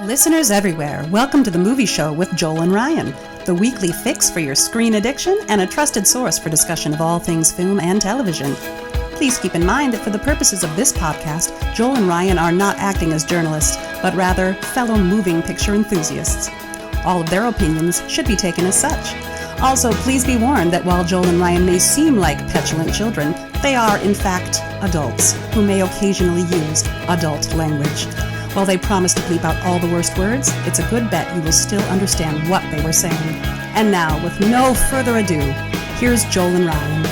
Listeners everywhere, welcome to the Movie Show with Joel and Ryan, the weekly fix for your screen addiction and a trusted source for discussion of all things film and television. Please keep in mind that for the purposes of this podcast, Joel and Ryan are not acting as journalists, but rather fellow moving picture enthusiasts. All of their opinions should be taken as such. Also, please be warned that while Joel and Ryan may seem like petulant children, they are, in fact, adults who may occasionally use adult language. While they promise to bleep out all the worst words, it's a good bet you will still understand what they were saying. And now, with no further ado, here's Joel and Ryan.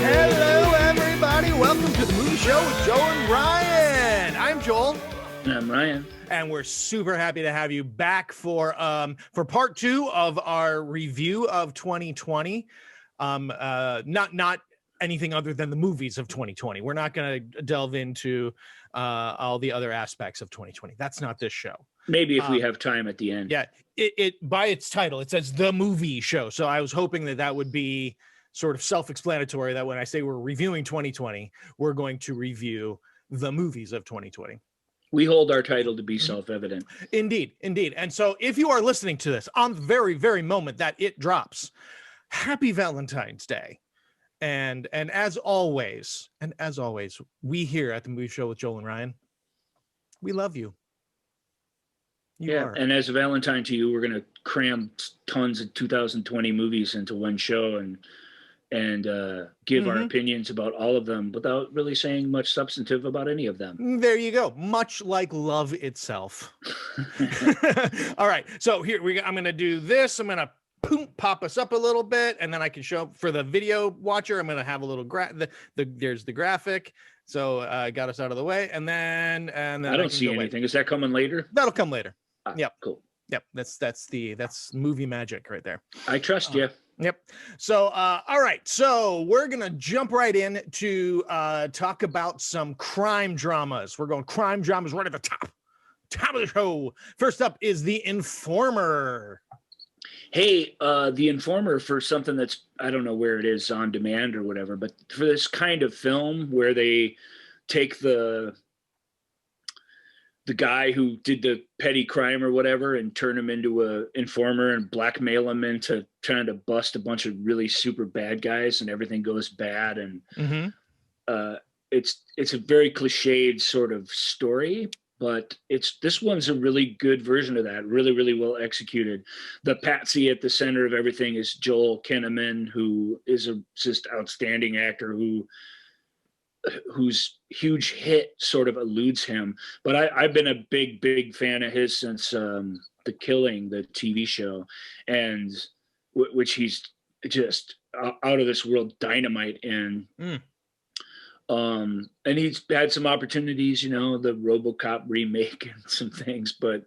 Hello, everybody. Welcome to the Movie Show with Joel and Ryan. I'm Joel. And I'm Ryan. And we're super happy to have you back for part two of our review of 2020. Not anything other than the movies of 2020. We're not going to delve into all the other aspects of 2020. That's not this show. Maybe if we have time at the end. Yeah, it by its title, it says The Movie Show. So I was hoping that would be sort of self-explanatory, that when I say we're reviewing 2020, we're going to review the movies of 2020. We hold our title to be self-evident. Indeed. And so if you are listening to this on the very, very moment that it drops, happy Valentine's Day. And as always, we here at the Movie Show with Joel and Ryan, we love you. You are. And as a Valentine to you, we're going to cram tons of 2020 movies into one show and give our opinions about all of them without really saying much substantive about any of them. There you go. Much like love itself. All right. So here I'm going to do this. I'm going to pop us up a little bit, and then I can show for the video watcher. I'm going to have a little there's the graphic. So I got us out of the way, and then I don't see anything. Is that coming later? That'll come later. Yep. Cool. Yep. That's movie magic right there. I trust you. Yep. So, all right. So we're going to jump right in to talk about some crime dramas. We're going crime dramas right at the top of the show. First up is The Informer. Hey, The Informer, for something that's, I don't know where it is on demand or whatever, but for this kind of film where they take the guy who did the petty crime or whatever and turn him into a informer and blackmail him into trying to bust a bunch of really super bad guys, and everything goes bad. And it's a very cliched sort of story, but this one's a really good version of that. Really, really well executed. The patsy at the center of everything is Joel Kinnaman, who is a just outstanding actor whose huge hit sort of eludes him. But I've been a big fan of his since The Killing, the TV show, and which he's just out of this world dynamite in. And he's had some opportunities, the RoboCop remake and some things, but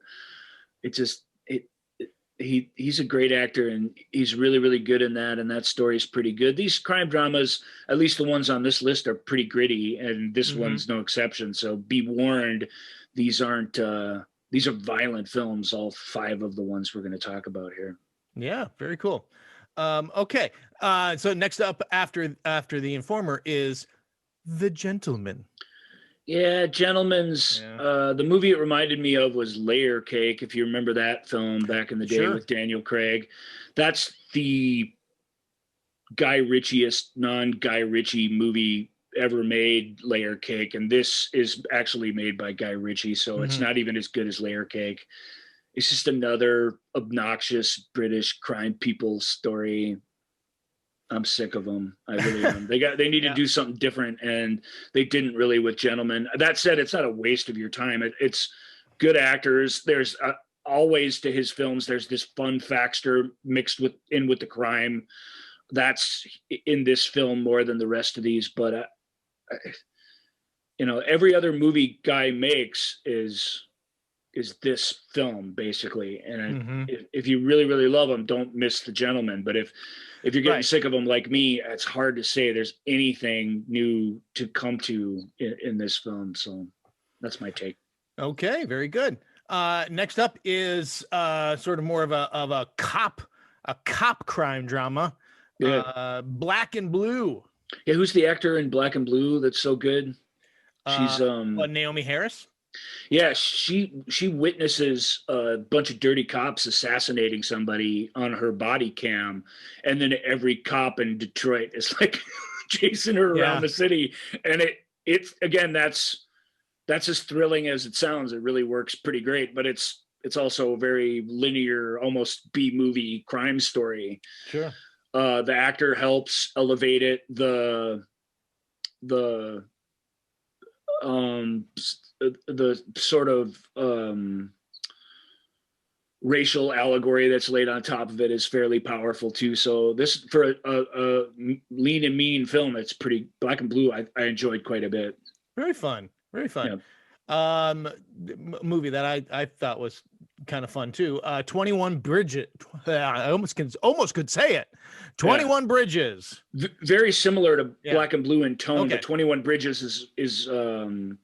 he's a great actor, and he's really, really good in that. And that story is pretty good. These crime dramas, at least the ones on this list, are pretty gritty, and this one's no exception. So be warned, these are violent films. All 5 of the ones we're going to talk about here. Yeah, very cool. Okay. So next up after The Informer is The Gentleman. Yeah, Gentleman's the movie it reminded me of was Layer Cake, if you remember that film back in the day with Daniel Craig. That's the Guy Ritchie-est, non-Guy Ritchie movie ever made, Layer Cake, and this is actually made by Guy Ritchie, so it's not even as good as Layer Cake. It's just another obnoxious British crime people story. I'm sick of them. I really am. They need to do something different, and they didn't really with Gentlemen. That said, it's not a waste of your time. It's good actors. There's always to his films, there's this fun factor mixed with the crime. That's in this film more than the rest of these. But every other movie Guy makes is this film basically. And if you really, really love him, don't miss The Gentleman. But if you're getting sick of them like me, it's hard to say there's anything new to come to in this film. So that's my take. Okay, very good. Next up is sort of more of a cop a cop crime drama, Black and Blue. Yeah, who's the actor in Black and Blue that's so good? She's Naomi Harris. Yeah, she witnesses a bunch of dirty cops assassinating somebody on her body cam, and then every cop in Detroit is like chasing her around the city, and it's again that's as thrilling as it sounds. It really works pretty great, but it's also a very linear, almost B-movie crime story. Sure. The actor helps elevate it. The sort of racial allegory that's laid on top of it is fairly powerful too. So this, for a lean and mean film, it's pretty. Black and Blue I enjoyed quite a bit. Very fun. Yeah. Movie that I thought was kind of fun too. 21 Bridges. I almost could say it. 21 Bridges. Very similar to Black and Blue in tone, but 21 Bridges is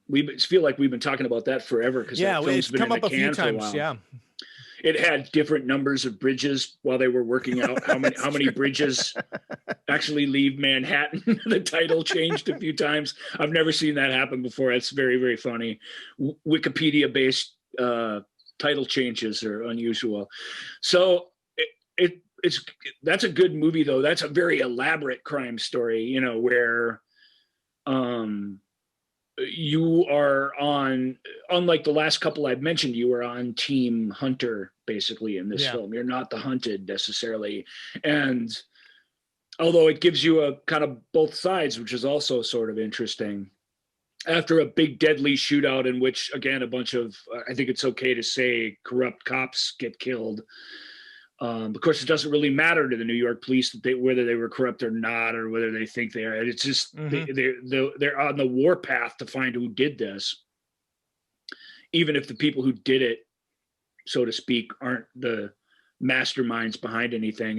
we feel like we've been talking about that forever because that film's been come in up the can a few times. Yeah. It had different numbers of bridges while they were working out how many bridges actually leave Manhattan. The title changed a few times. I've never seen that happen before. It's very, very funny. Wikipedia-based title changes are unusual. So that's a good movie though. That's a very elaborate crime story, where you are on, unlike the last couple I've mentioned, you are on Team Hunter basically in this film. You're not the hunted necessarily. And although it gives you a kind of both sides, which is also sort of interesting. After a big deadly shootout in which, again, a bunch of, I think it's okay to say, corrupt cops get killed. Of course, it doesn't really matter to the New York police whether they were corrupt or not, or whether they think they are. It's just they're on the warpath to find who did this, even if the people who did it, so to speak, aren't the masterminds behind anything.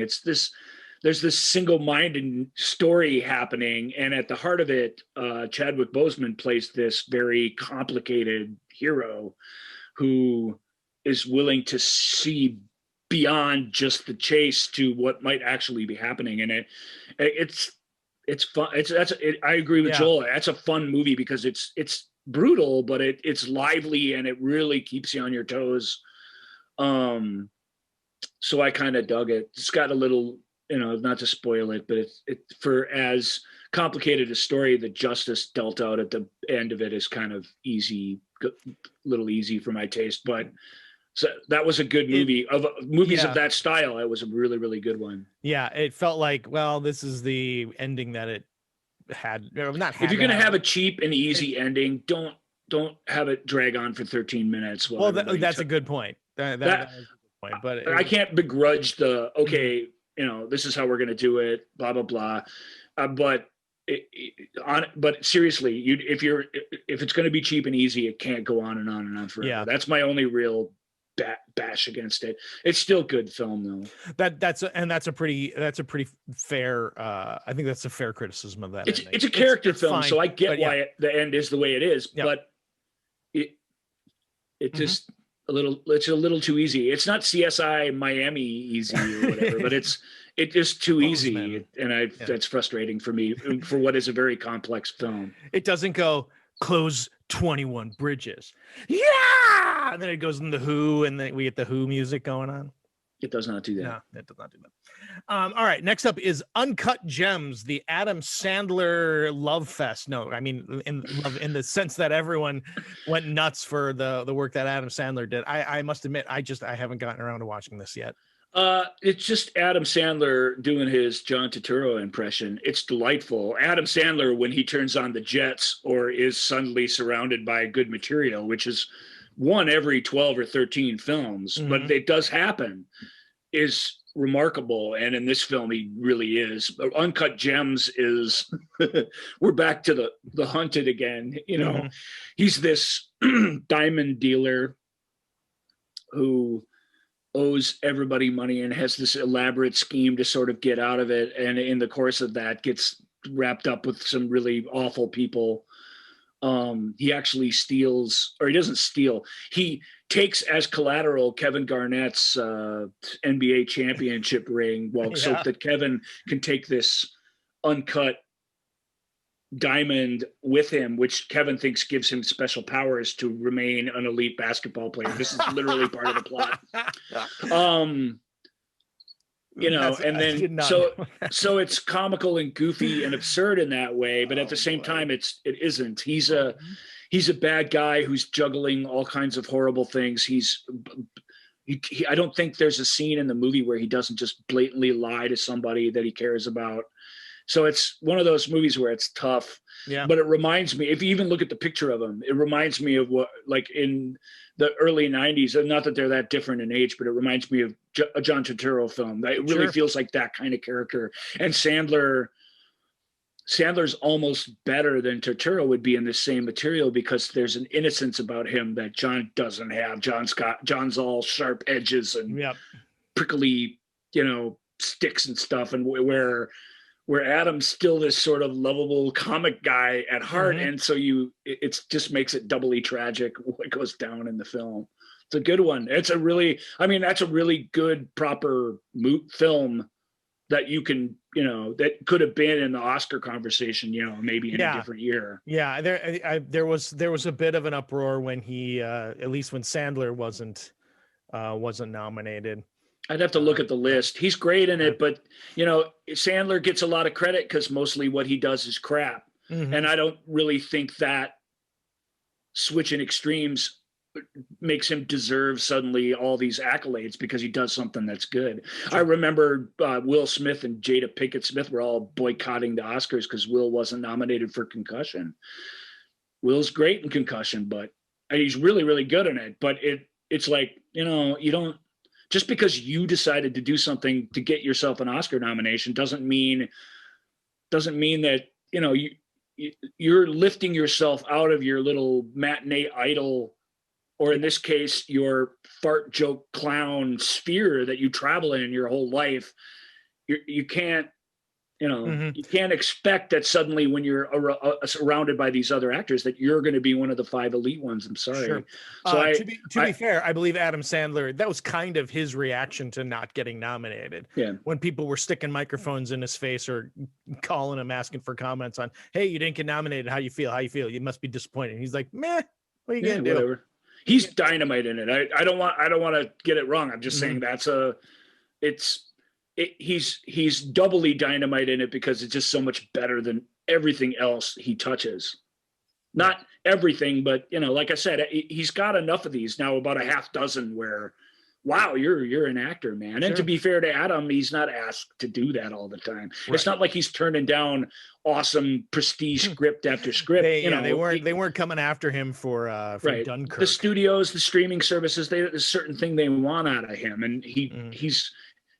There's this single-minded story happening, and at the heart of it, Chadwick Boseman plays this very complicated hero who is willing to see beyond just the chase to what might actually be happening. And it's fun. I agree with Joel. That's a fun movie because it's brutal, but it's lively and it really keeps you on your toes. So I kind of dug it. It's got a little, not to spoil it, but it for as complicated a story, the justice dealt out at the end of it is kind of little easy for my taste, but so that was a good movie. Of movies of that style, it was a really, really good one. Yeah, it felt like, well, this is the ending that it had. If you're going to have a cheap and easy ending, don't have it drag on for 13 minutes. Well, that's a good point. That is a good point. But I can't begrudge the this is how we're going to do it. Blah blah blah. But seriously, if it's going to be cheap and easy, it can't go on and on and on forever. Yeah, that's my only real bash against it. It's still good film though. That's a pretty fair. I think that's a fair criticism of that. It's a character film, fine, so I get why the end is the way it is. Yep. But it just it's a little too easy. It's not CSI Miami easy or whatever, but it's just too easy, and that's frustrating for me for what is a very complex film. It doesn't go close 21 bridges. Yeah, and then it goes in the Who, and then we get the Who music going on. It does not do that. No, it does not do that. All right, next up is Uncut Gems, the Adam Sandler love fest. No, I mean in the sense that everyone went nuts for the work that Adam Sandler did. I must admit, I haven't gotten around to watching this yet. It's just Adam Sandler doing his John Turturro impression. It's delightful. Adam Sandler, when he turns on the jets or is suddenly surrounded by good material, which is one every 12 or 13 films, but it does happen, is remarkable. And in this film, he really is. Uncut Gems is, we're back to the hunted again. He's this diamond dealer who owes everybody money and has this elaborate scheme to sort of get out of it. And in the course of that gets wrapped up with some really awful people. He actually steals, or he doesn't steal. He takes as collateral Kevin Garnett's NBA championship ring, so that Kevin can take this uncut diamond with him, which Kevin thinks gives him special powers to remain an elite basketball player. This is literally part of the plot. And then so it's comical and goofy and absurd in that way, but at the same time, it isn't. He's a bad guy who's juggling all kinds of horrible things. I don't think there's a scene in the movie where he doesn't just blatantly lie to somebody that he cares about. So it's one of those movies where it's tough. Yeah. But it reminds me, if you even look at the picture of him, it reminds me of what, like in the early 90s, and not that they're that different in age, but it reminds me of a John Turturro film. It really feels like that kind of character. And Sandler's almost better than Turturro would be in the same material, because there's an innocence about him that John doesn't have. John's all sharp edges and prickly, sticks and stuff, and where Adam's still this sort of lovable comic guy at heart. And so it just makes it doubly tragic what goes down in the film. It's a good one. That's a really good, proper film that you can, that could have been in the Oscar conversation, maybe in a different year. Yeah. There was a bit of an uproar when he, at least when Sandler wasn't nominated. I'd have to look at the list. He's great in it, but Sandler gets a lot of credit because mostly what he does is crap. And I don't really think that switch in extremes makes him deserve suddenly all these accolades because he does something that's good. Sure. I remember Will Smith and Jada Pinkett Smith were all boycotting the Oscars because Will wasn't nominated for Concussion. Will's great in Concussion, but he's really, really good in it. But it's like, you don't, just because you decided to do something to get yourself an Oscar nomination doesn't mean that, you're lifting yourself out of your little matinee idol, or in this case, your fart joke clown sphere that you travel in your whole life. You can't, you can't expect that suddenly when you're surrounded by these other actors that you're going to be one of the 5 elite ones. I'm sorry. Sure. So to be fair, I believe Adam Sandler, that was kind of his reaction to not getting nominated. Yeah. When people were sticking microphones in his face or calling him, asking for comments on, hey, you didn't get nominated. How you feel? How you feel? You must be disappointed. He's like, meh, what are you going to do? Whatever. He's dynamite in it. I don't want to get it wrong. I'm just saying he's doubly dynamite in it because it's just so much better than everything else he touches. Not everything, but like I said, he's got enough of these now, about a half dozen where, wow, you're an actor, man. Sure. And to be fair to Adam, he's not asked to do that all the time. Right. It's not like he's turning down awesome prestige script after script. They weren't coming after him for right. Dunkirk. The studios, the streaming services, there's a certain thing they want out of him, and he's.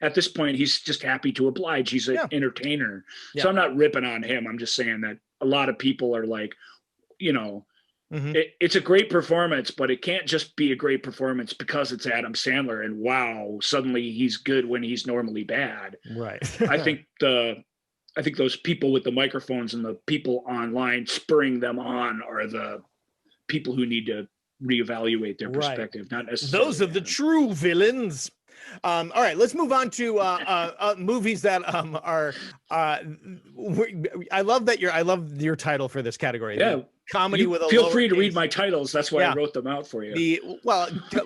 At this point, he's just happy to oblige. He's an entertainer. Yeah. So I'm not ripping on him. I'm just saying that a lot of people are like, it's a great performance, but it can't just be a great performance because it's Adam Sandler. And wow, suddenly he's good when he's normally bad. Right. I think those people with the microphones and the people online spurring them on are the people who need to reevaluate their perspective. Not necessarily those are the true villains. All right, let's move on to movies that are. I love your title for this category. Yeah, comedy with a. Feel free to read my titles. That's why I wrote them out for you. The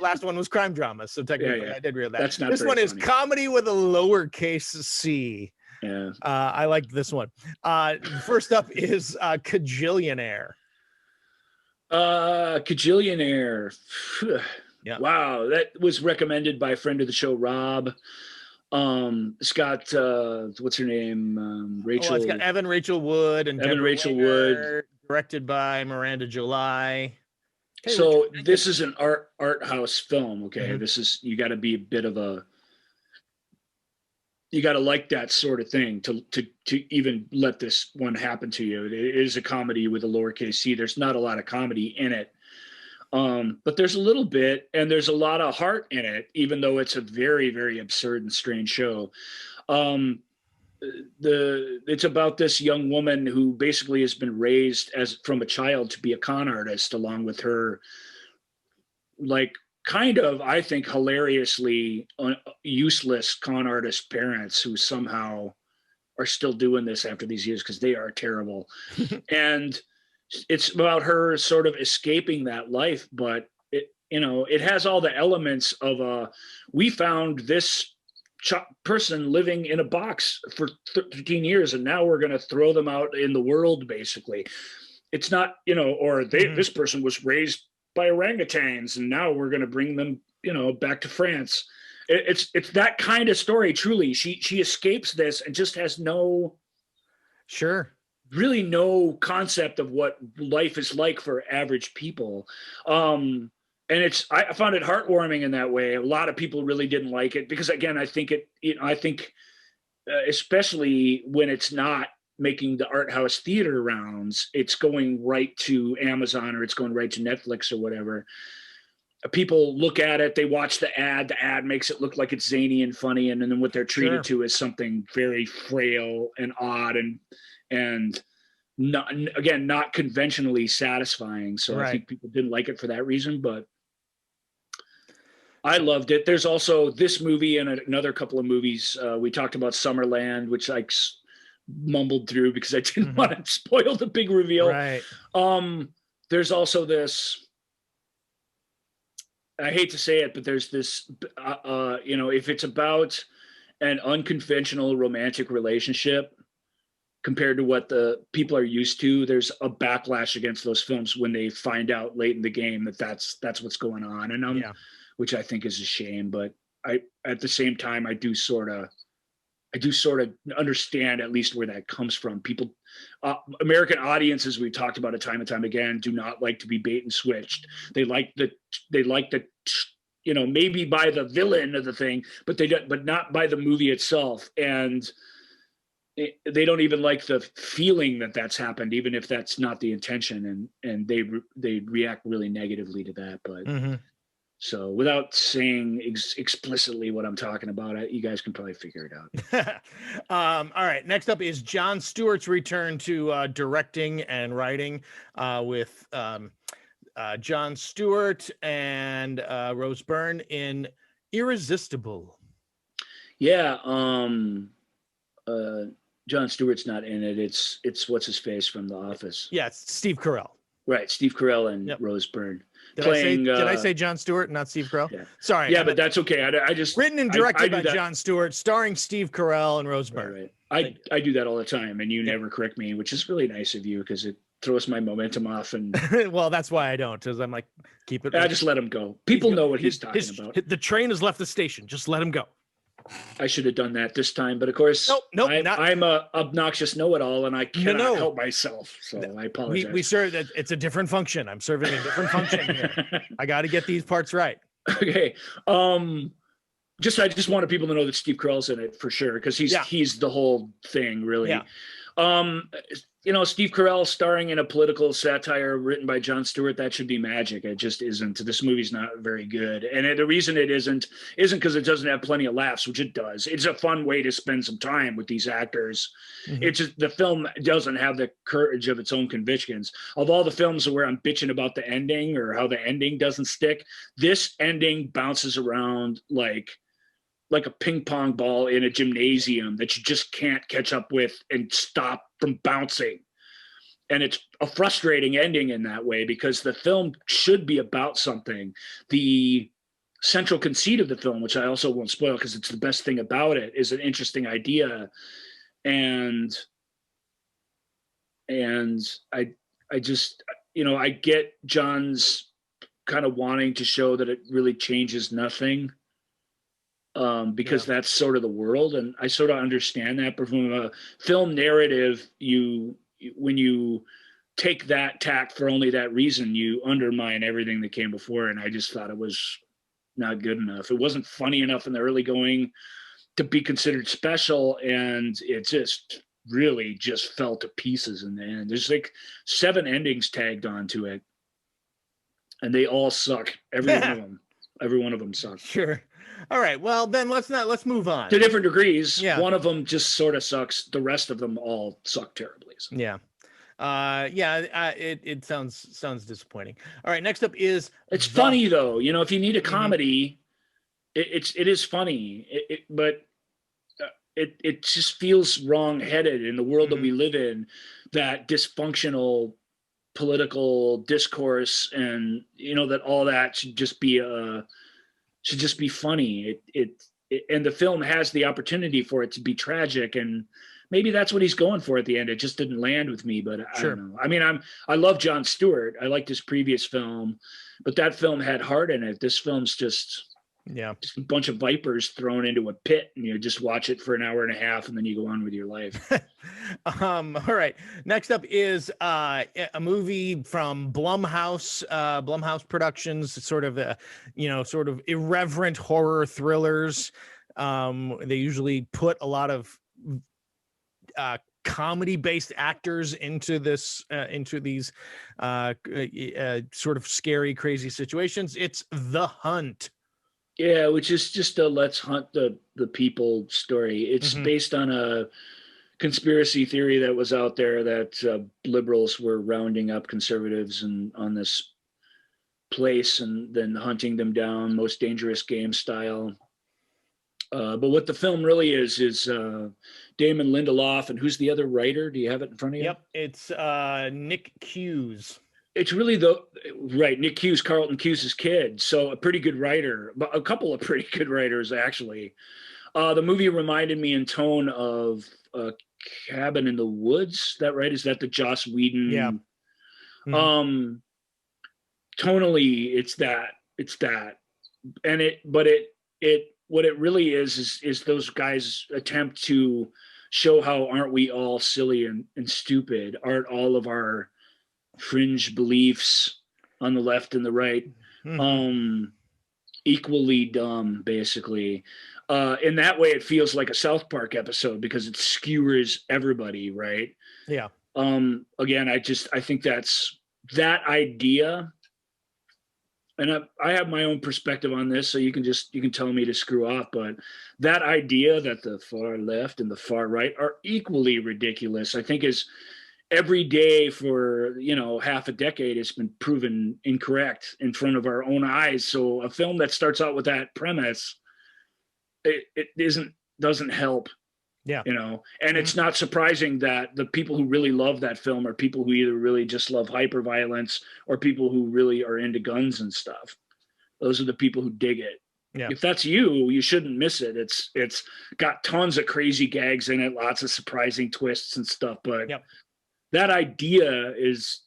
last one was crime drama, so technically I did read that. That's not. This one funny. Is comedy with a lowercase c. Yeah, I liked this one. First up is Kajillionaire. Kajillionaire. Yeah. Wow, that was recommended by a friend of the show, Rob. It's got what's her name? Rachel. It's got Rachel Wood and Evan Rachel Wood. Directed by Miranda July. Hey, so this is an art house film. Okay, this is, you got to be a bit of a. You got to like that sort of thing to even let this one happen to you. It is a comedy with a lowercase c. There's not a lot of comedy in it. But there's a little bit, and there's a lot of heart in it, even though it's a very, very absurd and strange show. it's about this young woman who basically has been raised as from a child to be a con artist, along with her, like, kind of, I think, hilariously useless con artist parents who somehow are still doing this after these years, because they are terrible. And it's about her sort of escaping that life, but it has all the elements of we found this person living in a box for 13 years and now we're going to throw them out in the world, basically. It's not, or this person was raised by orangutans and now we're going to bring them, back to France. It's that kind of story. Truly, she escapes this and just has really no concept of what life is like for average people. And I found it heartwarming in that way. A lot of people really didn't like it because, again, I think especially when it's not making the art house theater rounds, it's going right to Amazon or it's going right to Netflix or whatever. People look at it, they watch the ad makes it look like it's zany and funny, and then what they're treated to is something very frail and odd and not conventionally satisfying. So I think people didn't like it for that reason, but I loved it. There's also this movie and another couple of movies. We talked about Summerland, which I mumbled through because I didn't want to spoil the big reveal. Right. There's also this, I hate to say it, but there's this, if it's about an unconventional romantic relationship compared to what the people are used to, there's a backlash against those films when they find out late in the game that that's what's going on. And which I think is a shame, but at the same time, I do sort of understand at least where that comes from. People, American audiences, we've talked about it time and time again, do not like to be bait and switched. They like the maybe by the villain of the thing, but not by the movie itself. And they don't even like the feeling that that's happened, even if that's not the intention. And they react really negatively to that. But so without saying explicitly what I'm talking about, you guys can probably figure it out. All right. Next up is Jon Stewart's return to directing and writing with Jon Stewart and Rose Byrne in Irresistible. Yeah. Jon Stewart's not in it. It's what's his face from The Office. Yeah, it's Steve Carell. Right, Steve Carell and Rose Byrne. Did I say Jon Stewart, not Steve Carell? Yeah. Sorry. Yeah, but that's okay. I just written and directed by Jon Stewart, starring Steve Carell and Rose Byrne. Right. I do that all the time, and you never correct me, which is really nice of you because it throws my momentum off. And well, that's why I don't, because I'm like, keep it. I just let him go. People know what he's talking about. The train has left the station. Just let him go. I should have done that this time, but of course, I'm a obnoxious know-it-all, and I cannot help myself. So I apologize. We serve that. It's a different function. I'm serving a different function here. I got to get these parts right. Okay. I just wanted people to know that Steve Carell's in it for sure because he's the whole thing, really. Yeah. Steve Carell starring in a political satire written by Jon Stewart, that should be magic. It just isn't. This movie's not very good. And the reason it isn't because it doesn't have plenty of laughs, which it does. It's a fun way to spend some time with these actors. It's just the film doesn't have the courage of its own convictions. Of all the films where I'm bitching about the ending or how the ending doesn't stick, this ending bounces around like a ping pong ball in a gymnasium that you just can't catch up with and stop from bouncing. And it's a frustrating ending in that way because the film should be about something. The central conceit of the film, which I also won't spoil because it's the best thing about it, is an interesting idea. And I just, I get John's kind of wanting to show that it really changes nothing. Because that's sort of the world, and I sort of understand that. But from a film narrative, when you take that tack for only that reason, you undermine everything that came before. And I just thought it was not good enough. It wasn't funny enough in the early going to be considered special, and it just really just fell to pieces in the end. There's like 7 endings tagged onto it, and they all suck. Every one of them sucks. Sure. All right. Well, then let's move on. To different degrees. Yeah. One of them just sort of sucks. The rest of them all suck terribly. So. Yeah. It sounds disappointing. All right. Next up is it's funny though. You know, if you need a comedy, it is funny. But it just feels wrong-headed in the world that we live in. That dysfunctional political discourse, and you know that all that should just be funny. And the film has the opportunity for it to be tragic, and maybe that's what he's going for at the end. It just didn't land with me, but I don't know. I mean, I love Jon Stewart. I liked his previous film, but that film had heart in it. This film's just a bunch of vipers thrown into a pit, and you just watch it for an hour and a half, and then you go on with your life. All right. Next up is a movie from Blumhouse, Blumhouse Productions, sort of irreverent horror thrillers. They usually put a lot of comedy-based actors into these sort of scary, crazy situations. It's The Hunt. Yeah, which is just a let's hunt the people story. It's based on a conspiracy theory that was out there that liberals were rounding up conservatives on this place and then hunting them down, Most Dangerous Game style. But what the film really is Damon Lindelof, and who's the other writer? Do you have it in front of you? Yep, it's Nick Cuse. It's really Nick Cuse, Carlton Cuse's kid. So a pretty good writer, but a couple of pretty good writers actually. The movie reminded me in tone of Cabin in the Woods. That right? Is that the Joss Whedon? Yeah. Tonally, it's that, and what it really is those guys attempt to show how aren't we all silly and stupid? Aren't all of our fringe beliefs on the left and the right equally dumb, basically? In that way, it feels like a South Park episode because it skewers everybody, right? Yeah. Again, I think that's that idea. And I have my own perspective on this, so you can tell me to screw off. But that idea that the far left and the far right are equally ridiculous, I think, is every day for half a decade it's been proven incorrect in front of our own eyes. So a film that starts out with that premise, it doesn't help. Yeah. And it's not surprising that the people who really love that film are people who either really just love hyper violence or people who really are into guns and stuff. Those are the people who dig it. Yeah. If that's you shouldn't miss it. It's got tons of crazy gags in it, lots of surprising twists and stuff. But that idea is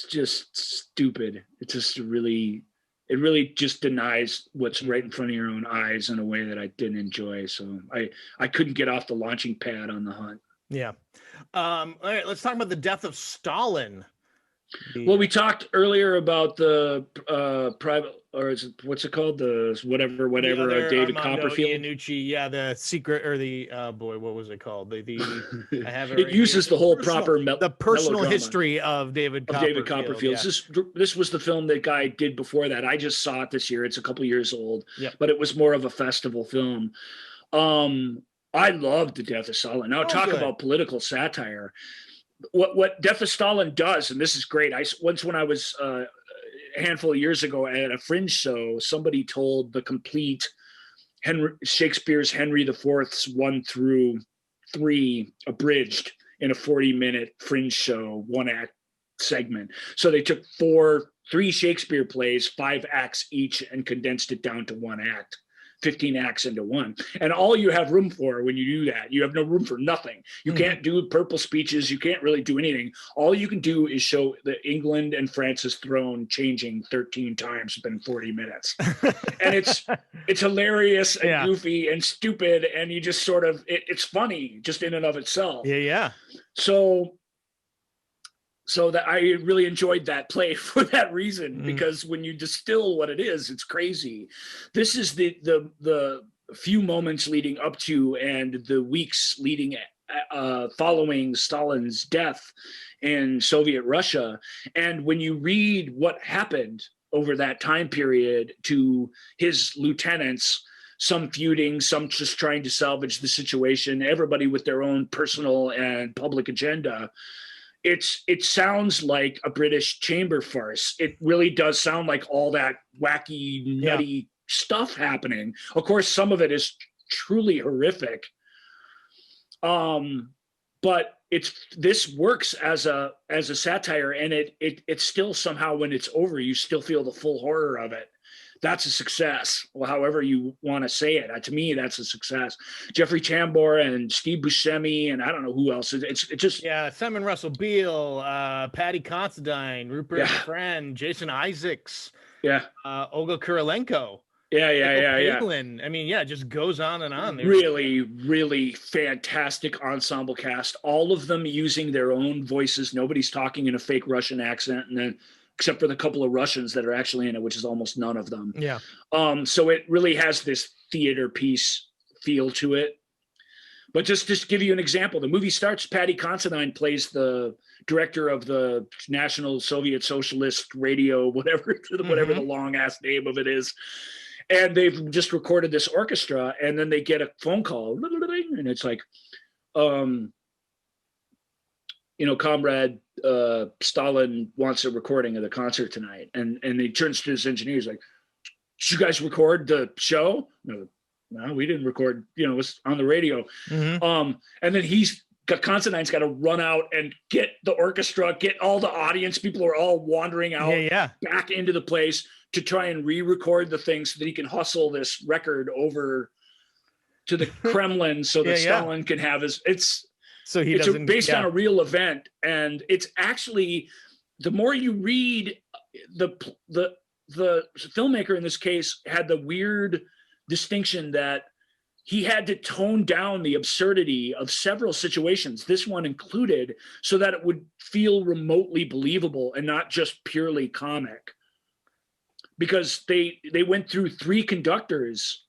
just stupid. It's just it really just denies what's right in front of your own eyes in a way that I didn't enjoy. So I couldn't get off the launching pad on The Hunt. Yeah. All right, let's talk about The Death of Stalin. Well, we talked earlier about the private, or is it, what's it called? The whatever, David Armando Copperfield. Iannucci, yeah, the secret, or the what was it called? The I have it uses the whole personal personal history of David Copperfield. Yeah. This was the film that guy did before that. I just saw it this year. It's a couple years old, but it was more of a festival film. I loved The Death of Stalin. Now talk about political satire. What Death of Stalin does, and this is great. When I was a handful of years ago at a fringe show, somebody told the complete Shakespeare's Henry IV's 1 through 3 abridged in a 40-minute fringe show, 1-act segment. So they took 3 Shakespeare plays, 5 acts each, and condensed it down to 1 act. 15 acts into 1. And all you have room for when you do that, you have no room for nothing. You can't do purple speeches. You can't really do anything. All you can do is show the England and France's throne changing 13 times within 40 minutes. And it's hilarious and goofy and stupid. And you just sort of, it's funny just in and of itself. Yeah. So that I really enjoyed that play for that reason, because when you distill what it is, it's crazy. This is the few moments leading up to and the weeks leading following Stalin's death in Soviet Russia. And when you read what happened over that time period to his lieutenants, some feuding, some just trying to salvage the situation, everybody with their own personal and public agenda. It sounds like a British chamber farce. It really does sound like all that wacky, nutty stuff happening. Of course, some of it is truly horrific. But this works as a satire, and it still somehow, when it's over, you still feel the full horror of it. That's a success. Well, however you want to say it. To me, that's a success. Jeffrey Tambor and Steve Buscemi, and I don't know who else. It's just Simon Russell Beale, Paddy Considine, Rupert Friend, Jason Isaacs, Olga Kurilenko. Palin. I mean, it just goes on and on. Really, really fantastic ensemble cast. All of them using their own voices. Nobody's talking in a fake Russian accent, and then except for the couple of Russians that are actually in it, which is almost none of them. Yeah. So it really has this theater piece feel to it. But just to give you an example, the movie starts, Paddy Considine plays the director of the National Soviet Socialist Radio, whatever the long ass name of it is. And they've just recorded this orchestra, and then they get a phone call, and it's like, Comrade Stalin wants a recording of the concert tonight. And he turns to his engineers like, did you guys record the show? No, we didn't record, it was on the radio. And then Considine's got to run out and get the orchestra, get all the audience. People are all wandering out back into the place to try and re-record the thing so that he can hustle this record over to the Kremlin so that Stalin can have his, it's based on a real event. And it's actually, the more you read, the filmmaker in this case had the weird distinction that he had to tone down the absurdity of several situations, this one included, so that it would feel remotely believable and not just purely comic. Because they went through 3 conductors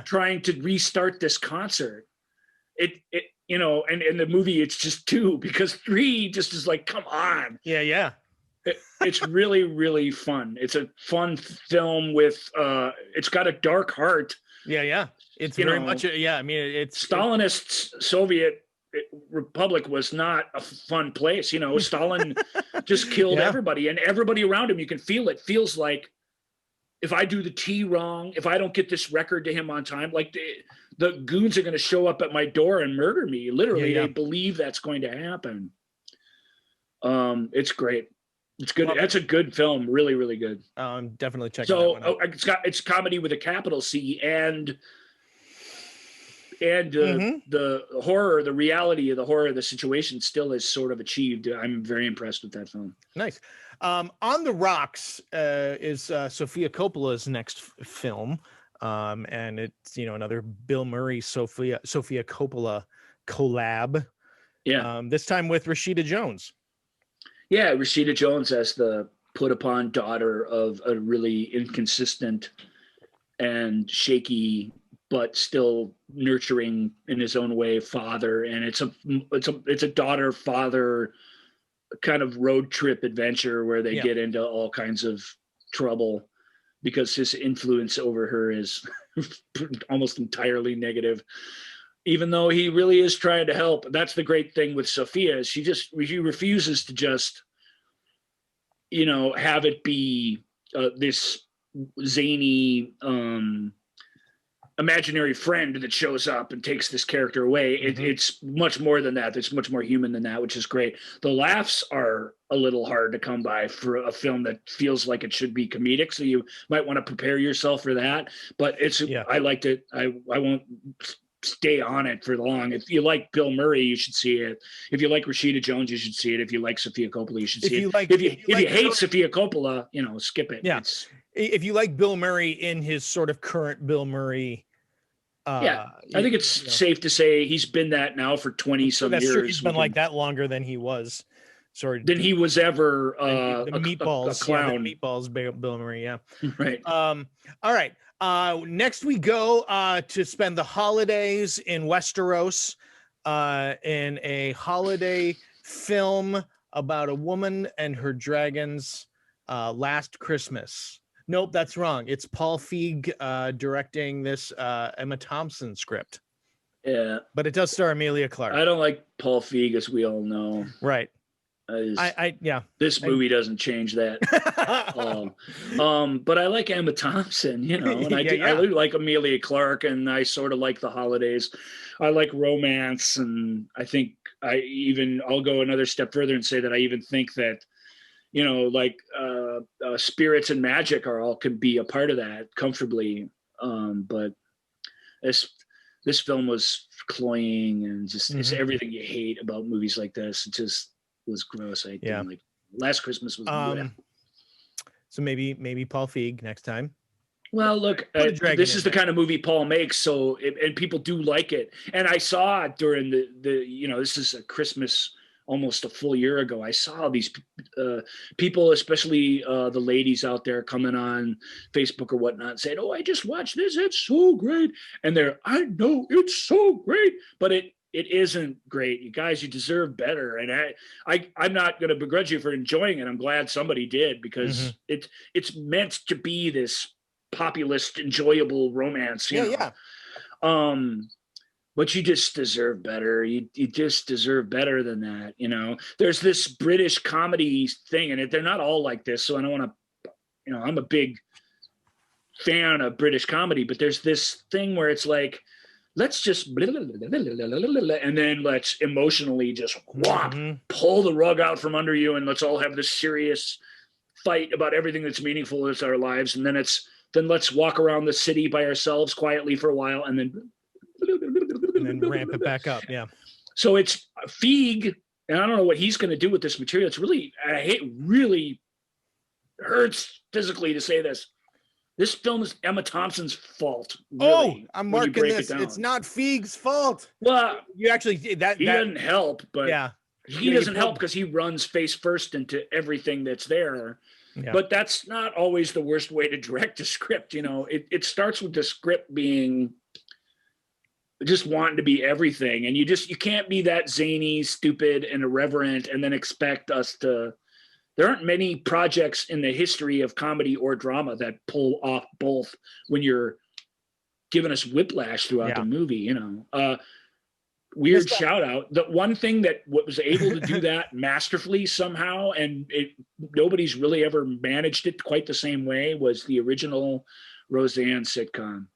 trying to restart this concert. And in the movie it's just 2, because 3 just is like, come on. It's really, really fun. It's a fun film with it's got a dark heart. It's very much it's Stalinist Soviet Republic was not a fun place. Stalin just killed everybody, and everybody around him, you can feel it. Feels like, if I do the T wrong, if I don't get this record to him on time, like the goons are going to show up at my door and murder me. Literally, they believe that's going to happen. It's great. It's good. That's a good film. Really, really good. I'm definitely checking that one out. It's comedy with a capital C, and the horror, the reality of the horror of the situation still is sort of achieved. I'm very impressed with that film. Nice. On the Rocks is Sofia Coppola's next film, and it's another Bill Murray Sofia Coppola collab. This time with Rashida Jones. Rashida Jones as the put upon daughter of a really inconsistent and shaky but still nurturing in his own way father, and it's a daughter father kind of road trip adventure where they get into all kinds of trouble because his influence over her is almost entirely negative, even though he really is trying to help. That's the great thing with Sophia, is she refuses to just have it be this zany imaginary friend that shows up and takes this character away. It's much more than that. It's much more human than that, which is great. The laughs are a little hard to come by for a film that feels like it should be comedic, so you might want to prepare yourself for that. But I liked it. I won't stay on it for long. If you like Bill Murray, you should see it. If you like Rashida Jones, you should see it. If you like Sofia Coppola, you should see it. If you hate Sofia Coppola, skip it. If you like Bill Murray in his sort of current Bill Murray, I think it's safe to say he's been that now for 20 some years. True. He's been like that longer than he was. Than he was ever the Meatballs, a clown. The Meatballs, Bill Murray, right. All right. Next we go to spend the holidays in Westeros in a holiday film about a woman and her dragons, Last Christmas. Nope, that's wrong. It's Paul Feig directing this Emma Thompson script. Yeah, but it does star Emilia Clarke. I don't like Paul Feig, as we all know. Right. Yeah. This movie doesn't change that. But I like Emma Thompson, you know, and I really like Emilia Clarke, and I sort of like The Holidays. I like romance, and I think I'll go another step further and say that I even think that, you know, like spirits and magic can be a part of that comfortably. But this film was cloying and just it's everything you hate about movies like this. It just was gross. I didn't like. Last Christmas was so maybe Paul Feig next time. Well, look, this is the kind of movie Paul makes, so and people do like it. And I saw during the you know, this is a Christmas almost a full year ago. I saw these people, especially the ladies out there, coming on Facebook or whatnot, saying, "Oh, I just watched this. It's so great." And I know it's so great, but it isn't great. You guys, you deserve better. And I'm not going to begrudge you for enjoying it. I'm glad somebody did, because it's meant to be this populist, enjoyable romance. You know? But you just deserve better. You just deserve better than that. You know, there's this British comedy thing, and they're not all like this. So I don't want to, you know, I'm a big fan of British comedy, but there's this thing where it's like, let's just and then let's emotionally just pull the rug out from under you, and let's all have this serious fight about everything that's meaningful in our lives, and then let's walk around the city by ourselves quietly for a while, and then ramp it back up. Yeah. So it's Feig, and I don't know what he's going to do with this material. It's really, really hurts physically to say this. This film is Emma Thompson's fault. Really, I'm marking this. It's not Feig's fault. Well, you actually he doesn't help, but he doesn't help because he runs face first into everything that's there. Yeah. But that's not always the worst way to direct a script. You know, it starts with the script being just wanting to be everything, and you can't be that zany, stupid, and irreverent, and then expect us to. There aren't many projects in the history of comedy or drama that pull off both when you're giving us whiplash throughout the movie, you know. Weird shout out. The one thing that was able to do that masterfully somehow, and nobody's really ever managed it quite the same way, was the original Roseanne sitcom.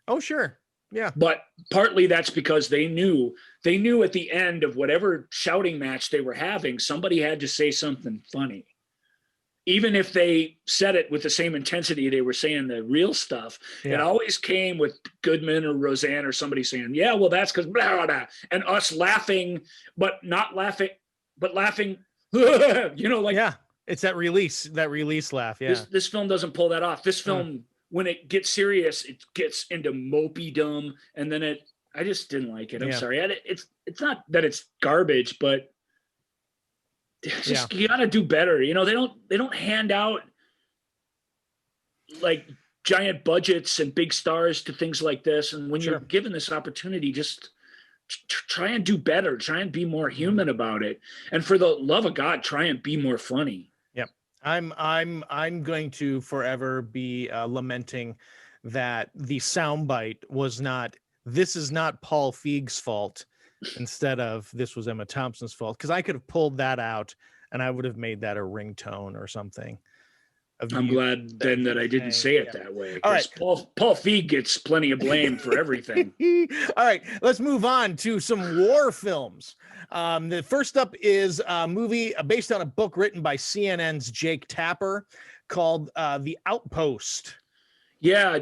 Oh, sure. Yeah. But partly that's because they knew at the end of whatever shouting match they were having, somebody had to say something funny. Even if they said it with the same intensity they were saying the real stuff, it always came with Goodman or Roseanne or somebody saying, "Yeah, well, that's because blah, blah, blah," and us laughing, but not laughing, but laughing, you know, like it's that release laugh. Yeah, this film doesn't pull that off. This film, when it gets serious, it gets into mopey-dom, and then I just didn't like it. I'm sorry. It's not that it's garbage, but just you got to do better. You know, they don't hand out like giant budgets and big stars to things like this. And when you're given this opportunity, just try and do better. Try and be more human about it. And for the love of God, try and be more funny. Yep. I'm going to forever be lamenting that the soundbite was not, "This is not Paul Feig's fault," instead of "This was Emma Thompson's fault," because I could have pulled that out and I would have made that a ringtone or something. I'm glad then that I didn't say it that way. All right. Paul Feig gets plenty of blame for everything. All right, let's move on to some war films. The first up is a movie based on a book written by CNN's Jake Tapper called The Outpost. Yeah,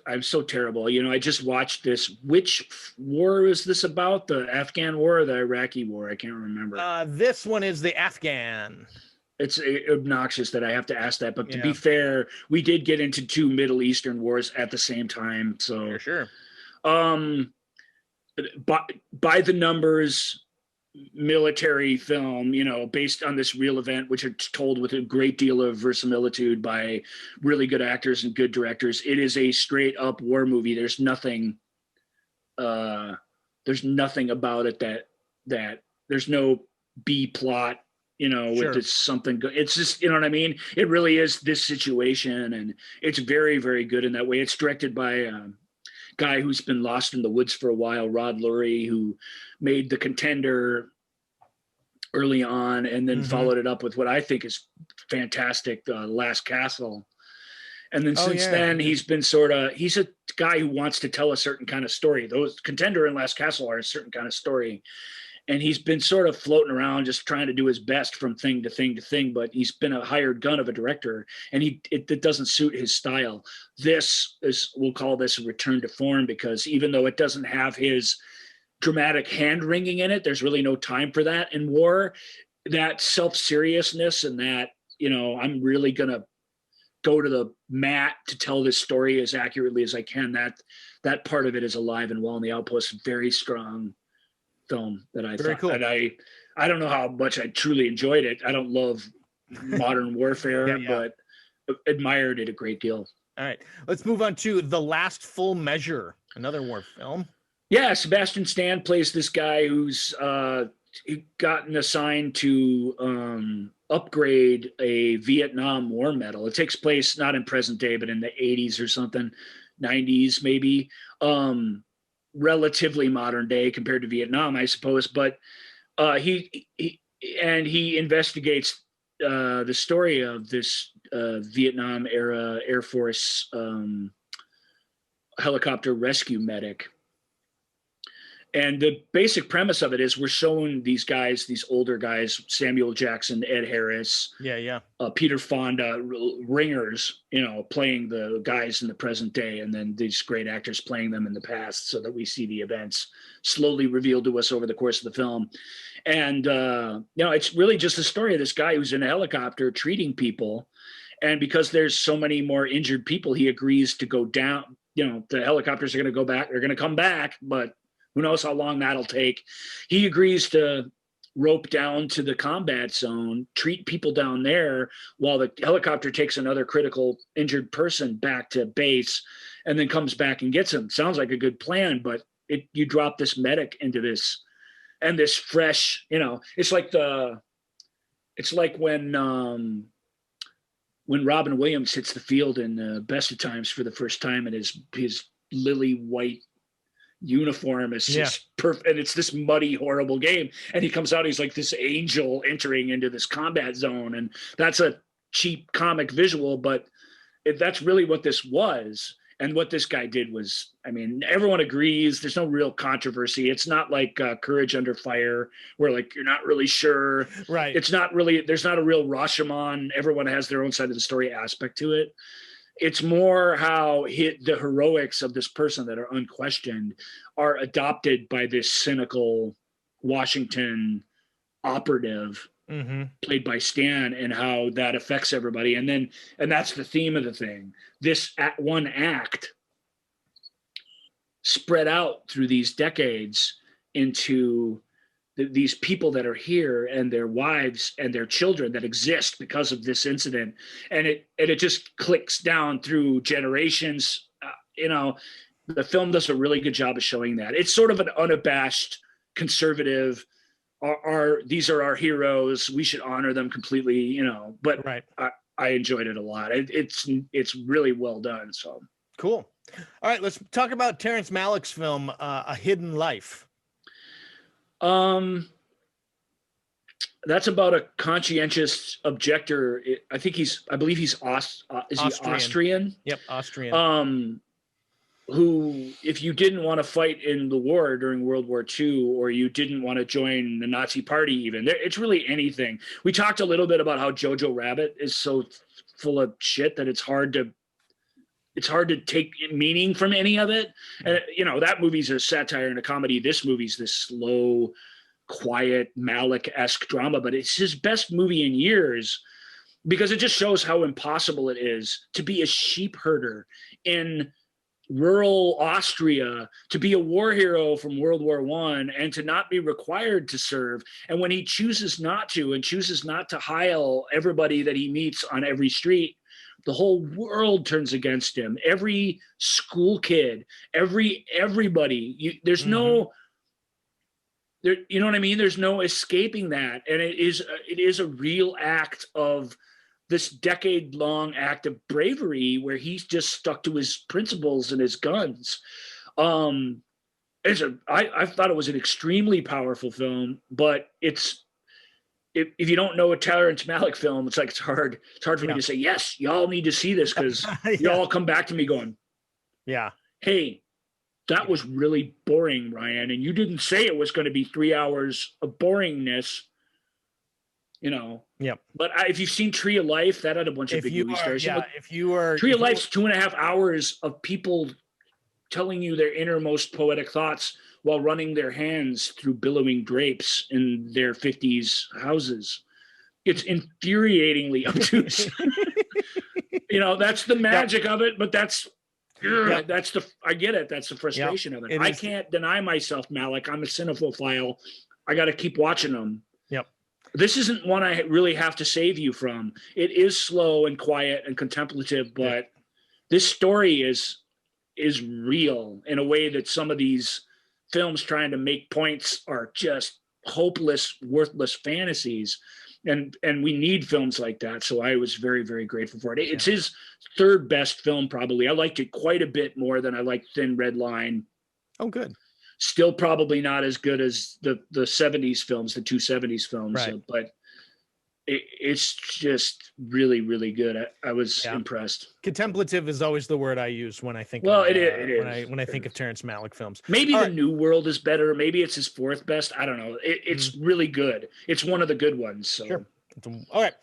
I'm so terrible. You know, I just watched this. Which war is this about? The Afghan war or the Iraqi war? I can't remember. This one is the Afghan. It's obnoxious that I have to ask that, but to be fair, we did get into two Middle Eastern wars at the same time. So sure. By the numbers military film, you know, based on this real event, which are told with a great deal of verisimilitude by really good actors and good directors. It is a straight up war movie. There's nothing about it that there's no B plot, with this something good. It's just, you know what I mean? It really is this situation, and it's very, very good in that way. It's directed by a guy who's been lost in the woods for a while, Rod Lurie, who made The Contender early on and then followed it up with what I think is fantastic, Last Castle. And then since then, he's been he's a guy who wants to tell a certain kind of story. Those Contender and Last Castle are a certain kind of story. And he's been sort of floating around just trying to do his best from thing to thing to thing, but he's been a hired gun of a director, and it doesn't suit his style. This is, we'll call this a return to form, because even though it doesn't have his dramatic hand-wringing in it, there's really no time for that in war. That self-seriousness and that, I'm really going to go to the mat to tell this story as accurately as I can. That part of it is alive and well in The Outpost. Very strong film that I thought, cool. And I don't know how much I truly enjoyed it. I don't love modern warfare, but admired it a great deal. All right, let's move on to The Last Full Measure, another war film. Yeah, Sebastian Stan plays this guy who's gotten assigned to upgrade a Vietnam War medal. It takes place not in present day, but in the 80s or something, 90s maybe. Relatively modern day compared to Vietnam, I suppose. But he investigates the story of this Vietnam era Air Force helicopter rescue medic. And the basic premise of it is we're showing these guys, these older guys, Samuel Jackson, Ed Harris, Peter Fonda, ringers, playing the guys in the present day, and then these great actors playing them in the past, so that we see the events slowly revealed to us over the course of the film. And, it's really just the story of this guy who's in a helicopter treating people. And because there's so many more injured people, he agrees to go down. The helicopters are going to go back. They're going to come back, but who knows how long that'll take. He agrees to rope down to the combat zone, treat people down there while the helicopter takes another critical injured person back to base and then comes back and gets him. Sounds like a good plan, but you drop this medic into this, and this fresh, it's like when Robin Williams hits the field in Best of Times for the first time, and his lily white uniform is just perfect, and it's this muddy, horrible game, and he comes out, he's like this angel entering into this combat zone, and that's a cheap comic visual, but that's really what this was. And what this guy did was, everyone agrees, there's no real controversy. It's not like Courage Under Fire, where you're not really sure, right? It's not really, there's not a real Rashomon, everyone has their own side of the story aspect to it. It's more how the heroics of this person that are unquestioned are adopted by this cynical Washington operative played by Stan, and how that affects everybody. And that's the theme of the thing. This one act spread out through these decades into these people that are here and their wives and their children that exist because of this incident. And it just clicks down through generations. The film does a really good job of showing that. It's sort of an unabashed conservative, these are our heroes, we should honor them completely, but right. I enjoyed it a lot. It's really well done. So cool. All right, let's talk about Terrence Malick's film, A Hidden Life. That's about a conscientious objector. I believe he's Austrian? Yep, Austrian. Who, if you didn't want to fight in the war during World War II, or you didn't want to join the Nazi party even, it's really anything. We talked a little bit about how Jojo Rabbit is so full of shit that it's hard to take meaning from any of it. And, that movie's a satire and a comedy. This movie's this slow, quiet, Malick-esque drama, but it's his best movie in years, because it just shows how impossible it is to be a sheep herder in rural Austria, to be a war hero from World War I, and to not be required to serve. And when he chooses not to, and chooses not to heil everybody that he meets on every street, the whole world turns against him. Every school kid, everybody. There's no There, you know what I mean? There's no escaping that. And it is a real act of this decade-long act of bravery where he's just stuck to his principles and his guns. I thought it was an extremely powerful film, but if you don't know a Terrence Malick film, it's hard for me to say, yes, y'all need to see this, because y'all come back to me going, hey, that was really boring, Ryan, and you didn't say it was going to be 3 hours of boringness, But if you've seen Tree of Life, that had a bunch of big movie stars. Tree of Life's 2.5 hours of people telling you their innermost poetic thoughts while running their hands through billowing drapes in their 50s houses. It's infuriatingly obtuse. That's the magic of it, but I get it. That's the frustration of it. I can't deny myself, Malick. I'm a cinephile. I got to keep watching them. Yep. This isn't one I really have to save you from. It is slow and quiet and contemplative, but this story is real in a way that some of these films trying to make points are just hopeless, worthless fantasies. And we need films like that. So I was very, very grateful for it. It's his third best film, probably. I liked it quite a bit more than I liked Thin Red Line. Oh, good. Still probably not as good as the 70s films, the two 70s films, but it's just really, really good. I was impressed. Contemplative is always the word I use when I think. It is. When I think of Terrence Malick films. Maybe The New World is better. Maybe it's his fourth best. I don't know. It's really good. It's one of the good ones. So. Sure. All right.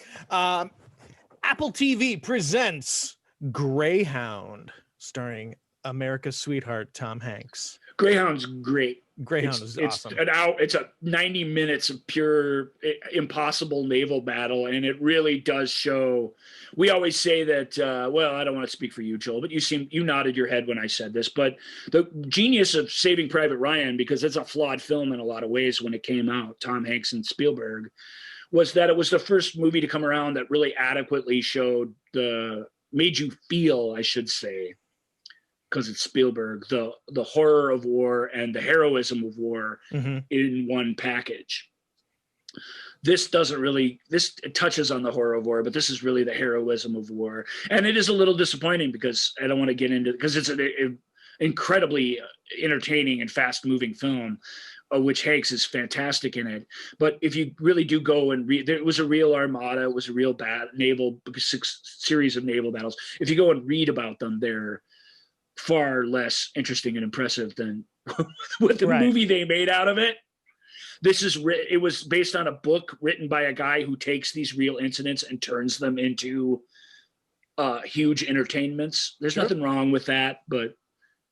Apple TV presents Greyhound, starring America's sweetheart Tom Hanks. Greyhound's great. Greyhound is awesome. It's a 90 minutes of pure impossible naval battle, and it really does show. We always say that. I don't want to speak for you, Joel, but you nodded your head when I said this. But the genius of Saving Private Ryan, because it's a flawed film in a lot of ways when it came out, Tom Hanks and Spielberg, was that it was the first movie to come around that really adequately made you feel, I should say, because it's Spielberg, the horror of war and the heroism of war in one package. This touches on the horror of war, but this is really the heroism of war. And it is a little disappointing because I don't want to get into it, because it's an incredibly entertaining and fast moving film, which Hanks is fantastic in it. But if you really do go and read, it was a real armada, it was a real series of naval battles. If you go and read about them, they're far less interesting and impressive than what the movie they made out of it. It was based on a book written by a guy who takes these real incidents and turns them into huge entertainments. There's nothing wrong with that, but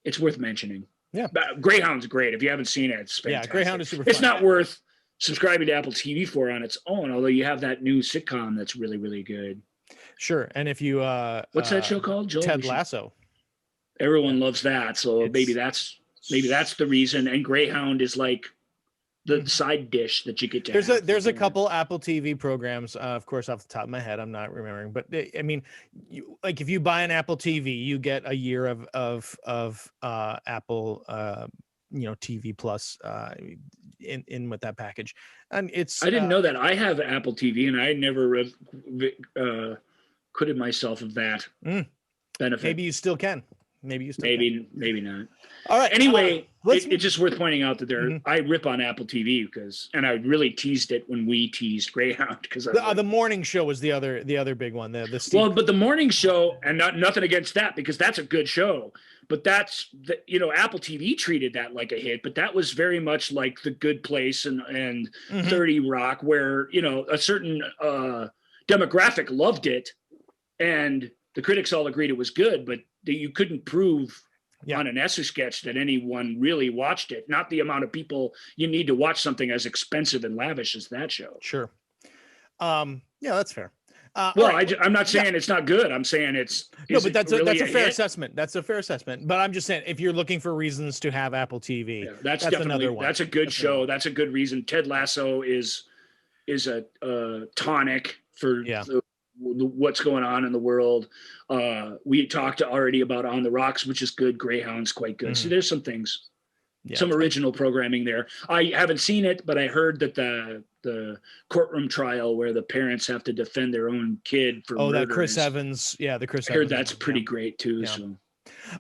it's worth mentioning. Yeah. Greyhound's great. If you haven't seen it, it's fantastic. Yeah, Greyhound is super fun. It's not worth subscribing to Apple TV for on its own, although you have that new sitcom that's really, really good. Sure. And if you what's that show called, Joel? Ted Lasso. Everyone loves that, so maybe that's the reason. And Greyhound is like the side dish that you get to. There's a couple Apple TV programs, of course, off the top of my head, I'm not remembering, but I mean, if you buy an Apple TV, you get a year of Apple, TV Plus in with that package, and it's. I didn't know that. I have Apple TV, and I never acquitted myself of that benefit. Maybe you still can. Maybe not. All right. Anyway, it's just worth pointing out that I rip on Apple TV and I really teased it when we teased Greyhound, because the morning show was the other big one. But the morning show, and nothing against that, because that's a good show. But Apple TV treated that like a hit, but that was very much like The Good Place and 30 Rock, where a certain demographic loved it, and the critics all agreed it was good, but you couldn't prove on an Etch-a-Sketch that anyone really watched it. Not the amount of people you need to watch something as expensive and lavish as that show. Sure. That's fair. I'm not saying it's not good. I'm saying but that's a fair assessment. That's a fair assessment. But I'm just saying, if you're looking for reasons to have Apple TV, that's another one. That's a good show. That's a good reason. Ted Lasso is a tonic for what's going on in the world. We talked already about On the Rocks, which is good. Greyhound's quite good. So there's some things. some original programming there. I haven't seen it, but I heard that the courtroom trial where the parents have to defend their own kid for murder. That Chris Evans. Yeah, the Chris Evans. I heard Evans that's pretty great too. Yeah. So.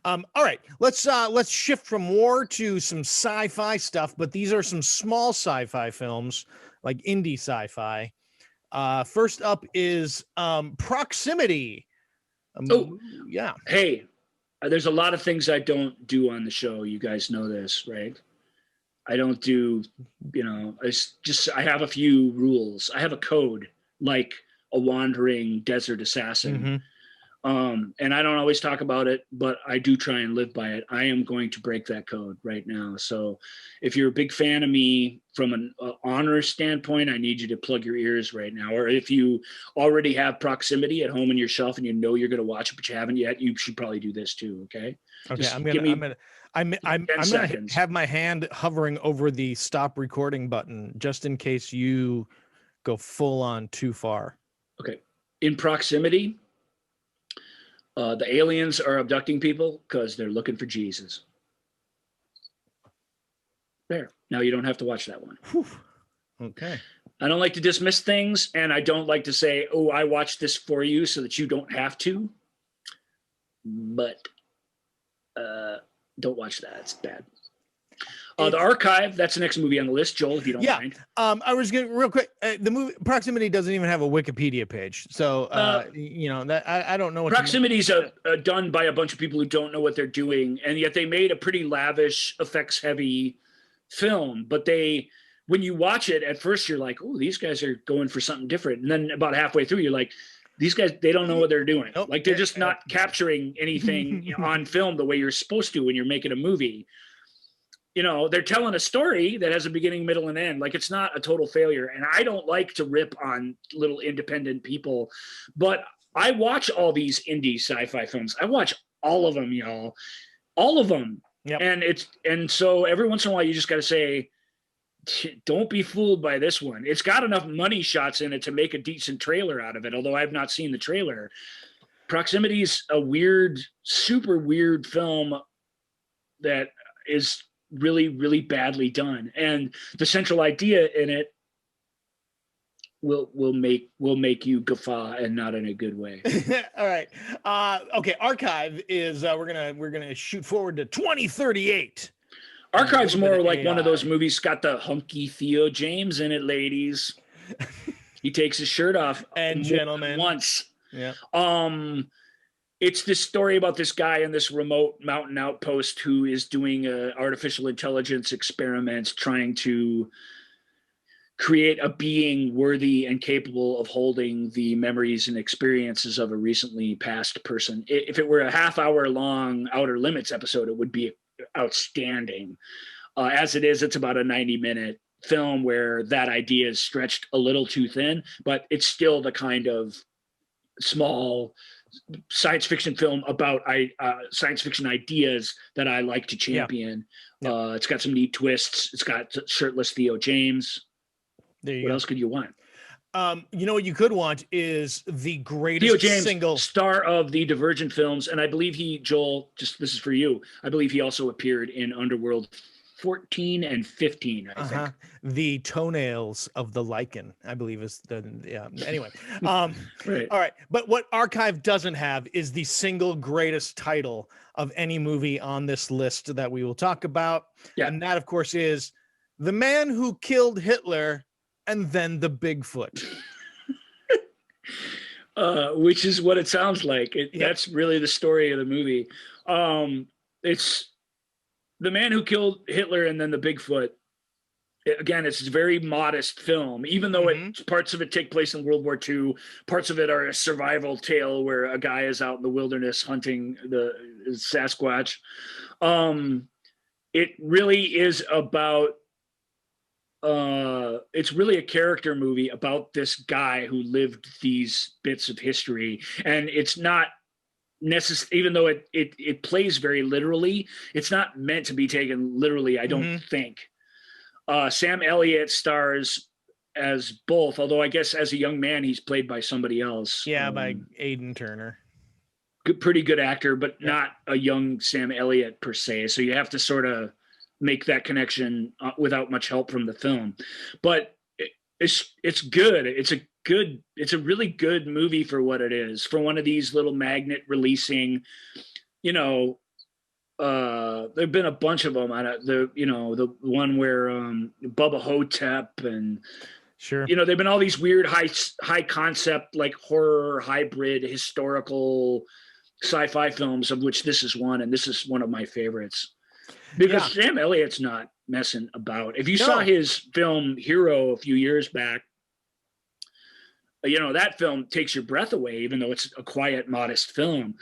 All right, let's shift from war to some sci-fi stuff, but these are some small sci-fi films, like indie sci-fi. First up is Proximity. Yeah. Hey, there's a lot of things I don't do on the show. You guys know this, right? I don't do, I have a few rules. I have a code, like a wandering desert assassin. Mm-hmm. And I don't always talk about it, but I do try and live by it. I am going to break that code right now. So if you're a big fan of me from an honor standpoint, I need you to plug your ears right now. Or if you already have Proximity at home on your shelf and you know you're going to watch it, but you haven't yet, you should probably do this too. Okay. Okay. Just I'm gonna have my hand hovering over the stop recording button just in case you go full on too far. Okay. In Proximity, the aliens are abducting people because they're looking for Jesus. There. Now you don't have to watch that one. Whew. Okay. I don't like to dismiss things, and I don't like to say, "Oh, I watched this for you so that you don't have to." But don't watch that; it's bad. The Archive, that's the next movie on the list, Joel, if you don't mind. I was going real quick. The movie Proximity doesn't even have a Wikipedia page. So, that I don't know what Proximity's done by a bunch of people who don't know what they're doing. And yet they made a pretty lavish, effects heavy film. But when you watch it at first, you're like, oh, these guys are going for something different. And then about halfway through, you're like, these guys, they don't know what they're doing. Nope. Like they're just not capturing anything on film the way you're supposed to when you're making a movie. They're telling a story that has a beginning, middle, and end. Like it's not a total failure. And I don't like to rip on little independent people, but I watch all these indie sci-fi films. I watch all of them, y'all, all of them. Yep. And so every once in a while you just got to say, don't be fooled by this one. It's got enough money shots in it to make a decent trailer out of it. Although I've not seen the trailer. Proximity is a weird, super weird film that is really, really badly done, and the central idea in it will make you guffaw, and not in a good way. All right. Okay. Archive is we're gonna shoot forward to 2038. Archive's more like one of those movies got the hunky Theo James in it, ladies. He takes his shirt off and gentlemen once. Yeah. It's this story about this guy in this remote mountain outpost who is doing artificial intelligence experiments, trying to create a being worthy and capable of holding the memories and experiences of a recently passed person. If it were a half-hour long Outer Limits episode, it would be outstanding. As it is, it's about a 90-minute film where that idea is stretched a little too thin, but it's still the kind of small science fiction film about science fiction ideas that I like to champion. Yeah. It's got some neat twists. It's got shirtless Theo James. What else could you want? What you could want is the greatest Theo James, single star of the Divergent films, and I believe Joel, this is for you. I believe he also appeared in Underworld 14 and 15, I think. The Toenails of the Lichen, I believe is anyway. Right. All right. But what Archive doesn't have is the single greatest title of any movie on this list that we will talk about. Yeah. And that, of course, is The Man Who Killed Hitler and Then the Bigfoot. Which is what it sounds like. That's really the story of the movie. It's The Man Who Killed Hitler and Then the Bigfoot. Again, it's a very modest film, even though parts of it take place in World War II. Parts of it are a survival tale where a guy is out in the wilderness hunting the Sasquatch. It really is about it's really a character movie about this guy who lived these bits of history, and it's not necessary, even though it plays very literally, it's not meant to be taken literally, I don't think. Sam Elliott stars as both, although I guess as a young man he's played by somebody else. Yeah, by Aidan Turner. Pretty good actor, but not a young Sam Elliott per se. So you have to sort of make that connection without much help from the film. But it's good. It's a really good movie for what it is, for one of these little magnet releasing, there've been a bunch of them. The one where Bubba Hotep and sure, there've been all these weird high concept, like horror hybrid historical sci-fi films, of which this is one, and this is one of my favorites because Sam Elliott's not messing about. If you saw his film Hero a few years back, that film takes your breath away, even though it's a quiet, modest film.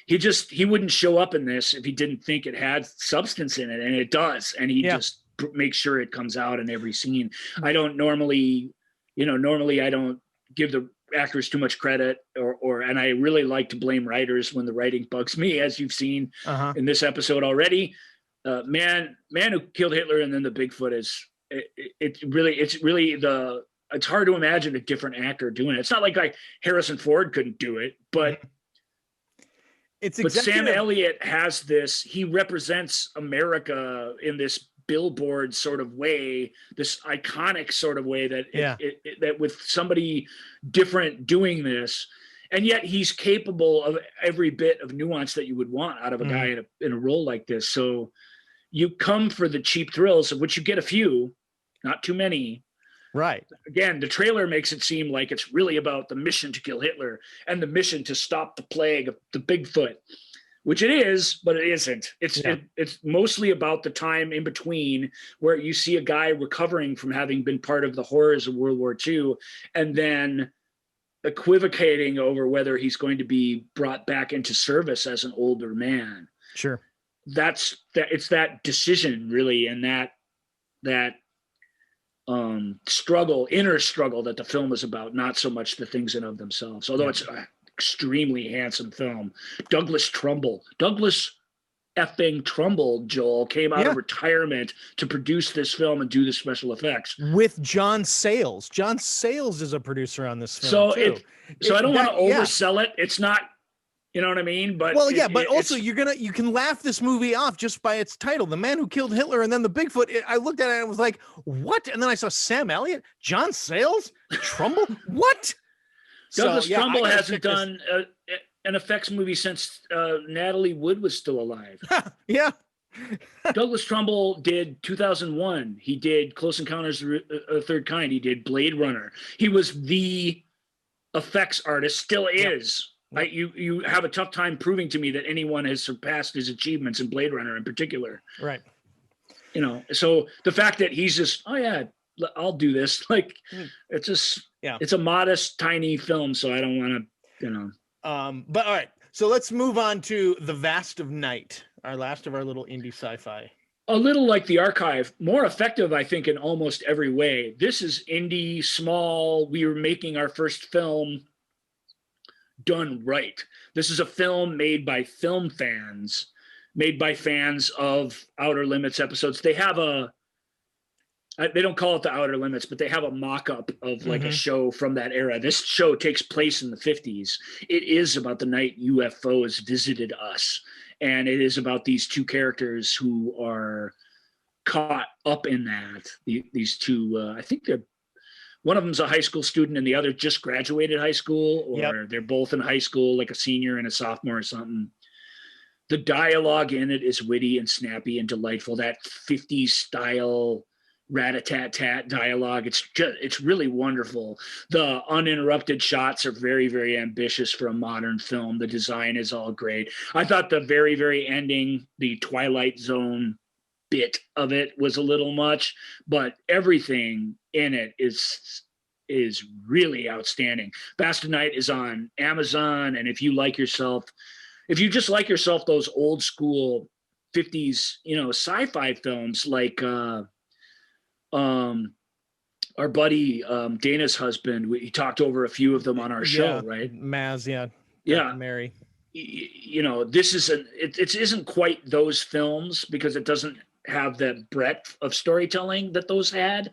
He wouldn't show up in this if he didn't think it had substance in it, and it does. And he just makes sure it comes out in every scene. I don't normally I don't give the actors too much credit, and I really like to blame writers when the writing bugs me, as you've seen in this episode already. Man Who Killed Hitler and then the Bigfoot it's hard to imagine a different actor doing it. It's not like Harrison Ford couldn't do it, but Sam Elliott has this. He represents America in this billboard sort of way, this iconic sort of way that with somebody different doing this, and yet he's capable of every bit of nuance that you would want out of a guy in a role like this. So you come for the cheap thrills, of which you get a few, not too many. Right. Again, the trailer makes it seem like it's really about the mission to kill Hitler and the mission to stop the plague of the Bigfoot, which it is, but it isn't. It's mostly about the time in between where you see a guy recovering from having been part of the horrors of World War II and then equivocating over whether he's going to be brought back into service as an older man. Sure. It's that decision really, and that inner struggle that the film is about, not so much the things in of themselves, although it's an extremely handsome film. Douglas effing Trumbull, Joel, came out of retirement to produce this film and do the special effects with John Sayles. John Sayles is a producer on this film. So I don't want to oversell it. It's not, you know what I mean? But also you can laugh this movie off just by its title, The Man Who Killed Hitler and then the Bigfoot. I looked at it and I was like, what? And then I saw Sam Elliott, John Sayles, Trumbull. What? Douglas Trumbull hasn't done an effects movie since Natalie Wood was still alive. Yeah. Douglas Trumbull did 2001. He did Close Encounters of the Third Kind. He did Blade Runner. He was the effects artist, still is. You have a tough time proving to me that anyone has surpassed his achievements in Blade Runner in particular. Right. So the fact that he's just, I'll do this. Like, it's just, it's a modest, tiny film. So I don't want to, But all right. So let's move on to The Vast of Night, our last of our little indie sci-fi. A little like The Archive, more effective, I think, in almost every way. This is indie, small. We were making our first film done right. This is a film made by film fans, made by fans of Outer Limits episodes. They have they don't call it the Outer Limits, but they have a mock-up of like a show from that era. This show takes place in the 50s. It is about the night UFOs visited us. And it is about these two characters who are caught up in that. These two, I think one of them's a high school student and the other just graduated high school, or they're both in high school, like a senior and a sophomore or something. The dialogue in it is witty and snappy and delightful. That 50s style rat-a-tat-tat dialogue. It's really wonderful. The uninterrupted shots are very, very ambitious for a modern film. The design is all great. I thought the very, very ending, the Twilight Zone bit of it was a little much, but everything in it is really outstanding. Vast of Night is on Amazon, and if you just like yourself those old school 50s, sci-fi films like our buddy Dana's husband, he talked over a few of them on our show, right? Maz, Mary. This it isn't quite those films because it doesn't have the breadth of storytelling that those had,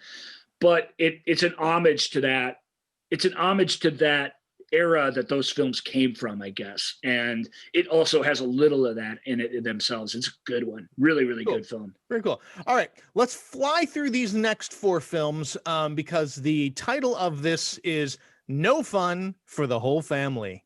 but it's an homage to that. It's an homage to that era that those films came from, I guess. And it also has a little of that in it themselves. It's a good one. Really, really cool. Good film. Very cool. All right, let's fly through these next 4 films because the title of this is No Fun for the Whole Family.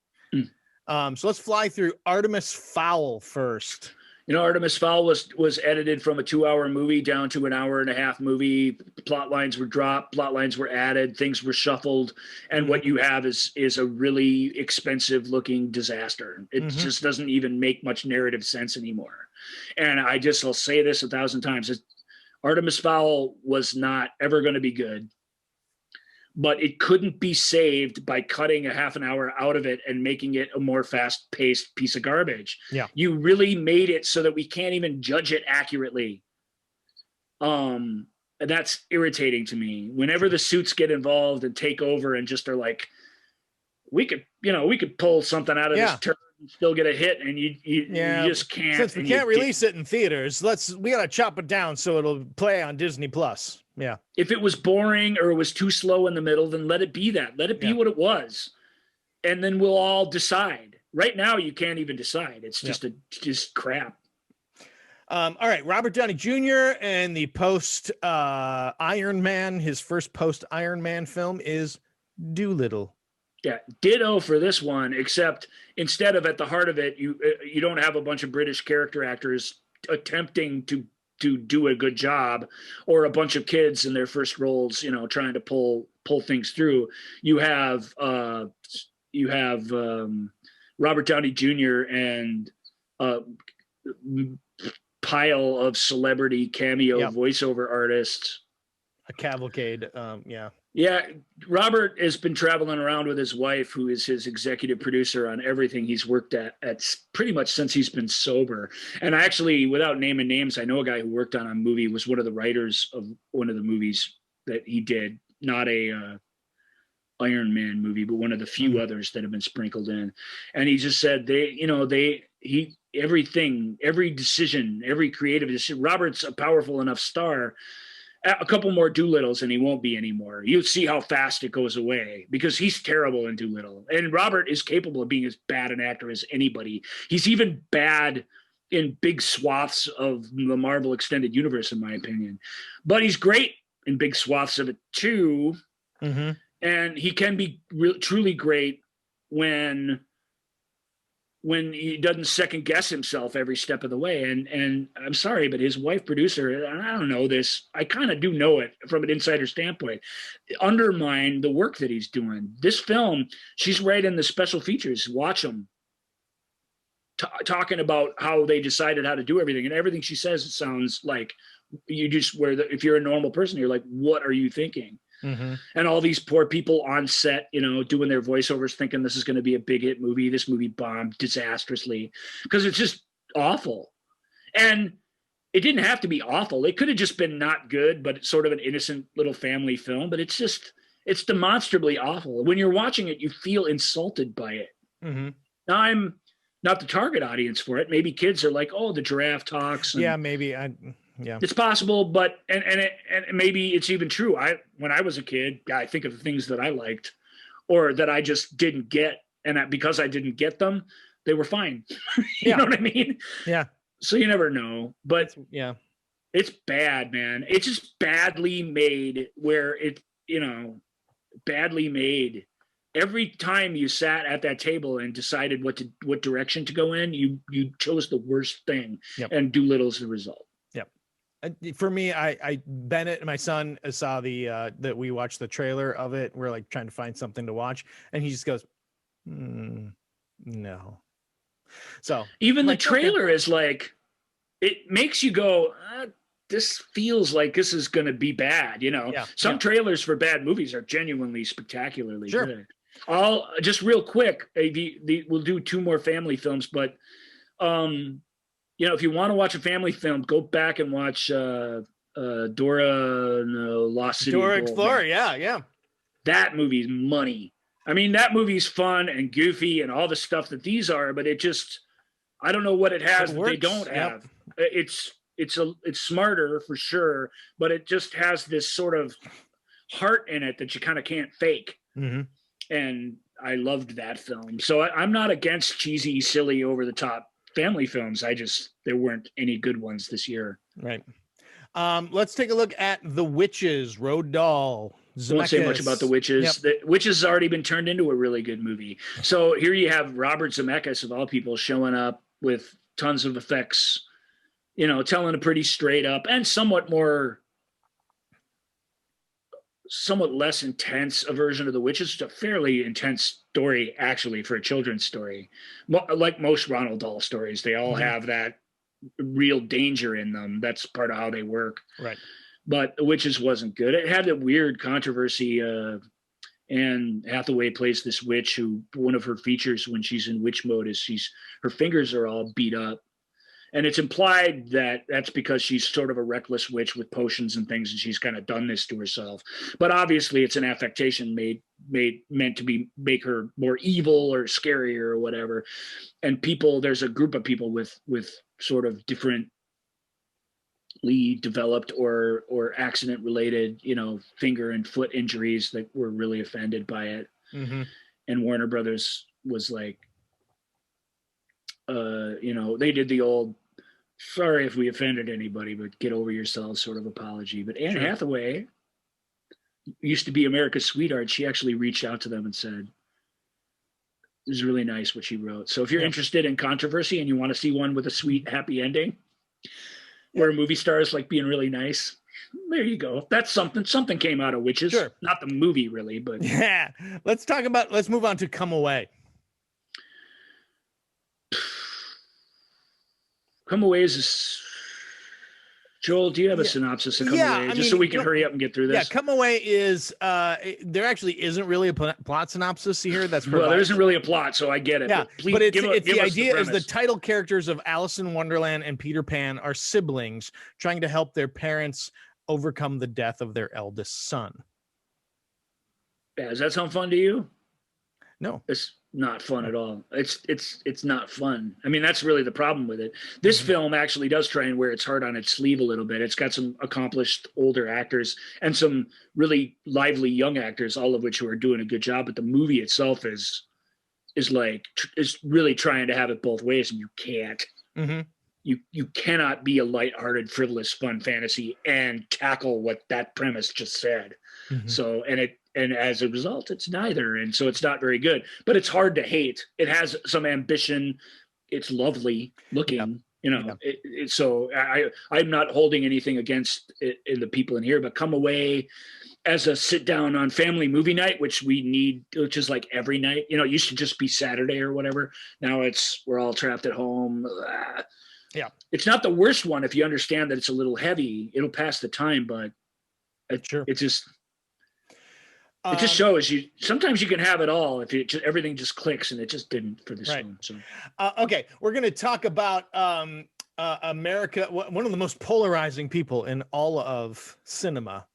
So let's fly through Artemis Fowl first. Artemis Fowl was edited from a 2-hour movie down to an 1.5-hour movie. Plot lines were dropped, plot lines were added, things were shuffled, and what you have is a really expensive looking disaster. It just doesn't even make much narrative sense anymore. And I'll say this 1,000 times. Artemis Fowl was not ever going to be good, but it couldn't be saved by cutting a half an hour out of it and making it a more fast-paced piece of garbage. Yeah. You really made it so that we can't even judge it accurately. And that's irritating to me. Whenever the suits get involved and take over and just are like, we could pull something out of this turn and still get a hit, and you just can't. Since we can't release it in theaters, we gotta chop it down so it'll play on Disney Plus. Yeah. If it was boring or it was too slow in the middle, then let it be that. Let it be what it was. And then we'll all decide. Right now, you can't even decide. It's just crap. All right. Robert Downey Jr. and the post Iron Man, his first post Iron Man film is Doolittle. Yeah. Ditto for this one, except instead of at the heart of it, you don't have a bunch of British character actors attempting to do a good job, or a bunch of kids in their first roles, trying to pull things through. You have Robert Downey Jr. and a pile of celebrity cameo voiceover artists. A cavalcade. Yeah, Robert has been traveling around with his wife, who is his executive producer on everything he's worked at pretty much since he's been sober. And actually, without naming names, I know a guy who worked on a movie, was one of the writers of one of the movies that he did, not a Iron Man movie, but one of the few others that have been sprinkled in. And he just said every decision, every creative decision, Robert's a powerful enough star. A couple more Doolittles and he won't be anymore. You'll see how fast it goes away, because he's terrible in Doolittle. And Robert is capable of being as bad an actor as anybody. He's even bad in big swaths of the Marvel Extended Universe, in my opinion. But he's great in big swaths of it too. Mm-hmm. And he can be truly great when he doesn't second guess himself every step of the way. And I'm sorry, but his wife producer, I don't know this, I kind of do know it from an insider standpoint, undermine the work that he's doing. This film, she's right in the special features. Watch them. Talking about how they decided how to do everything, and everything she says, it sounds like if you're a normal person, you're like, what are you thinking? Mm-hmm. And all these poor people on set, doing their voiceovers, thinking this is going to be a big hit movie. This movie bombed disastrously because it's just awful. And it didn't have to be awful. It could have just been not good, but it's sort of an innocent little family film. But it's demonstrably awful. When you're watching it, you feel insulted by it. Mm-hmm. Now, I'm not the target audience for it. Maybe kids are like, oh, the giraffe talks. Yeah, maybe. Yeah, it's possible, but and maybe it's even true. When I was a kid, I think of the things that I liked, or that I just didn't get, and because I didn't get them, they were fine. You know what I mean? Yeah. So you never know, but it's bad, man. It's just badly made. Badly made. Every time you sat at that table and decided what direction to go in, you chose the worst thing, and Doolittle's the result. For me, Bennett and my son saw that we watched the trailer of it. We're like trying to find something to watch, and he just goes, no. So even the trailer is like, it makes you go, this feels like this is going to be bad. Some trailers for bad movies are genuinely spectacularly good. I'll just real quick, we'll do 2 more family films, but if you want to watch a family film, go back and watch Dora and the Lost City. Dora Explorer, yeah. That movie's money. I mean, that movie's fun and goofy and all the stuff that these are, but it just, I don't know what it has that they don't have. It's smarter for sure, but it just has this sort of heart in it that you kind of can't fake. Mm-hmm. And I loved that film. So I'm not against cheesy, silly, over the top family films. There weren't any good ones this year. Right. Let's take a look at The Witches, Road Dahl. Zemeckis. Won't say much about The Witches. Yep. The Witches has already been turned into a really good movie. So here you have Robert Zemeckis, of all people, showing up with tons of effects, telling a pretty straight up and somewhat less intense a version of The Witches. It's a fairly intense story, actually, for a children's story. Like most Ronald Dahl stories, they all have that real danger in them. That's part of how they work. Right. But The Witches wasn't good. It had a weird controversy. Anne Hathaway plays this witch who, one of her features when she's in witch mode is her fingers are all beat up. And it's implied that that's because she's sort of a reckless witch with potions and things, and she's kind of done this to herself. But obviously, it's an affectation meant to make her more evil or scarier or whatever. And there's a group of people with sort of differently developed or accident related, finger and foot injuries that were really offended by it. Mm-hmm. And Warner Brothers was like, they did the old, sorry if we offended anybody, but get over yourselves sort of apology. But Anne Hathaway used to be America's sweetheart. She actually reached out to them and said, it was really nice what she wrote. So if you're interested in controversy and you want to see one with a sweet, happy ending, where a movie star is like being really nice, there you go. That's something came out of Witches. Sure. Not the movie really, but yeah. Let's move on to Come Away. Come Away is Joel, do you have a synopsis of Come Away? So we can hurry up and get through this. Yeah, Come Away is there actually isn't really a plot synopsis here. That's well, there isn't really a plot, so I get it. Yeah, but it's the idea is the title characters of Alice in Wonderland and Peter Pan are siblings trying to help their parents overcome the death of their eldest son. Yeah, does that sound fun to you? No, it's not fun at all. It's not fun. I mean, that's really the problem with it. This film actually does try and wear its heart on its sleeve a little bit. It's got some accomplished older actors and some really lively young actors, all of which who are doing a good job. But the movie itself is really trying to have it both ways, and you can't. Mm-hmm. You cannot be a lighthearted, frivolous, fun fantasy and tackle what that premise just said. Mm-hmm. So, and as a result, it's neither. And so it's not very good, but it's hard to hate. It has some ambition. It's lovely looking, so I'm not holding anything against it, in the people in here, but Come Away as a sit down on family movie night, which we need, which is like every night, it used to just be Saturday or whatever. Now we're all trapped at home. Yeah. It's not the worst one. If you understand that it's a little heavy, it'll pass the time, but it just shows you sometimes you can have it all if everything just clicks, and it just didn't for this film. So, okay, we're going to talk about America. One of the most polarizing people in all of cinema,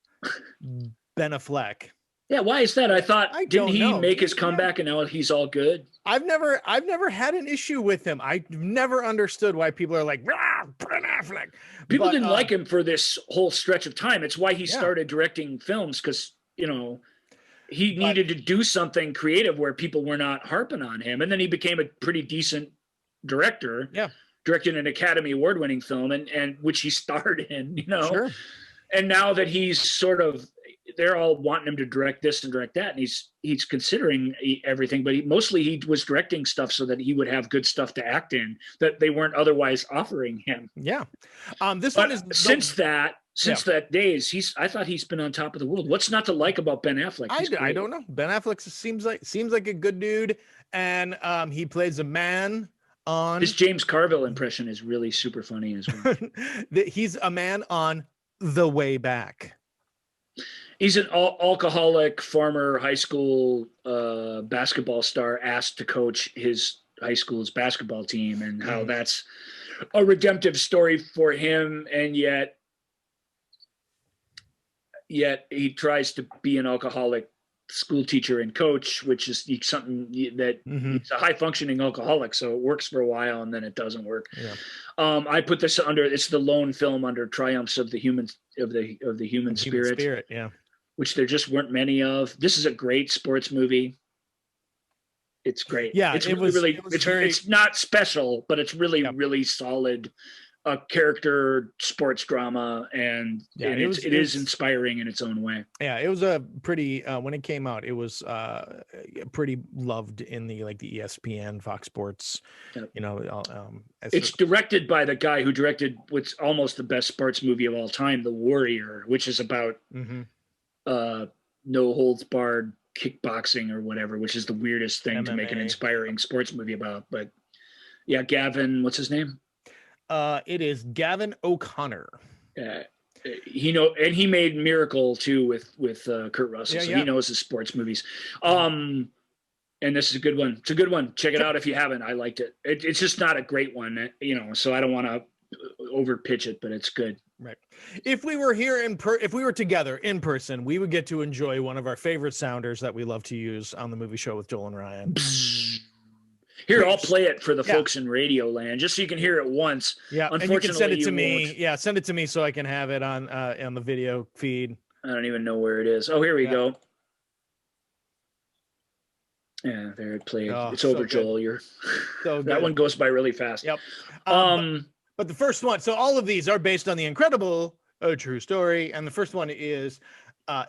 Ben Affleck. Yeah, why is that? I thought didn't he make his comeback and now he's all good? I've never had an issue with him. I've never understood why people are like, Ben Affleck. People didn't like him for this whole stretch of time. It's why he started directing films, because he needed to do something creative where people were not harping on him. And then he became a pretty decent director. Yeah. Directed an Academy Award-winning film, and which he starred in, Sure. And now that he's sort of, they're all wanting him to direct this and direct that, and he's considering everything, but mostly he was directing stuff so that he would have good stuff to act in that they weren't otherwise offering him. Yeah. Since that days, I thought he's been on top of the world. What's not to like about Ben Affleck? I don't know. Ben Affleck seems like a good dude, and he plays a man on. His James Carville impression is really super funny as well. He's a man on The Way Back. He's an alcoholic former high school basketball star asked to coach his high school's basketball team, and how that's a redemptive story for him, and yet he tries to be an alcoholic school teacher and coach, which is something that he's a high functioning alcoholic. So it works for a while and then it doesn't work. Yeah. I put this it's the lone film under Triumphs of the Human Spirit. Yeah. Which there just weren't many of. This is a great sports movie. It's great. Yeah, it's really it's not special, but it's really really solid character sports drama, and it is inspiring in its own way. Yeah, it was a pretty when it came out, it was pretty loved in the ESPN, Fox Sports. Yep. It's directed by the guy who directed what's almost the best sports movie of all time, The Warrior, which is about no holds barred kickboxing or whatever, which is the weirdest thing MMA. To make an inspiring sports movie about. But yeah, Gavin, what's his name? It is Gavin O'Connor. And he made Miracle too with Kurt Russell, so he knows his sports movies. And this is a good one. It's a good one. Check it out if you haven't. I liked it. It's just not a great one, so I don't want to over pitch it, but it's good. Right. If we were here if we were together in person, we would get to enjoy one of our favorite sounders that we love to use on the Movie Show with Joel and Ryan. Here, I'll play it for the folks in Radio Land, just so you can hear it once. Yeah, and you can send it to me. Yeah, send it to me so I can have it on the video feed. I don't even know where it is. Oh, here we go. Yeah, there it played. It's over, Joel. You're that one goes by really fast. Yep. But the first one, so all of these are based on the incredible true story, and the first one is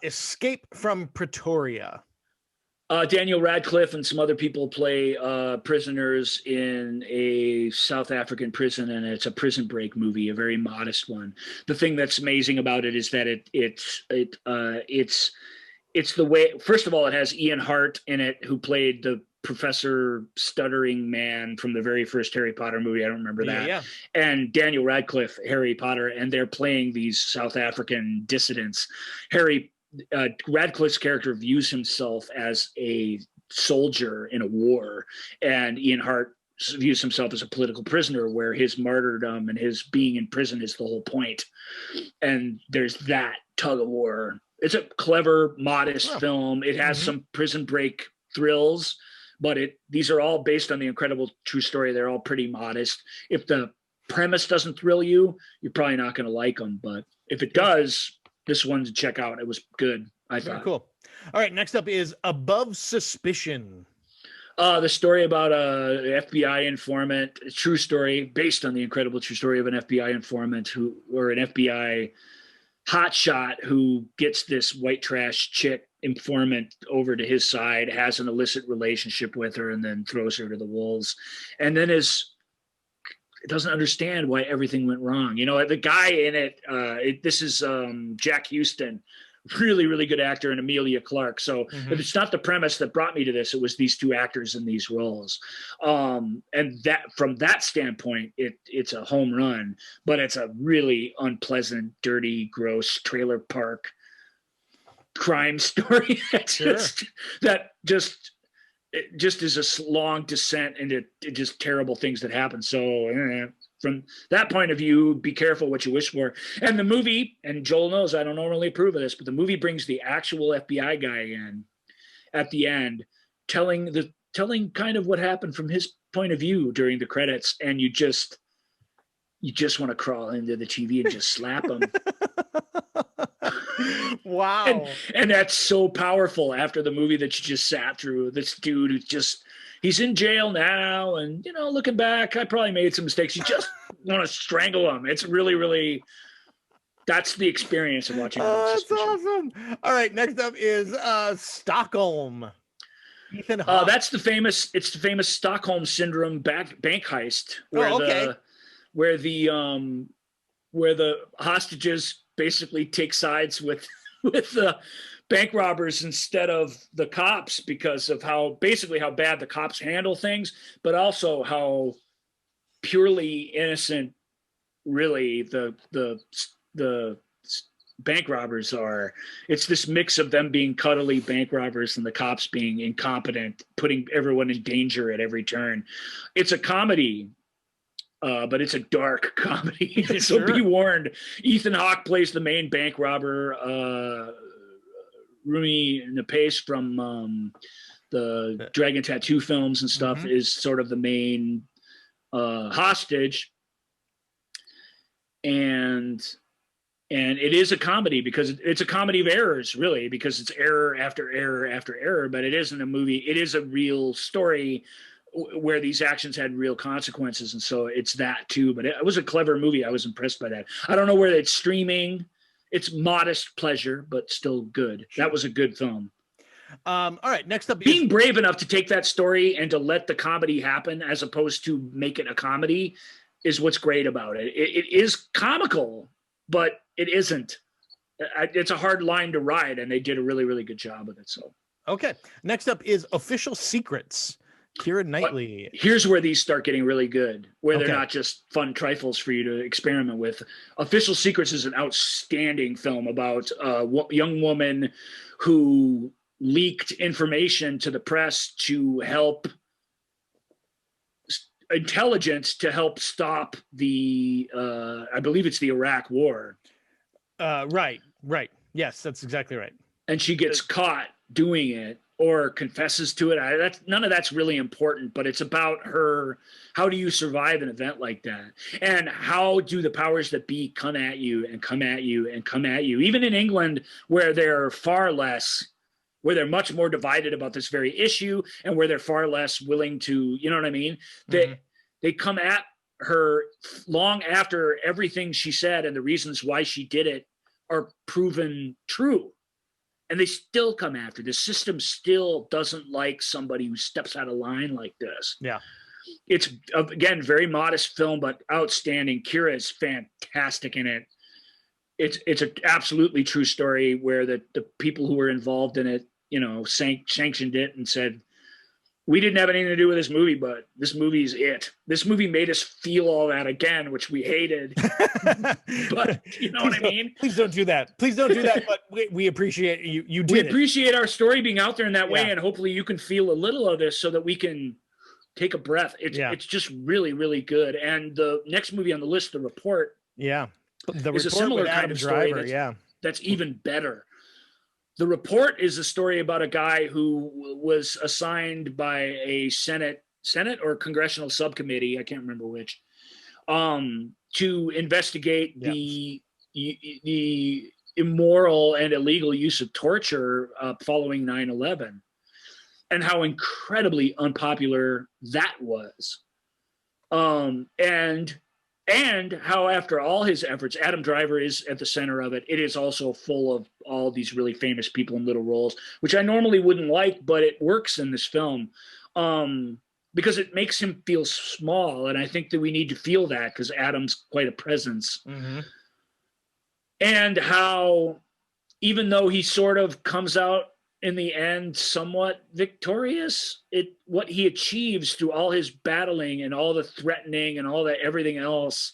Escape from Pretoria. Daniel Radcliffe and some other people play prisoners in a South African prison, and it's a prison break movie, a very modest one. The thing that's amazing about it is that it's the way. First of all, it has Ian Hart in it, who played the Professor Stuttering Man from the very first Harry Potter movie. I don't remember that. Yeah. And Daniel Radcliffe, Harry Potter, and they're playing these South African dissidents. Radcliffe's character views himself as a soldier in a war, and Ian Hart views himself as a political prisoner, where his martyrdom and his being in prison is the whole point. And there's that tug of war. It's a clever, modest film. It has some prison break thrills, but these are all based on the incredible true story. They're all pretty modest. If the premise doesn't thrill you, you're probably not going to like them. But if it does, this one to check out. It was good, I thought. Very cool. All right, next up is Above Suspicion. The story about a FBI informant, a true story based on the incredible true story of an FBI informant or an FBI hotshot who gets this white trash chick informant over to his side, has an illicit relationship with her, and then throws her to the wolves. And then doesn't understand why everything went wrong. The guy in it, this is Jack Houston, really, really good actor, and Emilia Clarke. So it's not the premise that brought me to this. It was these two actors in these roles. And that from that standpoint, it's a home run, but it's a really unpleasant, dirty, gross trailer park crime story. That just is a long descent into just terrible things that happen. So from that point of view, be careful what you wish for. And the movie, and Joel knows I don't normally approve of this, but the movie brings the actual FBI guy in at the end, telling kind of what happened from his point of view during the credits, and you just want to crawl into the TV and just slap him. Wow. And that's so powerful after the movie that you just sat through. This dude he's in jail now, and looking back, I probably made some mistakes. You just want to strangle him. It's really, really, that's the experience of watching. That's awesome. All right, next up is Stockholm. Ethan Hawke. It's the famous Stockholm syndrome bank heist where the hostages basically take sides with the bank robbers instead of the cops, because of how bad the cops handle things, but also how purely innocent really the bank robbers are. It's this mix of them being cuddly bank robbers and the cops being incompetent, putting everyone in danger at every turn. It's a comedy, but it's a dark comedy. So be warned. Ethan Hawke plays the main bank robber. Rumi Napace from the Dragon Tattoo films and stuff is sort of the main hostage. And And it is a comedy because it's a comedy of errors, really, because it's error after error after error. But it isn't a movie. It is a real story where these actions had real consequences. And so it's that too. But it was a clever movie. I was impressed by that. I don't know where it's streaming. It's modest pleasure, but still good. That was a good film. All right. Next up, being brave enough to take that story and to let the comedy happen as opposed to make it a comedy is what's great about it. It is comical, but it isn't. It's a hard line to ride, and they did a really, really good job of it. So, okay. Next up is Official Secrets. Keira Knightley. But here's where these start getting really good, where they're not just fun trifles for you to experiment with. Official Secrets is an outstanding film about a young woman who leaked information to the press to help intelligence to help stop the I believe it's the Iraq War. Right. Yes, that's exactly right. And she gets caught doing it or confesses to it. None of that's really important, but it's about her. How do you survive an event like that? And how do the powers that be come at you and come at you and come at you? Even in England, where they're much more divided about this very issue and where they're far less willing to, you know what I mean? They come at her long after everything she said and the reasons why she did it are proven true. And they still come after. The system still doesn't like somebody who steps out of line like this. Yeah. It's, again, very modest film, but outstanding. Keira is fantastic in it. It's an absolutely true story where the people who were involved in it, sanctioned it and said, we didn't have anything to do with this movie, but this movie is it. This movie made us feel all that again, which we hated. But you know what I mean? Please don't do that. Please don't do that. But we appreciate you. You did. We appreciate our story being out there in that way, and hopefully you can feel a little of this so that we can take a breath. It's just really, really good. And the next movie on the list, The Report. Yeah. Is a similar kind of story. That's even better. The Report is a story about a guy who was assigned by a Senate or congressional subcommittee, I can't remember which, to investigate the immoral and illegal use of torture following 9/11, and how incredibly unpopular that was. And how after all his efforts, Adam Driver is at the center of it. It is also full of all these really famous people in little roles, which I normally wouldn't like, but it works in this film because it makes him feel small. And I think that we need to feel that because Adam's quite a presence. Mm-hmm. And how even though he sort of comes out in the end somewhat victorious, what he achieves through all his battling and all the threatening and all that everything else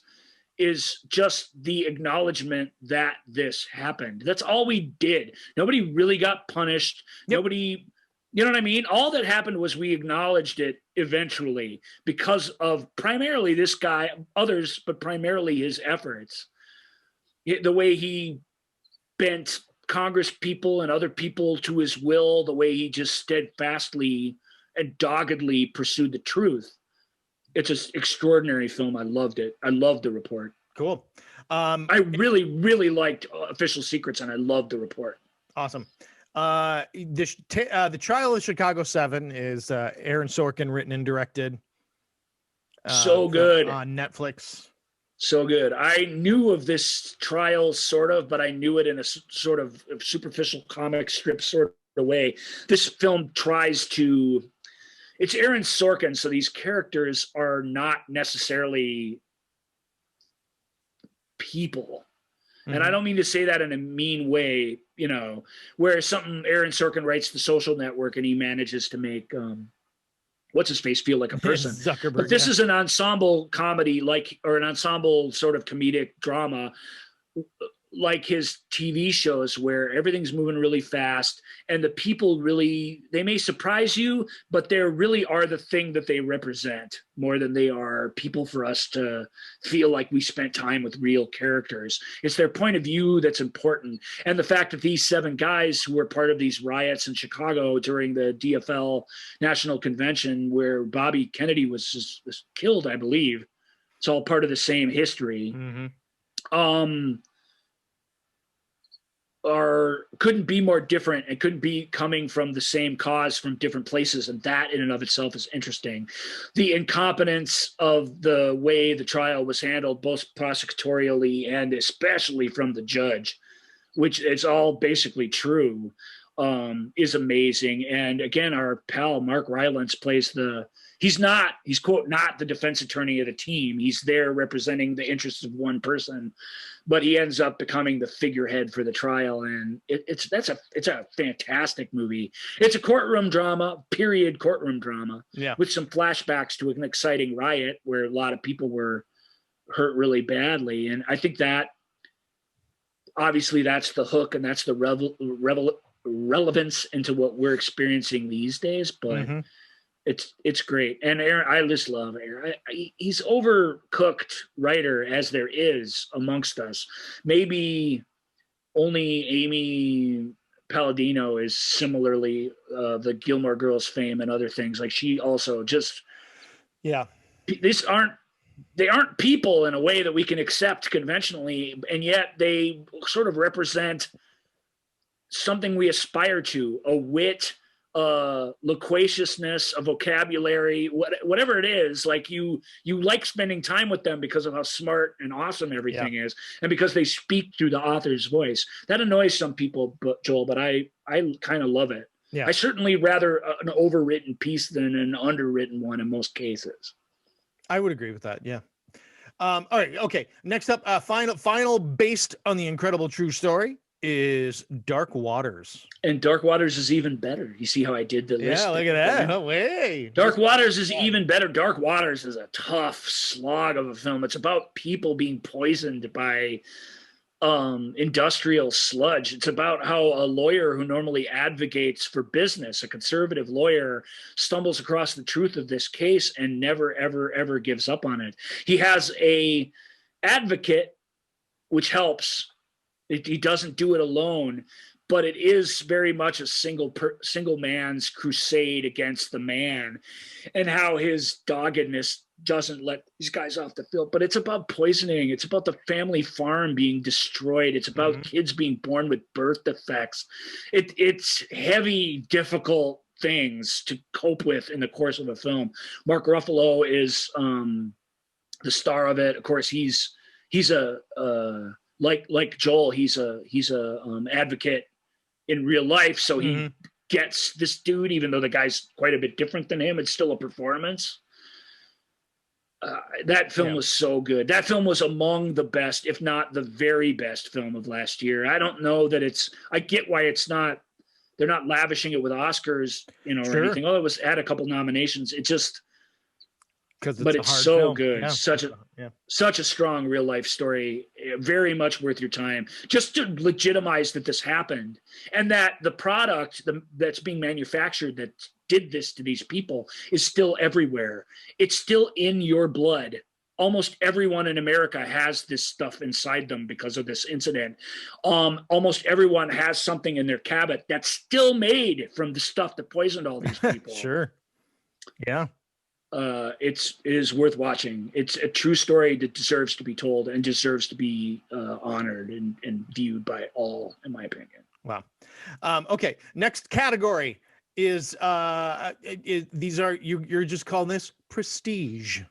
is just the acknowledgement that this happened. That's all we did. Nobody really got punished. Yep. Nobody, you know what I mean? All that happened was we acknowledged it eventually because of primarily this guy, others, but primarily his efforts. The way he bent Congress people and other people to his will, the way he just steadfastly and doggedly pursued the truth. It's an extraordinary film. I loved it. I loved The Report. Cool. I really, really liked Official Secrets, and I loved The Report. Awesome. The Trial of Chicago 7 is Aaron Sorkin written and directed. So good. On Netflix. So good. I knew of this trial sort of, but I knew it in a sort of superficial comic strip sort of way. This film tries to, it's Aaron Sorkin, so these characters are not necessarily people. Mm-hmm. And I don't mean to say that in a mean way, where something Aaron Sorkin writes The Social Network and he manages to make what's his face feel like a person. Zuckerberg, but this is an ensemble comedy, or an ensemble sort of comedic drama, like his TV shows where everything's moving really fast and the people really, they may surprise you, but they really are the thing that they represent more than they are people for us to feel like we spent time with real characters. It's their point of view that's important. And the fact that these 7 guys who were part of these riots in Chicago during the DFL National Convention where Bobby Kennedy was killed, I believe, it's all part of the same history. Mm-hmm. couldn't be more different and couldn't be coming from the same cause from different places, and that in and of itself is interesting. The incompetence of the way the trial was handled, both prosecutorially and especially from the judge, which is all basically true, is amazing. And again, our pal Mark Rylance plays he's quote not the defense attorney of the team. He's there representing the interests of one person, but he ends up becoming the figurehead for the trial. And it's a fantastic movie. It's a courtroom drama, period courtroom drama, with some flashbacks to an exciting riot where a lot of people were hurt really badly. And I think that obviously that's the hook, and that's the relevance into what we're experiencing these days. But it's great. And Aaron, I just love Aaron. He's overcooked writer as there is amongst us. Maybe only Amy Palladino is similarly the Gilmore Girls fame and other things. Like, she also just, they aren't people in a way that we can accept conventionally, and yet they sort of represent something we aspire to: a wit, loquaciousness, a vocabulary, whatever it is. Like, you like spending time with them because of how smart and awesome everything is, and because they speak through the author's voice. That annoys some people, Joel, but I kind of love it. I certainly rather an overwritten piece than an underwritten one in most cases. I would agree with that. Yeah. All right. Okay. Next up, final based on the incredible true story is Dark Waters. And Dark Waters is even better. You see how I did the list? Yeah, look at that. No way. Dark Waters is even better. Dark Waters is a tough slog of a film. It's about people being poisoned by industrial sludge. It's about how a lawyer who normally advocates for business, a conservative lawyer, stumbles across the truth of this case and never, ever, ever gives up on it. He has a advocate, which helps. He doesn't do it alone, but it is very much a single man's crusade against the man, and how his doggedness doesn't let these guys off the field. But it's about poisoning. It's about the family farm being destroyed. It's about kids being born with birth defects. It's heavy, difficult things to cope with in the course of a film. Mark Ruffalo is the star of it. Of course, he's a like Joel, he's a advocate in real life. So he gets this dude, even though the guy's quite a bit different than him. It's still a performance. That film was so good. That film was among the best, if not the very best film of last year. I don't know that I get why they're not lavishing it with Oscars, or anything. Although it had a couple nominations. It just, but it's so film. Good. Yeah. Such a strong real life story. Very much worth your time, just to legitimize that this happened, and that the product that's being manufactured that did this to these people is still everywhere. It's still in your blood. Almost everyone in America has this stuff inside them because of this incident. Almost everyone has something in their cabinet that's still made from the stuff that poisoned all these people. Sure. Yeah. It is worth watching. It's a true story that deserves to be told and deserves to be honored and viewed by all, in my opinion. Wow. Okay. Next category is you're just calling this prestige.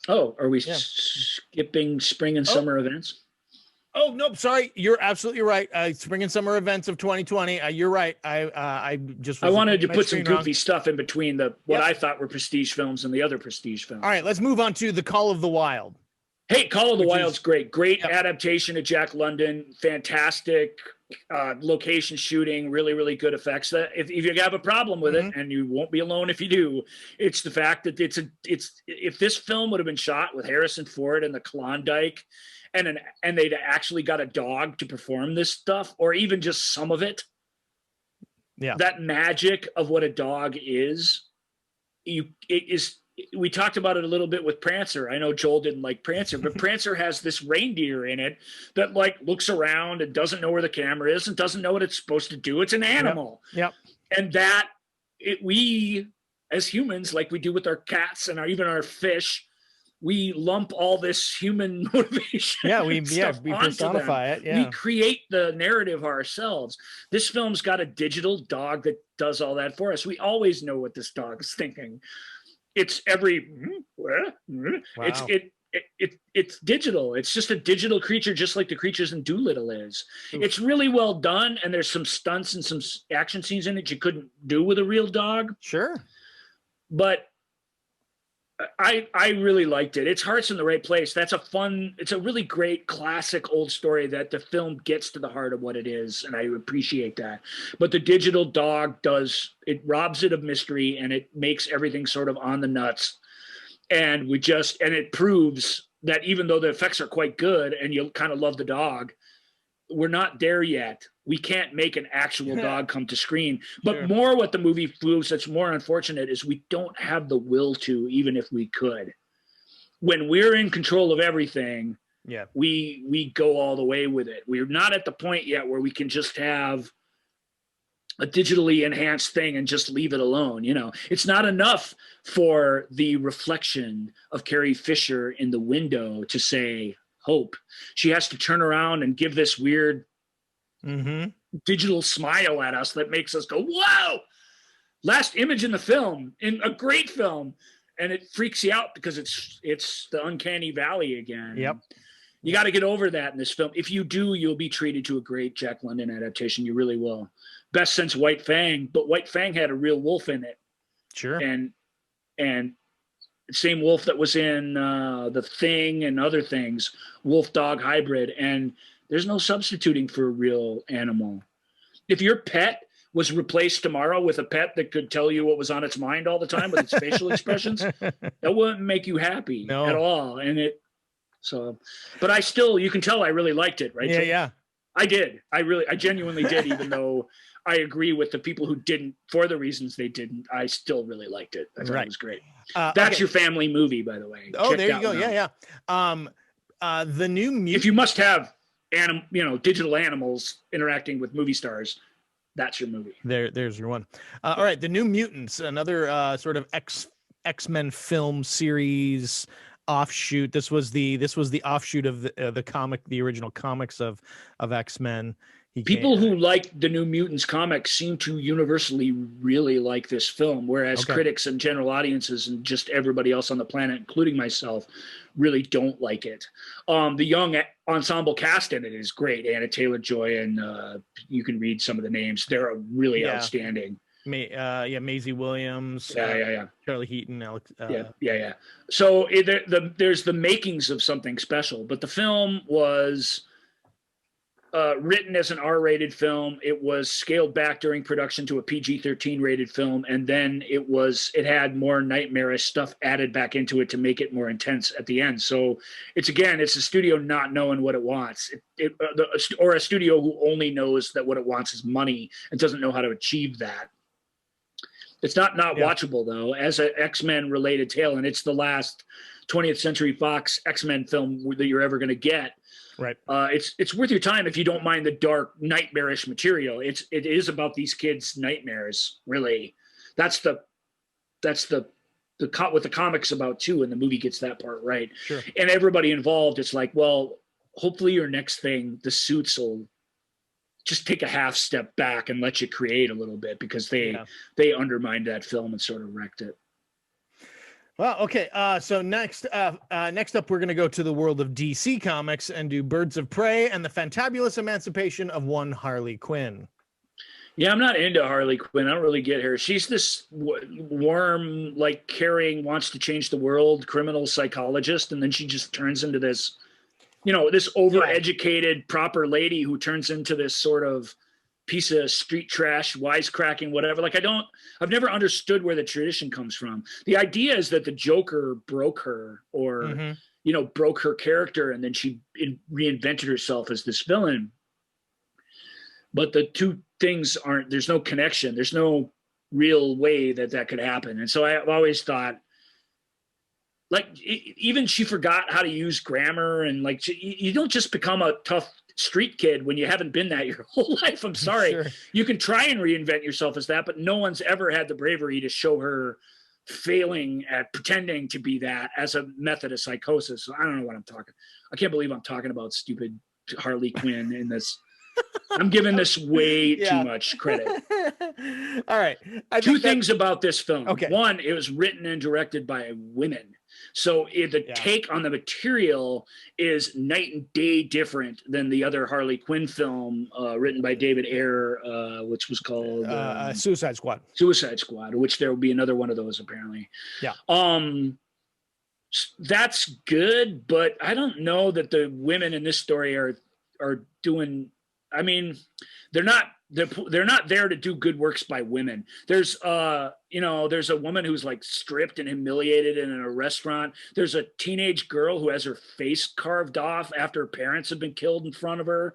Oh, are we skipping spring and summer events? Oh, no, sorry. You're absolutely right. Spring and summer events of 2020. You're right. I wanted to put some goofy stuff in between what I thought were prestige films and the other prestige films. All right, let's move on to The Call of the Wild. Hey, Call of the Wild's great. Great adaptation of Jack London. Fantastic location shooting. Really, really good effects. If you have a problem with it, and you won't be alone if you do, it's the fact that if this film would have been shot with Harrison Ford and the Klondike, and they'd actually got a dog to perform this stuff, or even just some of it. Yeah. That magic of what a dog is, we talked about it a little bit with Prancer. I know Joel didn't like Prancer, but Prancer has this reindeer in it that looks around and doesn't know where the camera is and doesn't know what it's supposed to do. It's an animal. Yep. And we as humans, like we do with our cats and even our fish, we lump all this human motivation. We personify it. Yeah. We create the narrative ourselves. This film's got a digital dog that does all that for us. We always know what this dog is thinking. It's Wow. It's digital. It's just a digital creature, just like the creatures in Dolittle is. Oof. It's really well done, and there's some stunts and some action scenes in it you couldn't do with a real dog. Sure. But I really liked it. Its heart's in the right place. It's a really great classic old story that the film gets to the heart of what it is, and I appreciate that. But the digital dog robs it of mystery, and it makes everything sort of on the nuts. And it proves that even though the effects are quite good and you kind of love the dog, we're not there yet. We can't make an actual dog come to screen. But sure. More what the movie proves that's more unfortunate is we don't have the will to, even if we could. When we're in control of everything, we go all the way with it. We're not at the point yet where we can just have a digitally enhanced thing and just leave it alone. It's not enough for the reflection of Carrie Fisher in the window to say hope. She has to turn around and give this weird digital smile at us that makes us go, whoa! Last image in the film, in a great film, and it freaks you out because it's the uncanny valley again. Yep. You got to get over that in this film. If you do, you'll be treated to a great Jack London adaptation. You really will. Best since White Fang, but White Fang had a real wolf in it. Sure. And same wolf that was in The Thing and other things, wolf dog hybrid. And there's no substituting for a real animal. If your pet was replaced tomorrow with a pet that could tell you what was on its mind all the time with its facial expressions, that wouldn't make you happy at all. But you can tell I really liked it, right? Yeah. I did. I genuinely did, even though I agree with the people who didn't, for the reasons they didn't. I still really liked it. I thought it was great. That's your family movie, by the way. Oh, there you go. Yeah. The new Mutants. If you must have digital animals interacting with movie stars, that's your movie. There's your one. All right, The New Mutants, another sort of X-Men film series offshoot. This was the offshoot of the original comics of X-Men. People who like the New Mutants comics seem to universally really like this film, whereas critics and general audiences and just everybody else on the planet, including myself, really don't like it. The young ensemble cast in it is great. Anna Taylor-Joy, and you can read some of the names. They're really outstanding. Maisie Williams. Charlie Heaton. Alex. So there's the makings of something special, but the film was written as an R-rated film. It was scaled back during production to a PG-13 rated film, and then it had more nightmarish stuff added back into it to make it more intense at the end. So it's a studio not knowing what it wants, or a studio who only knows that what it wants is money and doesn't know how to achieve that. It's not watchable though, as an X-Men related tale, and it's the last 20th Century Fox X-Men film that you're ever going to get. Right. It's worth your time if you don't mind the dark, nightmarish material. It is about these kids' nightmares, really. That's what the comic's about too, and the movie gets that part right. Sure. And everybody involved, it's like, well, hopefully your next thing, the suits will just take a half step back and let you create a little bit, because they undermined that film and sort of wrecked it. Well, okay. So next up, we're going to go to the world of DC Comics and do Birds of Prey and the Fantabulous Emancipation of One Harley Quinn. Yeah, I'm not into Harley Quinn. I don't really get her. She's this warm, like caring, wants to change the world, criminal psychologist, and then she just turns into this, this overeducated, proper lady who turns into this sort of piece of street trash, wisecracking, whatever. Like I've never understood where the tradition comes from. The idea is that the Joker broke her, or broke her character, and then she reinvented herself as this villain. But the two things there's no connection. There's no real way that could happen. And so I've always thought, like, even she forgot how to use grammar, and like, you don't just become a tough street kid when you haven't been that your whole life. I'm sorry. Sure. You can try and reinvent yourself as that, but no one's ever had the bravery to show her failing at pretending to be that as a method of psychosis. So I don't know what I'm talking. I can't believe I'm talking about stupid Harley Quinn in this. I'm giving this way too much credit. All right. Two things about this film. Okay. One, it was written and directed by women. So the take on the material is night and day different than the other Harley Quinn film written by David Ayer, which was called Suicide Squad. Suicide Squad, which there will be another one of those apparently. Yeah. That's good, but I don't know that the women in this story are doing. I mean, they're not there to do good works by women. There's there's a woman who's like stripped and humiliated in a restaurant. There's a teenage girl who has her face carved off after her parents have been killed in front of her.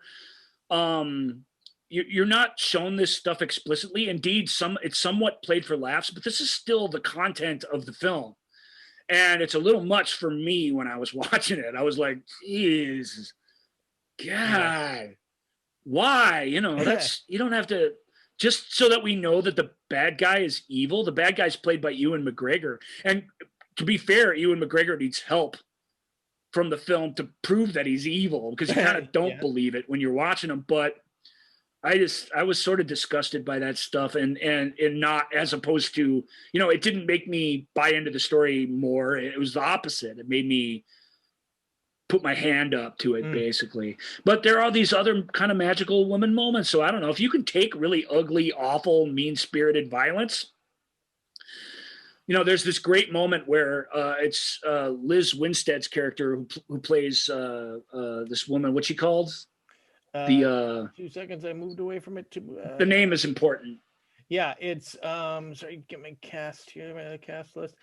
You're not shown this stuff explicitly. Indeed, it's somewhat played for laughs, but this is still the content of the film. And it's a little much for me when I was watching it. I was like, Jesus, God. Why? That's, you don't have to, just so that we know that the bad guy is evil. The bad guy's played by Ewan McGregor. And to be fair, Ewan McGregor needs help from the film to prove that he's evil, because you kind of don't believe it when you're watching him. But I was sort of disgusted by that stuff, and not, as opposed to, it didn't make me buy into the story more. It was the opposite. It made me put my hand up to it, basically. But there are these other kind of magical woman moments. So I don't know if you can take really ugly, awful, mean-spirited violence. There's this great moment where it's Liz Winstead's character who plays this woman. What's she called? 2 seconds. I moved away from it. The name is important. Yeah, it's sorry, get my cast here, my cast list.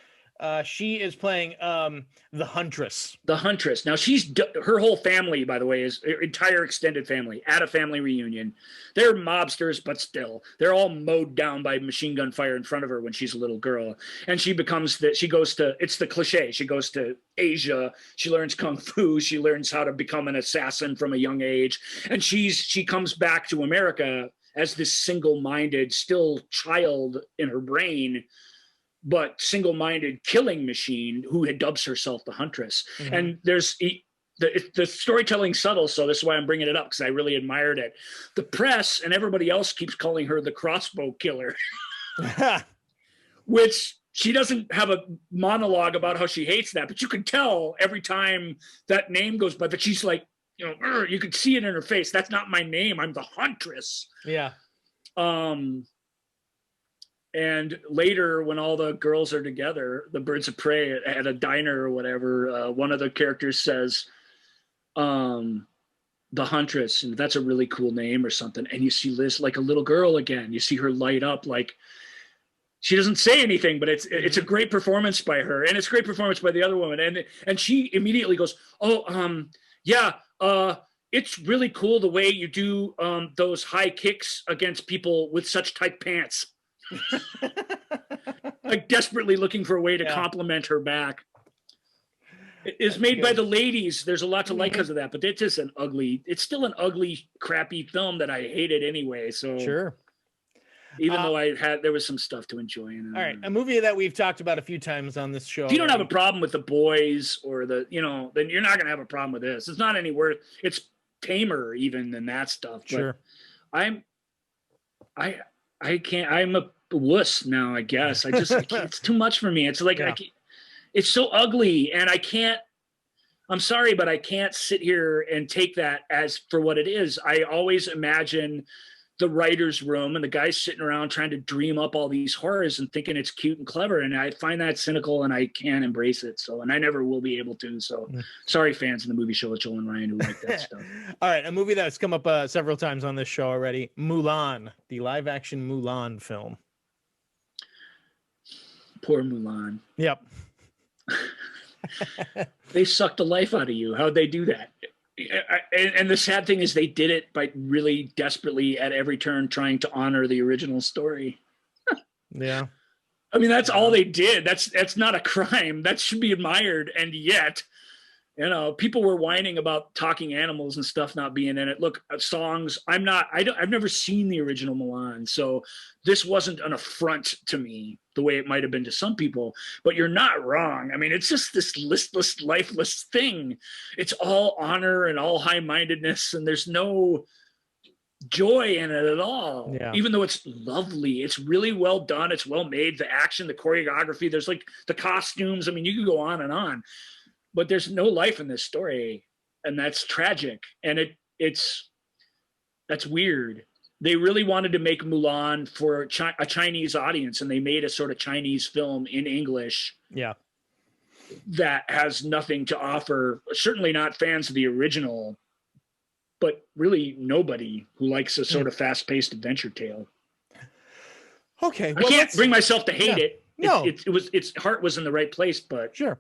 She is playing the Huntress. The Huntress. Now her whole family, by the way, is her entire extended family at a family reunion. They're mobsters, but still, they're all mowed down by machine gun fire in front of her when she's a little girl. And she goes to, it's the cliche. She goes to Asia. She learns Kung Fu. She learns how to become an assassin from a young age. And she comes back to America as this single-minded, still child in her brain, but single-minded killing machine who dubs herself the Huntress. Mm-hmm. And there's the storytelling subtle, so this is why I'm bringing it up, because I really admired it. The press and everybody else keeps calling her the crossbow killer, which she doesn't have a monologue about how she hates that, but you can tell every time that name goes by that she's like, you can see it in her face. That's not my name. I'm the Huntress. Yeah. And later, when all the girls are together, the Birds of Prey at a diner or whatever, one of the characters says, the Huntress, and that's a really cool name or something. And you see Liz like a little girl again. You see her light up, like she doesn't say anything, but it's a great performance by her, and it's a great performance by the other woman. And she immediately goes, it's really cool the way you do those high kicks against people with such tight pants. Like desperately looking for a way to compliment her back. It's made by the ladies. There's a lot to like because of that, but it's still an ugly, crappy film that I hated anyway. So sure. Even though there was some stuff to enjoy in it. All right, a movie that we've talked about a few times on this show. If you don't have a problem with The Boys or then you're not going to have a problem with this. It's not any worse. It's tamer even than that stuff. But sure. I can't. I'm a wuss now, I guess. I can't, it's too much for me. It's like it's so ugly, and I can't. I'm sorry, but I can't sit here and take that as for what it is. I always imagine the writer's room and the guys sitting around trying to dream up all these horrors and thinking it's cute and clever. And I find that cynical, and I can't embrace it. So, and I never will be able to. So sorry, fans of the movie show with Joel and Ryan who like that stuff. All right. A movie that's come up several times on this show already. Mulan, the live action Mulan film. Poor Mulan. Yep. They sucked the life out of you. How'd they do that? And the sad thing is they did it by really desperately at every turn trying to honor the original story. Yeah. I mean, that's all they did. That's not a crime. That should be admired. And yet You know, people were whining about talking animals and stuff not being in it. Look, songs. I've never seen the original Mulan, so this wasn't an affront to me the way it might have been to some people. But you're not wrong. I mean, it's just this listless, lifeless thing. It's all honor and all high-mindedness, and there's no joy in it at all. Yeah. Even though it's lovely, it's really well done. It's well made. The action, the choreography. There's like the costumes. I mean, you could go on and on. But there's no life in this story, and that's tragic. And that's weird. They really wanted to make Mulan for a Chinese audience, and they made a sort of Chinese film in English. Yeah, that has nothing to offer. Certainly not fans of the original, but really nobody who likes a sort of fast-paced adventure tale. Okay, well, I can't bring myself to hate it. No, it was, its heart was in the right place, but sure.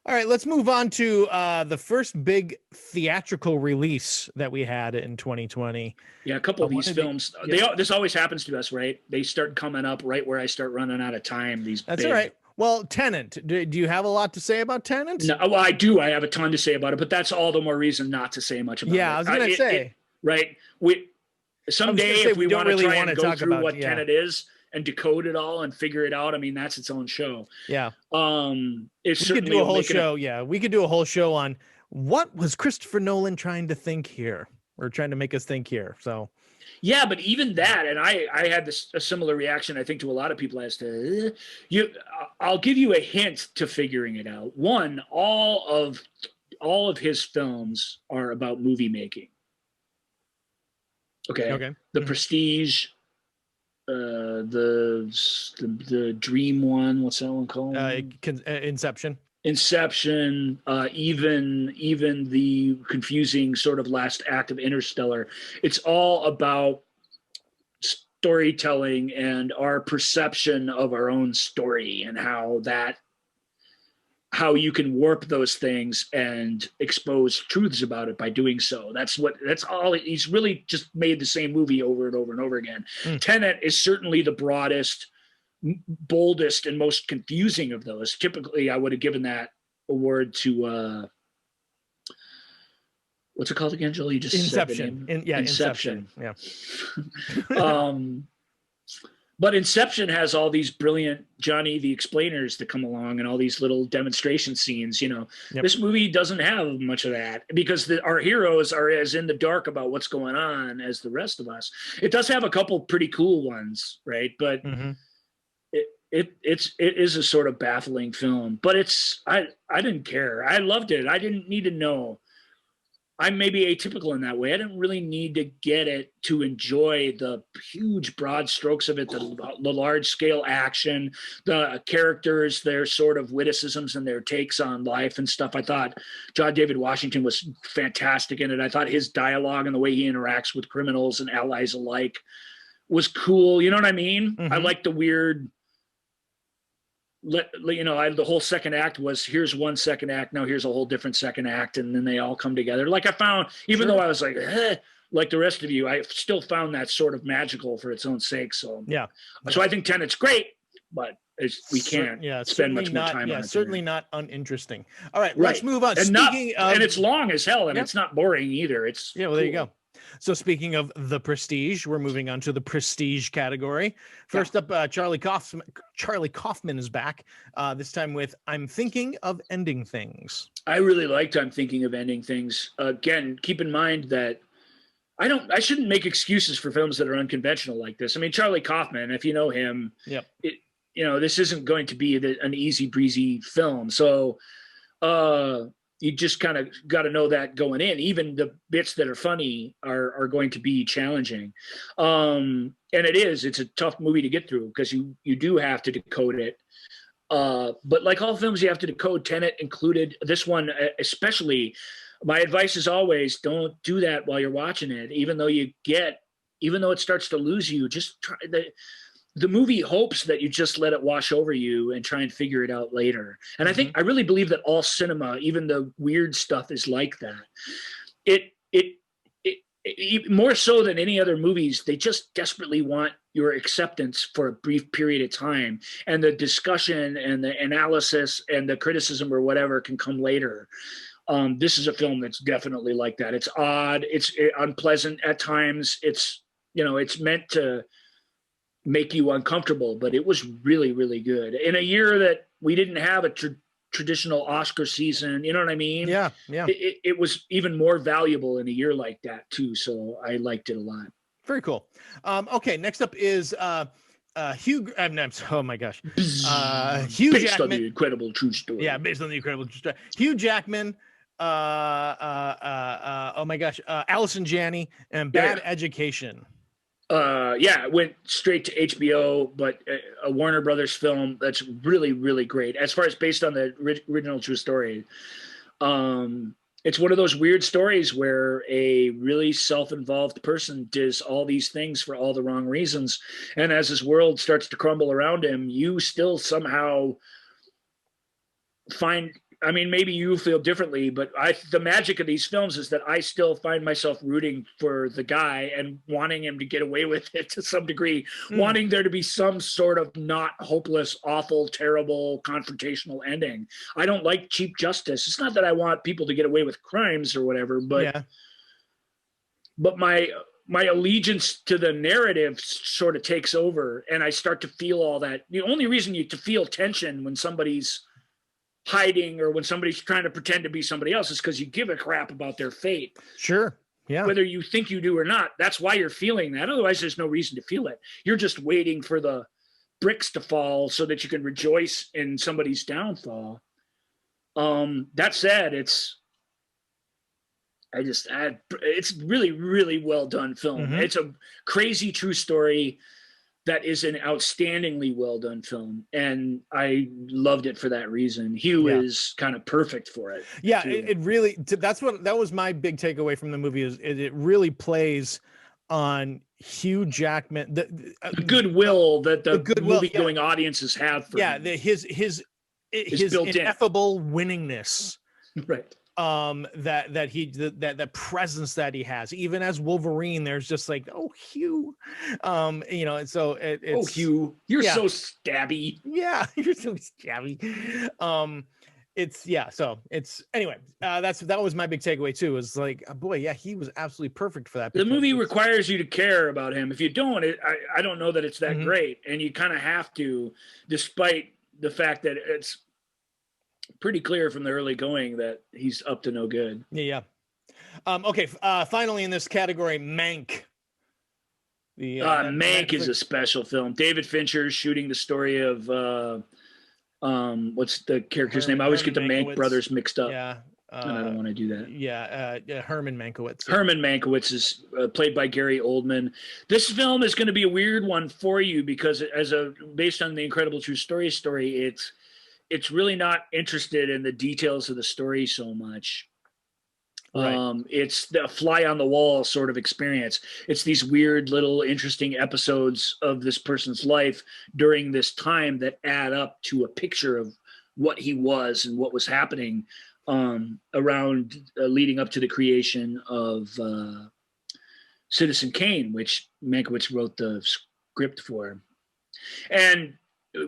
All right, let's move on to the first big theatrical release that we had in 2020. Yeah, a couple of these films. This always happens to us, right? They start coming up right where I start running out of time. That's all right. Well, Tenet. Do you have a lot to say about Tenet? No, well, I do. I have a ton to say about it, but that's all the more reason not to say much about it. Yeah, I was going to say. Right. Someday, if we want to try and go through what Tenet is and decode it all and figure it out, I mean, that's its own show. Yeah. We could do a whole show. We could do a whole show on what was Christopher Nolan trying to think here, or trying to make us think here. So. Yeah, but even that, and I had a similar reaction, I think, to a lot of people as to I'll give you a hint to figuring it out. One, all of his films are about movie making. Okay. The Prestige, the Dream one. What's that one called? Inception. Inception. Even the confusing sort of last act of Interstellar. It's all about storytelling and our perception of our own story and how you can warp those things and expose truths about it by doing so. That's all. He's really just made the same movie over and over and over again. Tenet is certainly the broadest, boldest, and most confusing of those. Typically, I would have given that award to what's it called again, Joel? You just Inception. said the name. Inception. Yeah. But Inception has all these brilliant Johnny the Explainers that come along and all these little demonstration scenes. This movie doesn't have much of that because our heroes are as in the dark about what's going on as the rest of us. It does have a couple pretty cool ones, right? But it is a sort of baffling film. But I didn't care. I loved it. I didn't need to know. I'm maybe atypical in that way. I didn't really need to get it to enjoy the huge broad strokes of it, the large scale action, the characters, their sort of witticisms and their takes on life and stuff. I thought John David Washington was fantastic in it. I thought his dialogue and the way he interacts with criminals and allies alike was cool. You know what I mean? I like the weird, the whole second act was, here's one second act, now here's a whole different second act, and then they all come together. Like I found, even though I was like the rest of you, I still found that sort of magical for its own sake. So so I think Tenet's great, but we can't spend much more time on it. Certainly not uninteresting. All right, let's move on. And it's long as hell, and it's not boring either. It's well, there you go. So speaking of the Prestige, we're moving on to the Prestige category. First up, Charlie Kaufman is back, this time with I'm Thinking of Ending Things. I really liked I'm Thinking of Ending Things. Again, keep in mind that I shouldn't make excuses for films that are unconventional like this. I mean, Charlie Kaufman, if you know him, this isn't going to be an easy breezy film. So you just kind of got to know that going in. Even the bits that are funny are going to be challenging. And it's a tough movie to get through because you do have to decode it. But like all films you have to decode, Tenet included. This one especially, my advice is always don't do that while you're watching it. Even though it starts to lose you, just try the movie hopes that you just let it wash over you and try and figure it out later. And I really believe that all cinema, even the weird stuff, is like that. It more so than any other movies, they just desperately want your acceptance for a brief period of time, and the discussion and the analysis and the criticism or whatever can come later. This is a film that's definitely like that. It's odd. It's unpleasant at times. It's, it's meant to make you uncomfortable, but it was really, really good. In a year that we didn't have a traditional Oscar season, you know what I mean? Yeah, yeah. It was even more valuable in a year like that too. So I liked it a lot. Very cool. Okay, next up is Hugh. Oh my gosh, Hugh based Jackman. On the incredible true story. Yeah, based on the incredible true story. Hugh Jackman. Oh my gosh, Allison Janney and Bad Education. It went straight to HBO, but a Warner Brothers film that's really, really great as far as based on the original true story. It's one of those weird stories where a really self-involved person does all these things for all the wrong reasons. And as his world starts to crumble around him, you still somehow find, maybe you feel differently, but the magic of these films is that I still find myself rooting for the guy and wanting him to get away with it to some degree, wanting there to be some sort of not hopeless, awful, terrible, confrontational ending. I don't like cheap justice. It's not that I want people to get away with crimes or whatever, but my allegiance to the narrative sort of takes over, and I start to feel all that. The only reason to feel tension when somebody's hiding or when somebody's trying to pretend to be somebody else is because you give a crap about their fate. Sure. Yeah. Whether you think you do or not, that's why you're feeling that. Otherwise, there's no reason to feel it. You're just waiting for the bricks to fall so that you can rejoice in somebody's downfall. That said, it's really, really well done film. Mm-hmm. It's a crazy true story that is an outstandingly well done film, and I loved it for that reason. Hugh is kind of perfect for it. Yeah, it really. That was my big takeaway from the movie. Is it really plays on Hugh Jackman, the goodwill that the movie-going audiences have for him. His ineffable winningness, right? That presence that he has, even as Wolverine, there's just like, oh, Hugh, and so it's Hugh, you're so stabby. Yeah, you're so stabby. So it's anyway. That was my big takeaway too. Was like, boy, yeah, he was absolutely perfect for that. The movie requires you to care about him. If you don't, I don't know that it's that great, and you kind of have to, despite the fact that it's pretty clear from the early going that he's up to no good. Yeah. Okay. Finally in this category, Mank. Mank is a special film. David Fincher shooting the story of, what's the character's name? I always get the Mank brothers mixed up. Yeah. And I don't want to do that. Herman Mankiewicz. Herman Mankiewicz is played by Gary Oldman. This film is going to be a weird one for you because based on the incredible true story, it's really not interested in the details of the story so much. Right. It's the fly on the wall sort of experience. It's these weird little interesting episodes of this person's life during this time that add up to a picture of what he was and what was happening around leading up to the creation of Citizen Kane, which Mankiewicz wrote the script for. And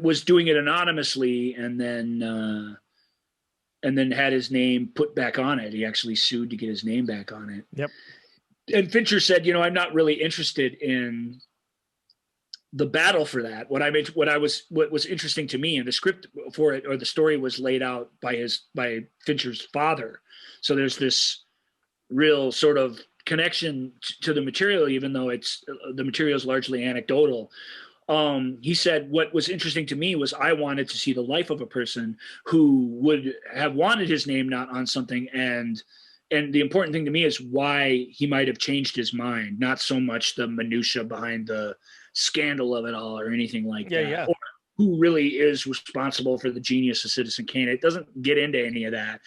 was doing it anonymously and then had his name put back on it. He actually sued to get his name back on it. Yep. And Fincher said, I'm not really interested in the battle for that. What was interesting to me, and the script for it or the story was laid out by Fincher's father. So there's this real sort of connection to the material, even though the material is largely anecdotal. He said, what was interesting to me was I wanted to see the life of a person who would have wanted his name not on something. And the important thing to me is why he might have changed his mind, not so much the minutia behind the scandal of it all or anything like that. Yeah. Or who really is responsible for the genius of Citizen Kane. It doesn't get into any of that.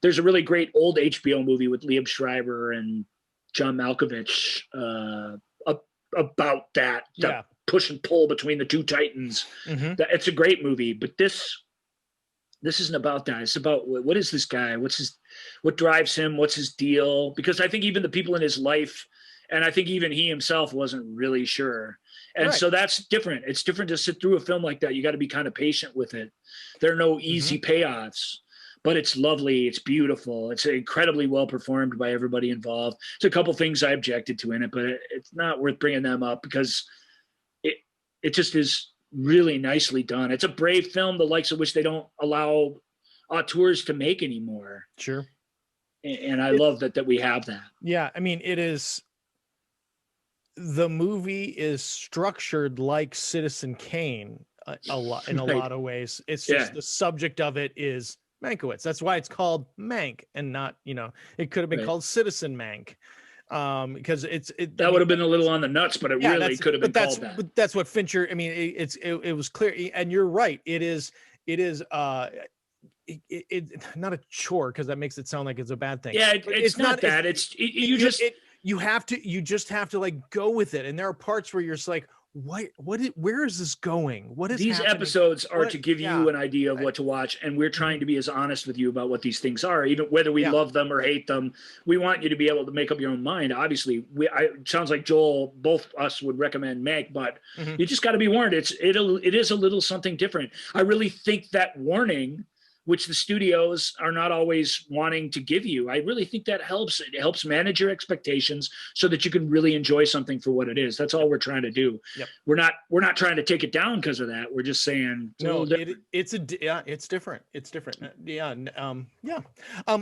There's a really great old HBO movie with Liev Schreiber and John Malkovich about that. Yeah. Push and pull between the two titans. Mm-hmm. It's a great movie, but this isn't about that. It's about what is this guy? What drives him? What's his deal? Because I think even the people in his life, and I think even he himself wasn't really sure. And so that's different. It's different to sit through a film like that. You got to be kind of patient with it. There are no easy payoffs, but it's lovely. It's beautiful. It's incredibly well performed by everybody involved. There's a couple things I objected to in it, but it's not worth bringing them up because it just is really nicely done. It's a brave film, the likes of which they don't allow auteurs to make anymore. Sure. And I love that we have that. Yeah. I mean, the movie is structured like Citizen Kane a lot in a lot of ways. It's just the subject of it is Mankiewicz. That's why it's called Mank and not, it could have been called Citizen Mank. Because that would have been a little on the nuts, but it really could have been called that. But that's what Fincher, I mean, it was clear, and you're right. It is not a chore, because that makes it sound like it's a bad thing. Yeah, it's not that. You just have to like go with it. And there are parts where you're just like, where is this going? What is these happening? Episodes are to give you an idea of what to watch, and we're trying to be as honest with you about what these things are, even whether we love them or hate them. We want you to be able to make up your own mind. Obviously, it sounds like Joel, both us would recommend Mank, but you just got to be warned. It is a little something different. I really think that warning, which the studios are not always wanting to give you, I really think that helps. It helps manage your expectations so that you can really enjoy something for what it is. That's all we're trying to do. Yep. We're not trying to take it down because of that. We're just saying it's different. It's different.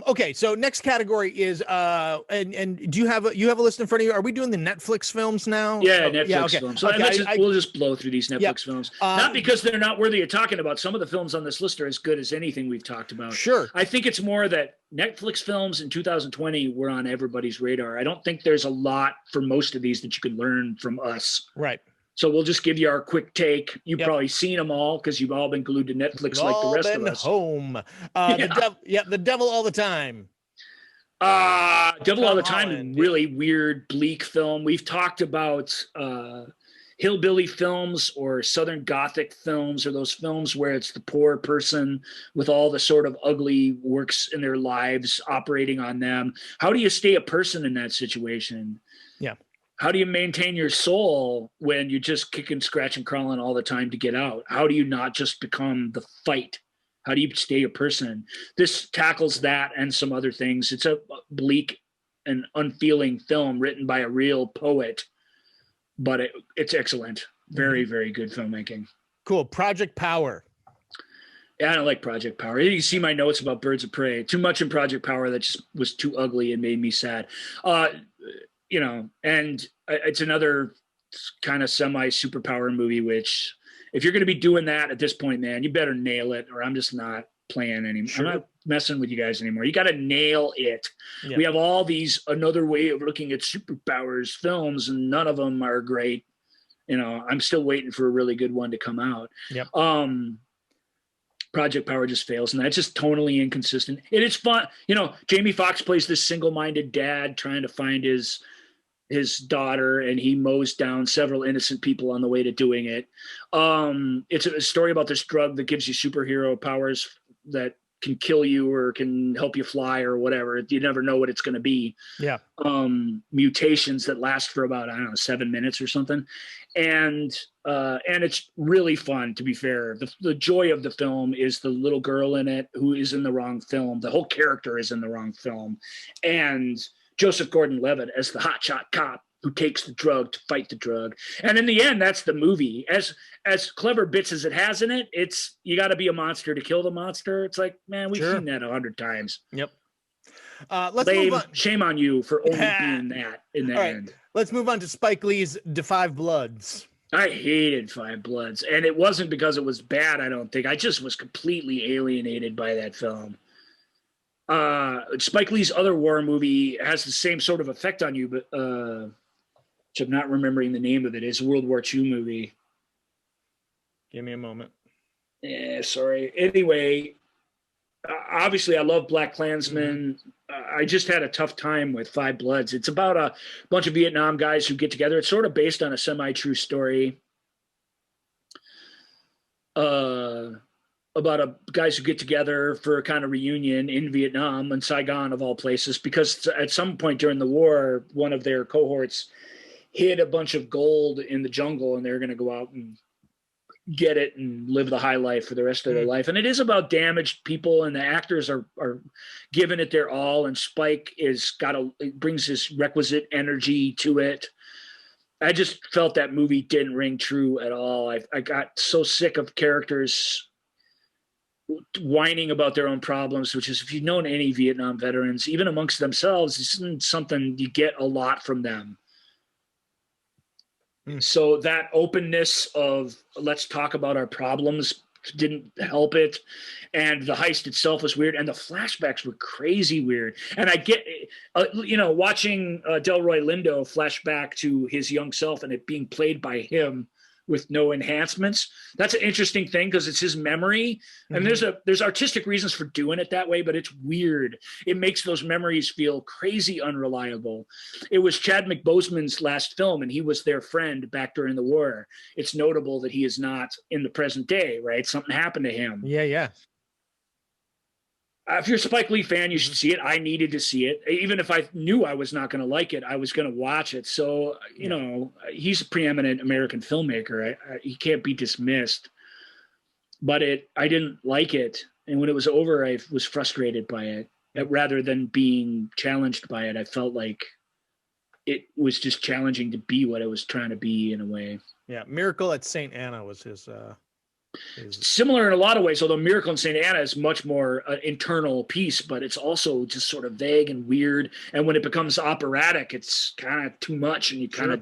Okay, so next category is and do you have a list in front of you? Are we doing the Netflix films now? Yeah, Netflix films. So we'll just blow through these Netflix films. Not because they're not worthy of talking about. Some of the films on this list are as good as anything we've talked about. Sure. I think it's more that Netflix films in 2020 were on everybody's radar. I don't think there's a lot for most of these that you could learn from us. Right. So we'll just give you our quick take. You've probably seen them all because you've all been glued to Netflix like the rest of us. Home. The Devil All the Time. Devil All the Time, really weird, bleak film. We've talked about hillbilly films or Southern Gothic films, or those films where it's the poor person with all the sort of ugly works in their lives operating on them. How do you stay a person in that situation? Yeah. How do you maintain your soul when you're just kicking, scratching, crawling all the time to get out? How do you not just become the fight? How do you stay a person? This tackles that and some other things. It's a bleak and unfeeling film written by a real poet, but it's excellent. Very, very good filmmaking. Cool. Project Power. Yeah, I don't like Project Power. You can see my notes about Birds of Prey. Too much in Project Power that just was too ugly and made me sad. And it's another kind of semi superpower movie, which if you're going to be doing that at this point, man, you better nail it, or I'm just not playing anymore. Sure. I'm not messing with you guys anymore. You got to nail it. Yeah. We have all these another way of looking at superpowers films, and none of them are great. I'm still waiting for a really good one to come out. Yep. Project Power just fails, and that's just tonally inconsistent. It is fun. Jamie Foxx plays this single-minded dad trying to find his daughter, and he mows down several innocent people on the way to doing it. It's a story about this drug that gives you superhero powers that can kill you or can help you fly or whatever. You never know what it's going to be. Yeah. Mutations that last for about, 7 minutes or something. And it's really fun, to be fair. The joy of the film is the little girl in it who is in the wrong film. The whole character is in the wrong film. And Joseph Gordon-Levitt as the hotshot cop who takes the drug to fight the drug. And in the end, that's the movie. As clever bits as it has in it, it's you got to be a monster to kill the monster. It's like, man, we've seen that 100 times. Yep. Let's move on. Shame on you for only being that in the end. Let's move on to Spike Lee's Da 5 Bloods. I hated Five Bloods, and it wasn't because it was bad, I don't think. I just was completely alienated by that film. Spike Lee's other war movie has the same sort of effect on you, but which I'm not remembering the name of it. It's a World War II movie. Give me a moment. Yeah, sorry. Anyway, obviously I love BlacKkKlansman. I just had a tough time with Five Bloods. It's about a bunch of Vietnam guys who get together. It's sort of based on a semi-true story about guys who get together for a kind of reunion in Vietnam and Saigon of all places, because at some point during the war, one of their cohorts hid a bunch of gold in the jungle, and they're going to go out and get it and live the high life for the rest of their life. And it is about damaged people, and the actors are giving it their all. And Spike brings his requisite energy to it. I just felt that movie didn't ring true at all. I got so sick of characters whining about their own problems, which is, if you've known any Vietnam veterans, even amongst themselves, this isn't something you get a lot from them. So that openness of let's talk about our problems didn't help it. And the heist itself was weird. And the flashbacks were crazy weird. And I get, watching Delroy Lindo flash back to his young self and it being played by him with no enhancements. That's an interesting thing because it's his memory. And there's artistic reasons for doing it that way, but it's weird. It makes those memories feel crazy unreliable. It was Chadwick Boseman's last film, and he was their friend back during the war. It's notable that he is not in the present day, right? Something happened to him. Yeah. If you're a Spike Lee fan, you should see it. I needed to see it. Even if I knew I was not going to like it, I was going to watch it. So, he's a preeminent American filmmaker. He can't be dismissed. But I didn't like it. And when it was over, I was frustrated by it. Rather than being challenged by it, I felt like it was just challenging to be what it was trying to be in a way. Yeah, Miracle at St. Anna was his... Similar in a lot of ways, although Miracle in St. Anna is much more internal piece, but it's also just sort of vague and weird. And when it becomes operatic, it's kind of too much, and you kind of,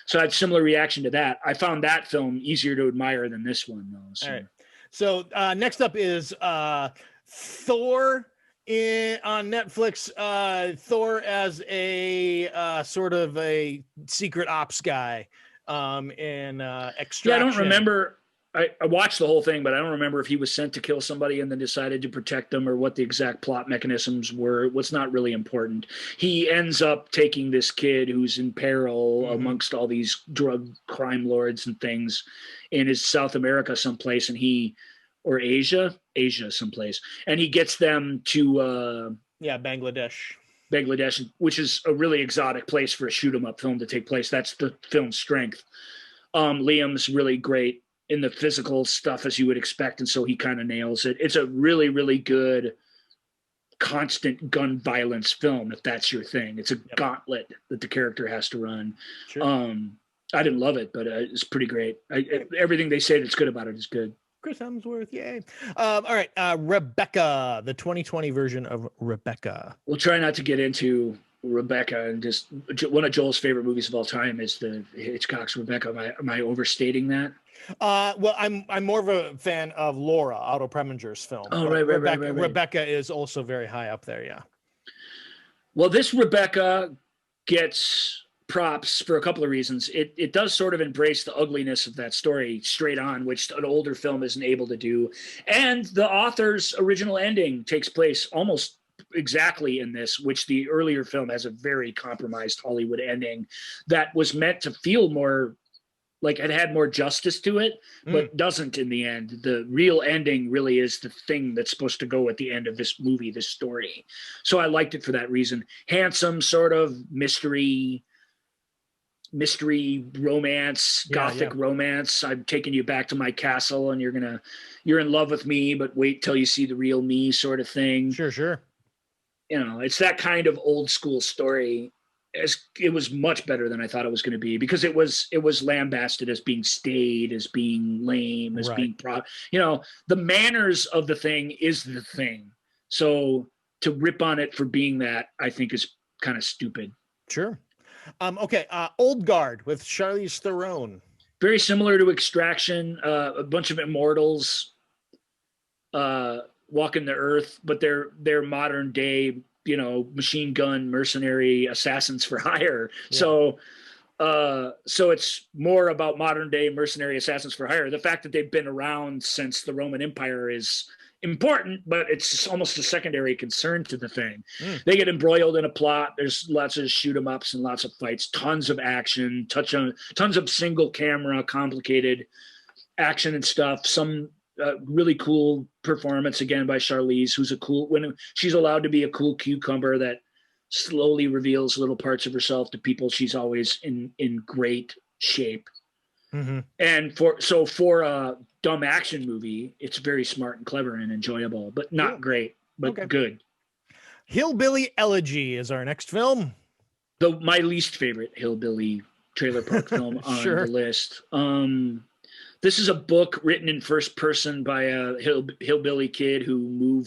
so I had similar reaction to that. I found that film easier to admire than this one, though. So. All right. So next up is Thor on Netflix. Thor as a sort of a secret ops guy in Extraction. Yeah, I don't remember. I watched the whole thing, but I don't remember if he was sent to kill somebody and then decided to protect them, or what the exact plot mechanisms were. What's not really important. He ends up taking this kid who's in peril amongst all these drug crime lords and things in his South America someplace, or Asia someplace. And he gets them to Bangladesh, which is a really exotic place for a shoot 'em up film to take place. That's the film's strength. Liam's really great in the physical stuff, as you would expect, and so he kind of nails it. It's a really, really good constant gun violence film, if that's your thing. It's a gauntlet that the character has to run. Sure. I didn't love it, but it's pretty great. Everything they say that's good about it is good. Chris Hemsworth, yay. All right, Rebecca, the 2020 version of Rebecca. We'll try not to get into Rebecca, and just one of Joel's favorite movies of all time is the Hitchcock's Rebecca. Am I overstating that? Well, I'm more of a fan of Laura, Otto Preminger's film. Oh, right. Rebecca is also very high up there, yeah. Well, this Rebecca gets props for a couple of reasons. It does sort of embrace the ugliness of that story straight on, which an older film isn't able to do. And the author's original ending takes place almost exactly in this, which the earlier film has a very compromised Hollywood ending that was meant to feel more like it had more justice to it, but doesn't in the end. The real ending really is the thing that's supposed to go at the end of this movie, this story. So I liked it for that reason. Handsome sort of mystery romance, gothic romance. I'm taking you back to my castle and you're in love with me, but wait till you see the real me sort of thing. Sure. It's that kind of old school story. It was much better than I thought it was going to be, because it was lambasted as being staid, as being lame, as being the manners of the thing is the thing. So to rip on it for being that, I think is kind of stupid. Sure. Okay. Old Guard with Charlize Theron. Very similar to Extraction. A bunch of immortals walking the earth, but they're modern day, machine gun mercenary assassins for hire. Yeah. So it's more about modern day mercenary assassins for hire. The fact that they've been around since the Roman Empire is important, but it's almost a secondary concern to the thing. They get embroiled in a plot. There's lots of shoot 'em ups and lots of fights, tons of action, tons of single camera, complicated action and stuff. Some really cool performance again by Charlize, who's when she's allowed to be a cool cucumber that slowly reveals little parts of herself to people. She's always in great shape. And for a dumb action movie, it's very smart and clever and enjoyable, but not great, but good. Hillbilly Elegy is our next film. My least favorite hillbilly trailer park film on the list. This is a book written in first person by a hillbilly kid who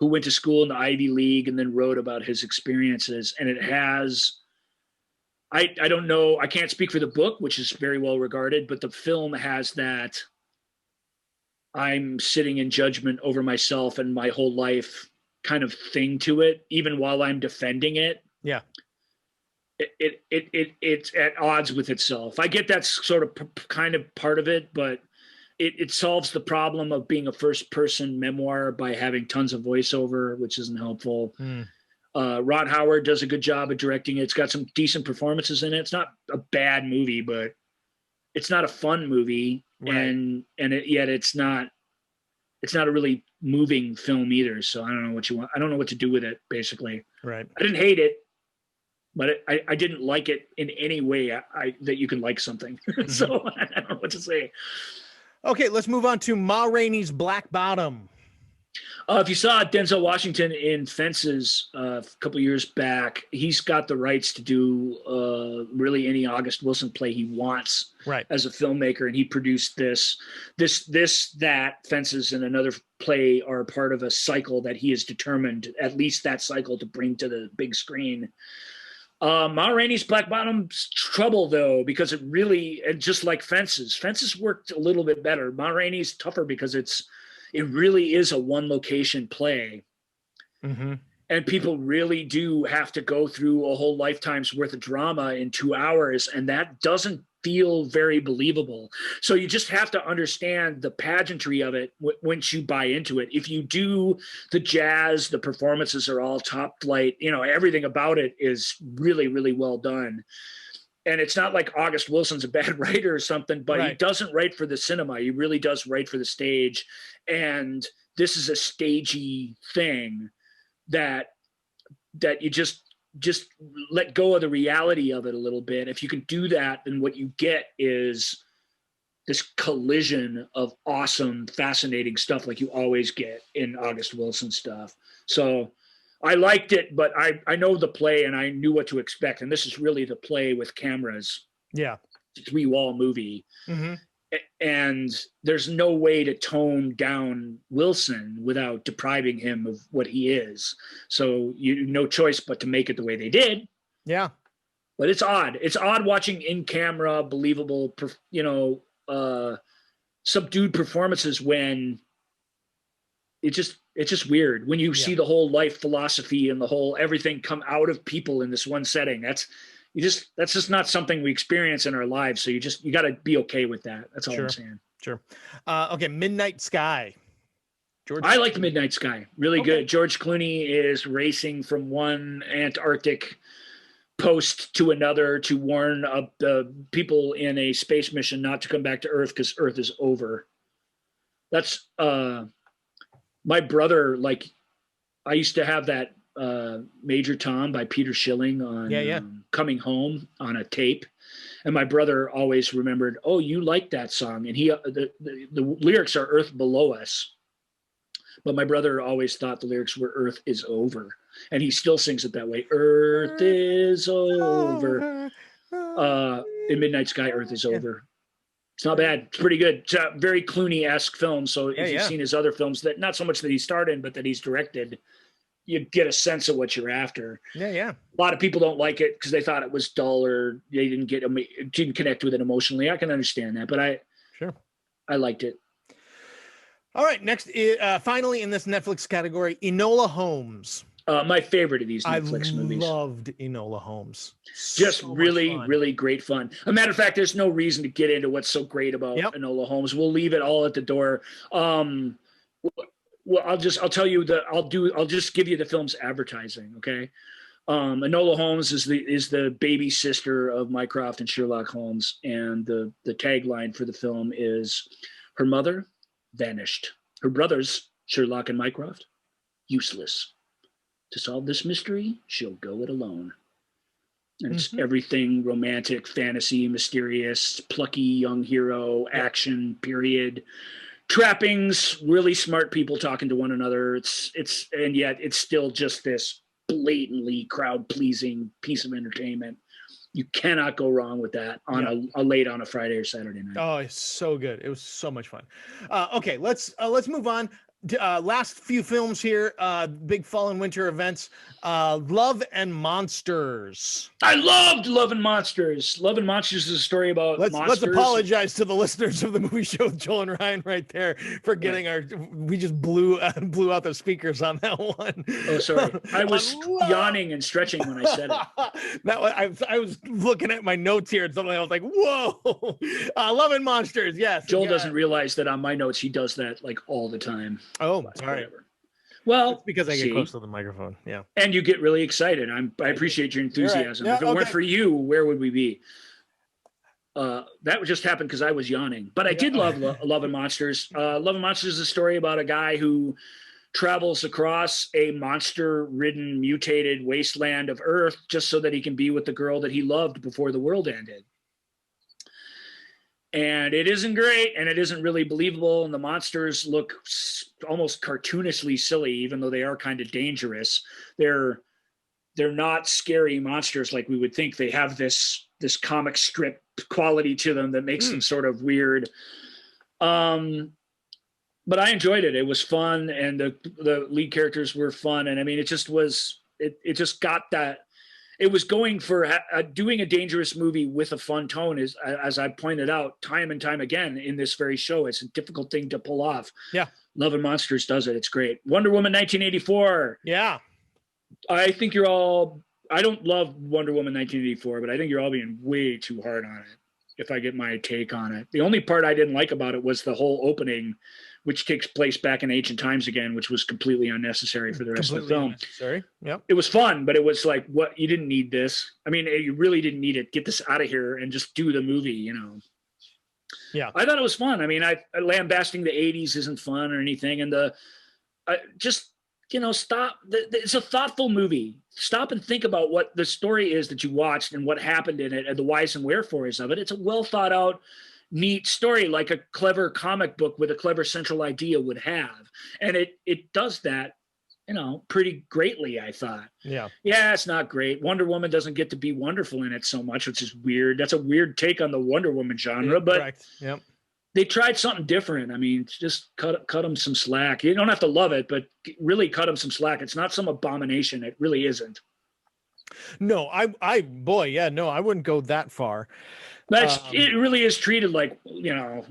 went to school in the Ivy League and then wrote about his experiences. And it has, I don't know, I can't speak for the book, which is very well regarded, but the film has that I'm sitting in judgment over myself and my whole life kind of thing to it, even while I'm defending it. Yeah. It's at odds with itself. I get that's sort of kind of part of it, but it solves the problem of being a first person memoir by having tons of voiceover, which isn't helpful. Ron Howard does a good job of directing it. It's got some decent performances in it. It's not a bad movie, but it's not a fun movie. Right. Yet it's not a really moving film either. So I don't know what you want. I don't know what to do with it, basically. Right. I didn't hate it, but I didn't like it in any way that you can like something. So I don't know what to say. Okay, let's move on to Ma Rainey's Black Bottom. If you saw Denzel Washington in Fences a couple years back, he's got the rights to do really any August Wilson play he wants as a filmmaker, and he produced this, that Fences, and another play are part of a cycle that he has determined, at least that cycle, to bring to the big screen. Ma Rainey's Black Bottom's trouble, though, because it just like Fences worked a little bit better. Ma Rainey's tougher because it really is a one location play. And people really do have to go through a whole lifetime's worth of drama in 2 hours. And that doesn't feel very believable. So you just have to understand the pageantry of it once you buy into it. If you do the jazz, the performances are all top flight, everything about it is really, really well done. And it's not like August Wilson's a bad writer or something, but he doesn't write for the cinema. He really does write for the stage. And this is a stagey thing that you just let go of the reality of it a little bit. If you can do that, then what you get is this collision of awesome, fascinating stuff like you always get in August Wilson stuff. So I liked it, but I know the play and I knew what to expect. And this is really the play with cameras. Yeah. It's a 3-wall movie. And there's no way to tone down Wilson without depriving him of what he is. So no choice but to make it the way they did. Yeah. But it's odd. It's odd watching in camera, believable, subdued performances when it's just weird when you see the whole life philosophy and the whole everything come out of people in this one setting. That's just not something we experience in our lives. So you got to be okay with that. That's all I'm saying. Sure. Okay. Midnight Sky. I like Midnight Sky. Really good. George Clooney is racing from one Antarctic post to another to warn the people in a space mission not to come back to Earth because Earth is over. That's my brother. Like, I used to have that Major Tom by Peter Schilling on Coming Home on a tape, and my brother always remembered, oh, you like that song, and the lyrics are Earth below us, but my brother always thought the lyrics were Earth is over, and he still sings it that way. Earth is over. In Midnight Sky, Earth is over. It's not bad. It's pretty good. It's a very Clooney-esque film. So if you've seen his other films, that not so much that he starred in, but that he's directed, you get a sense of what you're after. Yeah. A lot of people don't like it because they thought it was dull or they didn't connect with it emotionally. I can understand that, but I liked it. All right. Next, finally in this Netflix category, Enola Holmes. My favorite of these Netflix movies. I loved Enola Holmes. Just really, really great fun. A matter of fact, there's no reason to get into what's so great about Enola Holmes. We'll leave it all at the door. Well, I'll tell you I'll just give you the film's advertising. Okay. Enola Holmes is the baby sister of Mycroft and Sherlock Holmes. And the tagline for the film is, her mother vanished. Her brothers, Sherlock and Mycroft, useless. To solve this mystery, she'll go it alone. And it's everything romantic, fantasy, mysterious, plucky young hero, action, period. Trappings, really smart people talking to one another. And yet it's still just this blatantly crowd-pleasing piece of entertainment. You cannot go wrong with that on a late on a Friday or Saturday night. Oh, it's so good. It was so much fun. Okay, let's move on. Last few films here, big fall and winter events. Love and Monsters. I loved Love and Monsters. Love and Monsters is a story about monsters. Let's apologize to the listeners of the movie show with Joel and Ryan right there for getting we just blew out the speakers on that one. Oh, sorry. I was yawning and stretching when I said it. I was looking at my notes here and suddenly I was like, whoa. Love and Monsters, yes. Joel doesn't realize that on my notes he does that like all the time. Oh, sorry. Well, it's because I get close to the microphone. Yeah. And you get really excited. I appreciate your enthusiasm. Right. Yeah, if it weren't for you, where would we be? That would just happen because I was yawning. But I did love Love and Monsters. Love and Monsters is a story about a guy who travels across a monster-ridden, mutated wasteland of Earth just so that he can be with the girl that he loved before the world ended. And it isn't great, and it isn't really believable, and the monsters look almost cartoonishly silly, even though they are kind of dangerous. They're not scary monsters like we would think. They have this comic strip quality to them that makes them sort of weird. But I enjoyed it. It was fun, and the lead characters were fun, and I mean, it just got that. It was going for doing a dangerous movie with a fun tone, is, as I pointed out time and time again in this very show, it's a difficult thing to pull off. Yeah. Love and Monsters does it. It's great. Wonder Woman 1984. Yeah. I think I don't love Wonder Woman 1984, but I think you're all being way too hard on it, if I get my take on it. The only part I didn't like about it was the whole opening, which takes place back in ancient times again, which was completely unnecessary for the rest of the film. Sorry. Yeah. It was fun, but it was like, what? You didn't need this. I mean, you really didn't need it. Get this out of here and just do the movie, you know? Yeah. I thought it was fun. I mean, lambasting the 80s isn't fun or anything. And stop. It's a thoughtful movie. Stop and think about what the story is that you watched and what happened in it and the whys and wherefores of it. It's a well thought out, neat story, like a clever comic book with a clever central idea would have. And it does that, pretty greatly, I thought. Yeah. Yeah, it's not great. Wonder Woman doesn't get to be wonderful in it so much, which is weird. That's a weird take on the Wonder Woman genre, but correct. Yep. They tried something different. I mean, just cut them some slack. You don't have to love it, but really cut them some slack. It's not some abomination. It really isn't. No, I wouldn't go that far. It really is treated like, yeah.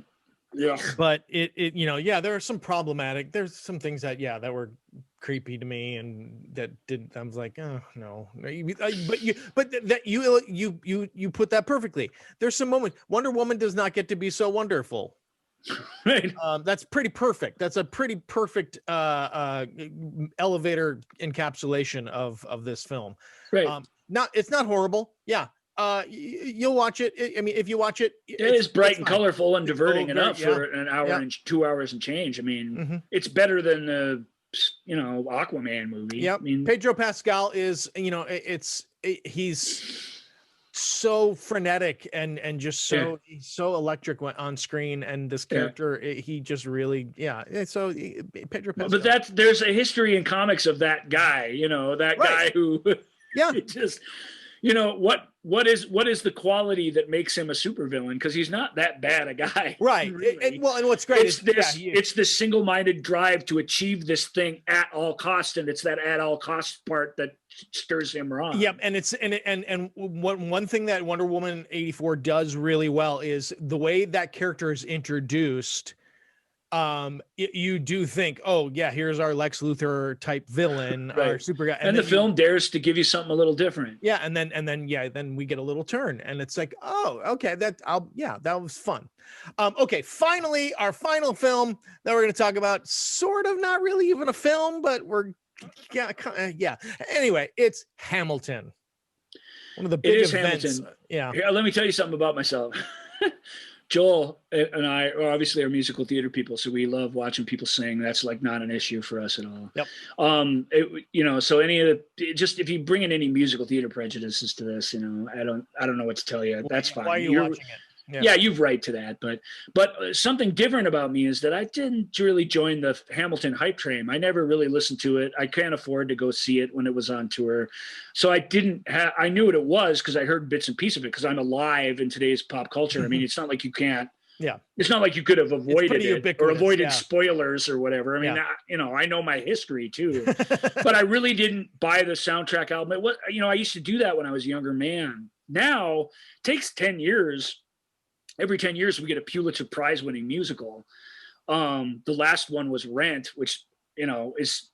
But there are some problematic. There's some things that were creepy to me, and that did. I was like, oh no. But you put that perfectly. There's some moments. Wonder Woman does not get to be so wonderful. Right. That's pretty perfect. That's a pretty perfect elevator encapsulation of this film. Right. It's not horrible. Yeah. You'll watch it. I mean, if you watch it, it is bright and colorful and diverting enough for an hour and 2 hours and change. I mean, it's better than the Aquaman movie. Yeah. I mean, Pedro Pascal is, he's so frenetic and just he's so electric on screen, and this character, he just really, So Pedro Pascal. But there's a history in comics of that guy, guy who, just, what is the quality that makes him a supervillain? Because he's not that bad a guy, right? Really. And what's great it's this single-minded drive to achieve this thing at all costs, and it's that at all costs part that stirs him wrong. Yep, and one thing that Wonder Woman 84 does really well is the way that character is introduced. You do think, oh yeah, here's our Lex Luthor type villain, right. Our super guy, and the film dares to give you something a little different. Yeah, and then we get a little turn, and it's like, oh, okay, that was fun. Okay, finally, our final film that we're going to talk about, sort of not really even a film, but yeah. Anyway, it's Hamilton. One of the big events. Hamilton. Yeah. Here, let me tell you something about myself. Joel and I are obviously musical theater people, so we love watching people sing. That's like not an issue for us at all. Yep. So any of the, just if you bring in any musical theater prejudices to this, I don't know what to tell you. That's fine. Why are you watching it? Yeah, you've right to that. But something different about me is that I didn't really join the Hamilton hype train. I never really listened to it. I can't afford to go see it when it was on tour. So I knew what it was because I heard bits and pieces of it because I'm alive in today's pop culture. I mean, it's not like you can't. Yeah. It's not like you could have avoided it or avoided yeah. spoilers or whatever. I mean, I know my history too, but I really didn't buy the soundtrack album. I used to do that when I was a younger man. Now it takes 10 years. Every 10 years we get a Pulitzer Prize winning musical. The last one was Rent, which, is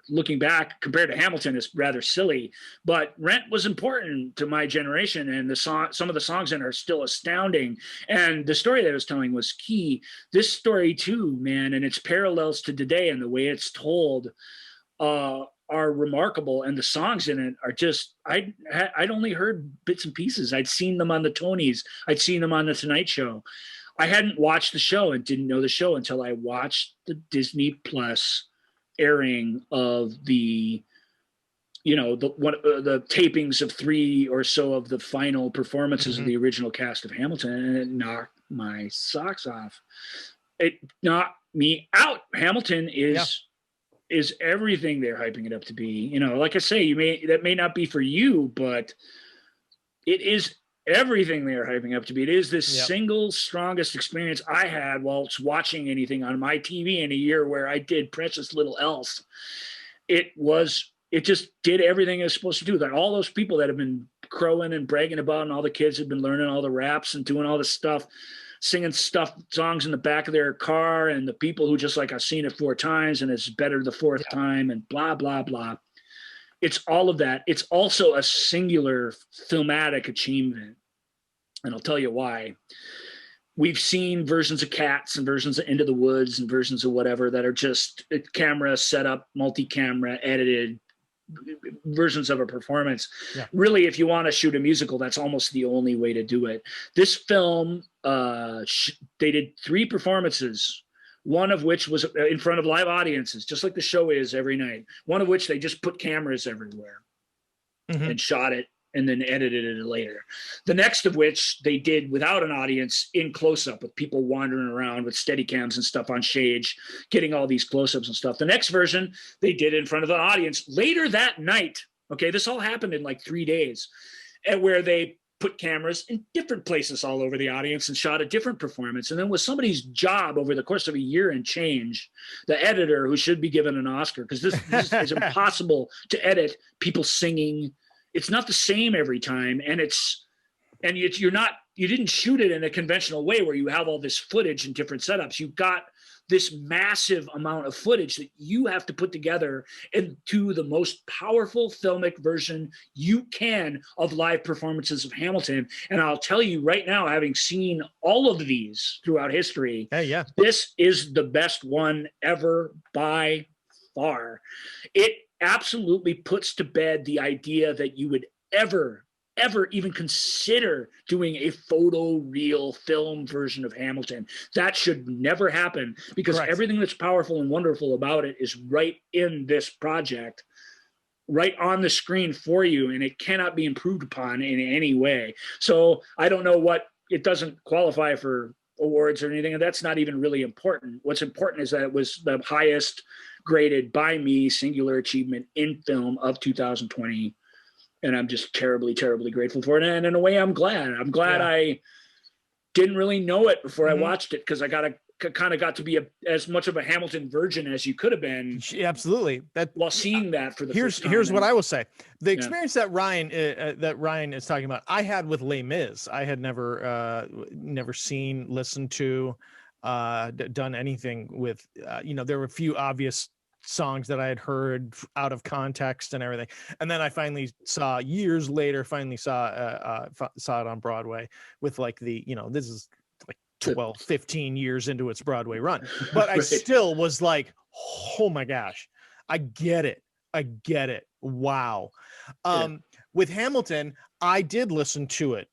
looking back compared to Hamilton is rather silly, but Rent was important to my generation. And some of the songs in it are still astounding. And the story that I was telling was key. This story too, man, and its parallels to today and the way it's told, are remarkable, and the songs in it are just I'd only heard bits and pieces. I'd seen them on the Tonys, I'd seen them on the Tonight Show. I hadn't watched the show and didn't know the show until I watched the Disney Plus airing of the the tapings of 3 or so of the final performances of the original cast of Hamilton, and it knocked my socks off. It knocked me out. Hamilton is everything they're hyping it up to be. Like I say, that may not be for you, but it is everything they're hyping up to be. It is this single strongest experience I had whilst watching anything on my TV in a year where I did precious little else. It just did everything it was supposed to do. That all those people that have been crowing and bragging about, and all the kids have been learning all the raps and doing all this stuff, singing songs in the back of their car, and the people who just like, I've seen it 4 times and it's better the 4th time, and blah, blah, blah. It's all of that. It's also a singular filmatic achievement. And I'll tell you why. We've seen versions of Cats and versions of Into the Woods and versions of whatever that are just camera set up, multi-camera, edited versions of a performance. Really, if you want to shoot a musical, that's almost the only way to do it. This film, they did 3 performances, one of which was in front of live audiences, just like the show is every night. One of which they just put cameras everywhere and shot it and then edited it later. The next of which they did without an audience, in close-up, with people wandering around with Steadicams and stuff on stage, getting all these close-ups and stuff. The next version they did in front of an audience later that night. Okay, this all happened in like 3 days, and where they put cameras in different places all over the audience and shot a different performance. And then with somebody's job over the course of a year and change, the editor, who should be given an Oscar, because this is impossible to edit people singing. It's not the same every time, and you didn't shoot it in a conventional way where you have all this footage and different setups. You've got this massive amount of footage that you have to put together into the most powerful filmic version you can of live performances of Hamilton. And I'll tell you right now, having seen all of these throughout history, this is the best one ever by far. It absolutely puts to bed the idea that you would ever even consider doing a photoreal film version of Hamilton. That should never happen, because everything that's powerful and wonderful about it is right in this project, right on the screen for you, and it cannot be improved upon in any way. So I don't know it doesn't qualify for awards or anything, and that's not even really important. What's important is that it was the highest graded by me singular achievement in film of 2020. And I'm just terribly, terribly grateful for it. And in a way, I'm glad. I didn't really know it before I watched it, because I kind of got to be as much of a Hamilton virgin as you could have been. Absolutely. While seeing that for the first time. Here's what I will say. The experience that Ryan is talking about, I had with Les Mis. I had never seen, listened to, done anything with. There were a few obvious songs that I had heard out of context and everything, and then I finally saw years later saw it on Broadway with like this is like 12 15 years into its Broadway run, but I still was like, oh my gosh, I get it, wow. With Hamilton, I did listen to it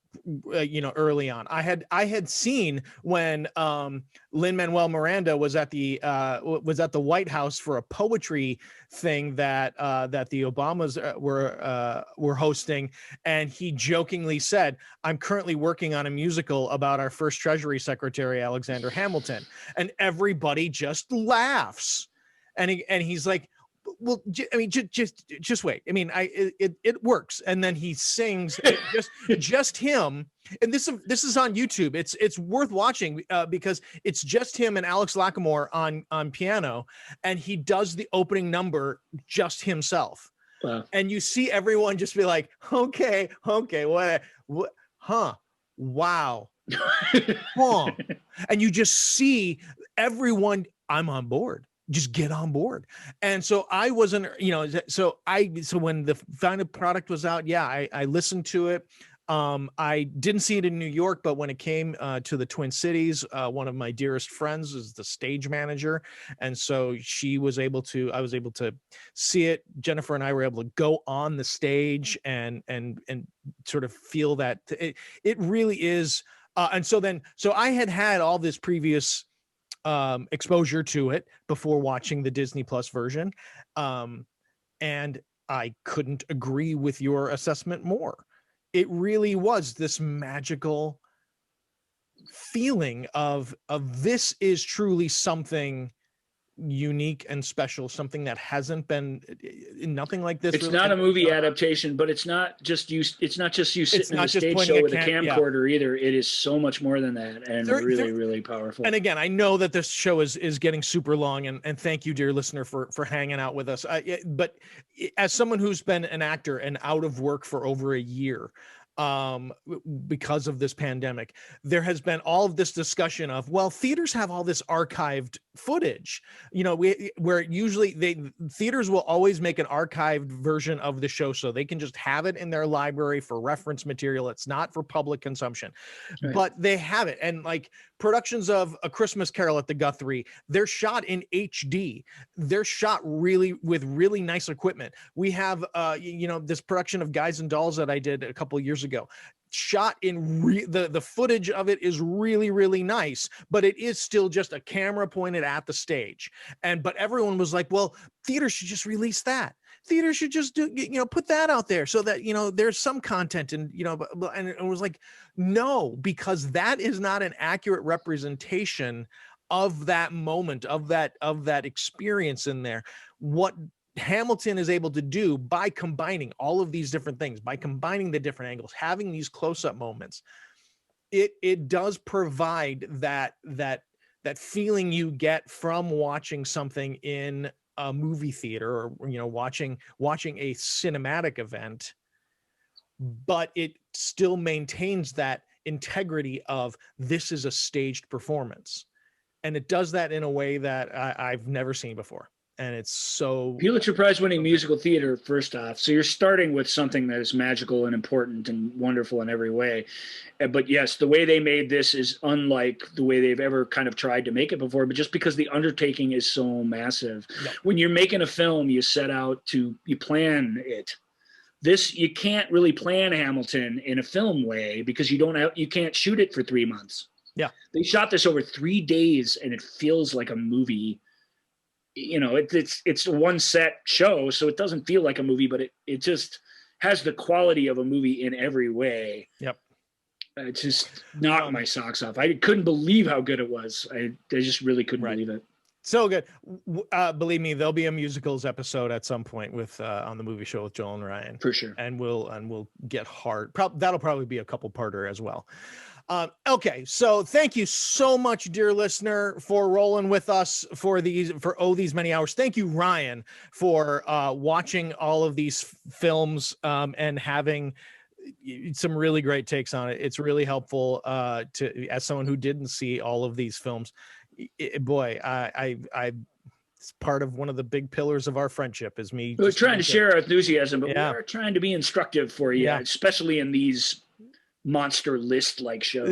early on. I had seen when Lin-Manuel Miranda was at the White House for a poetry thing that the Obamas were hosting, and he jokingly said, "I'm currently working on a musical about our first Treasury Secretary, Alexander Hamilton," and everybody just laughs, and he's like, well, I mean, just wait. I mean, it works. And then he sings just him. And this is on YouTube. It's worth watching because it's just him and Alex Lacamoire on piano, and he does the opening number just himself. Wow. And you see everyone just be like, okay, what, huh, wow, huh. And you just see everyone, I'm on board. Just get on board. And so I wasn't, so when the final product was out, I listened to it. I didn't see it in New York, but when it came to the Twin Cities, one of my dearest friends is the stage manager. And so I was able to see it. Jennifer and I were able to go on the stage and sort of feel that it really is. And so I had all this previous exposure to it before watching the Disney Plus version. And I couldn't agree with your assessment more. It really was this magical feeling of this is truly something unique and special, something that hasn't been nothing like this. It's really not a movie adaptation, but it's not just you sitting in a stage show with a camcorder either. It is so much more than that, and really powerful. And again, I know that this show is getting super long, and thank you, dear listener, for hanging out with us. But as someone who's been an actor and out of work for over a year, because of this pandemic, there has been all of this discussion of, well, theaters have all this archived footage, where usually theaters will always make an archived version of the show so they can just have it in their library for reference material. It's not for public consumption, right. But they have it. And like productions of A Christmas Carol at the Guthrie, they're shot in HD. They're shot with really nice equipment. We have, this production of Guys and Dolls that I did a couple of years ago, shot in the footage of it is really nice, but it is still just a camera pointed at the stage. But everyone was like, well, theaters should just release that. Theaters should just put that out there so that, there's some content, and it was like, no, because that is not an accurate representation of that moment, of that experience in there. What Hamilton is able to do by combining all of these different things, by combining the different angles, having these close-up moments, it does provide that feeling you get from watching something in a movie theater, or watching a cinematic event, but it still maintains that integrity of this is a staged performance, and it does that in a way that I've never seen before. And it's so Pulitzer Prize winning musical theater, first off. So you're starting with something that is magical and important and wonderful in every way. But yes, the way they made this is unlike the way they've ever kind of tried to make it before, but just because the undertaking is so massive. Yep. When you're making a film, you plan it. This, you can't really plan Hamilton in a film way because you can't shoot it for 3 months. Yeah. They shot this over 3 days and it feels like a movie. It's a one set show, so it doesn't feel like a movie, but it just has the quality of a movie in every way. Yep. It just knocked my socks off. I couldn't believe how good it was. I just really couldn't believe it. So good. Believe me, there'll be a musicals episode at some point with on the movie show with Joel and Ryan. For sure. And we'll get hard. That'll probably be a couple parter as well. Okay, so thank you so much, dear listener, for rolling with us for these many hours. Thank you, Ryan, for watching all of these films and having some really great takes on it. It's really helpful as someone who didn't see all of these films. It's part of one of the big pillars of our friendship is me. We're trying to share our enthusiasm, but we are trying to be instructive for you, especially in these monster list like shows.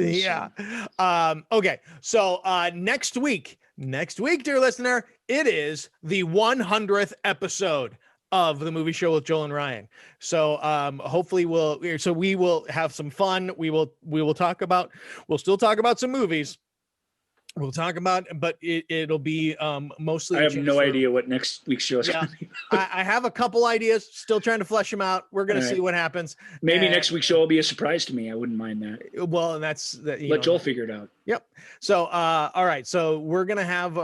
Okay, so next week, dear listener, it is the 100th episode of the movie show with Joel and Ryan. So hopefully we will have some fun. We'll still talk about some movies. We'll talk about, but it'll be mostly. I have no idea what next week's show is going to be. I have a couple ideas, still trying to flesh them out. We're going to see what happens. Maybe next week's show will be a surprise to me. I wouldn't mind that. Well, and that's that. Let Joel figure it out. Yep. So, all right. So we're going to have,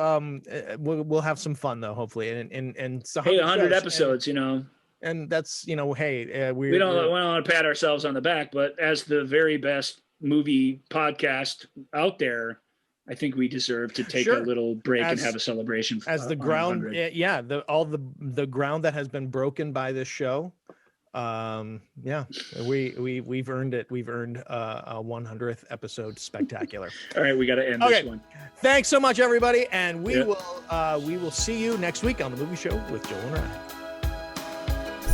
we'll have some fun though, hopefully. And so 100 episodes, and that's, hey, we don't want to pat ourselves on the back, but as the very best movie podcast out there, I think we deserve to take a little break and have a celebration as the ground. The ground that has been broken by this show. We've earned it. We've earned a 100th episode spectacular. All right, we got to end this one. Thanks so much, everybody, and we will see you next week on the Movie Show with Joel and Ryan.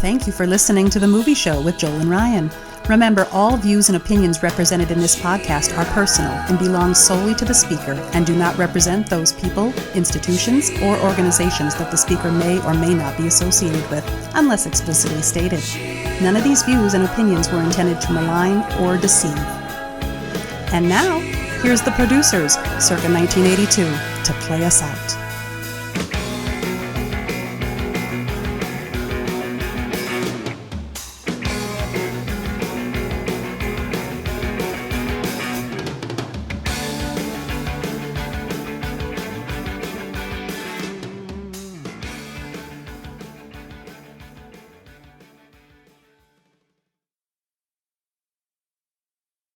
Thank you for listening to the Movie Show with Joel and Ryan. Remember, all views and opinions represented in this podcast are personal and belong solely to the speaker and do not represent those people, institutions, or organizations that the speaker may or may not be associated with, unless explicitly stated. None of these views and opinions were intended to malign or deceive. And now, here's the producers, circa 1982, to play us out.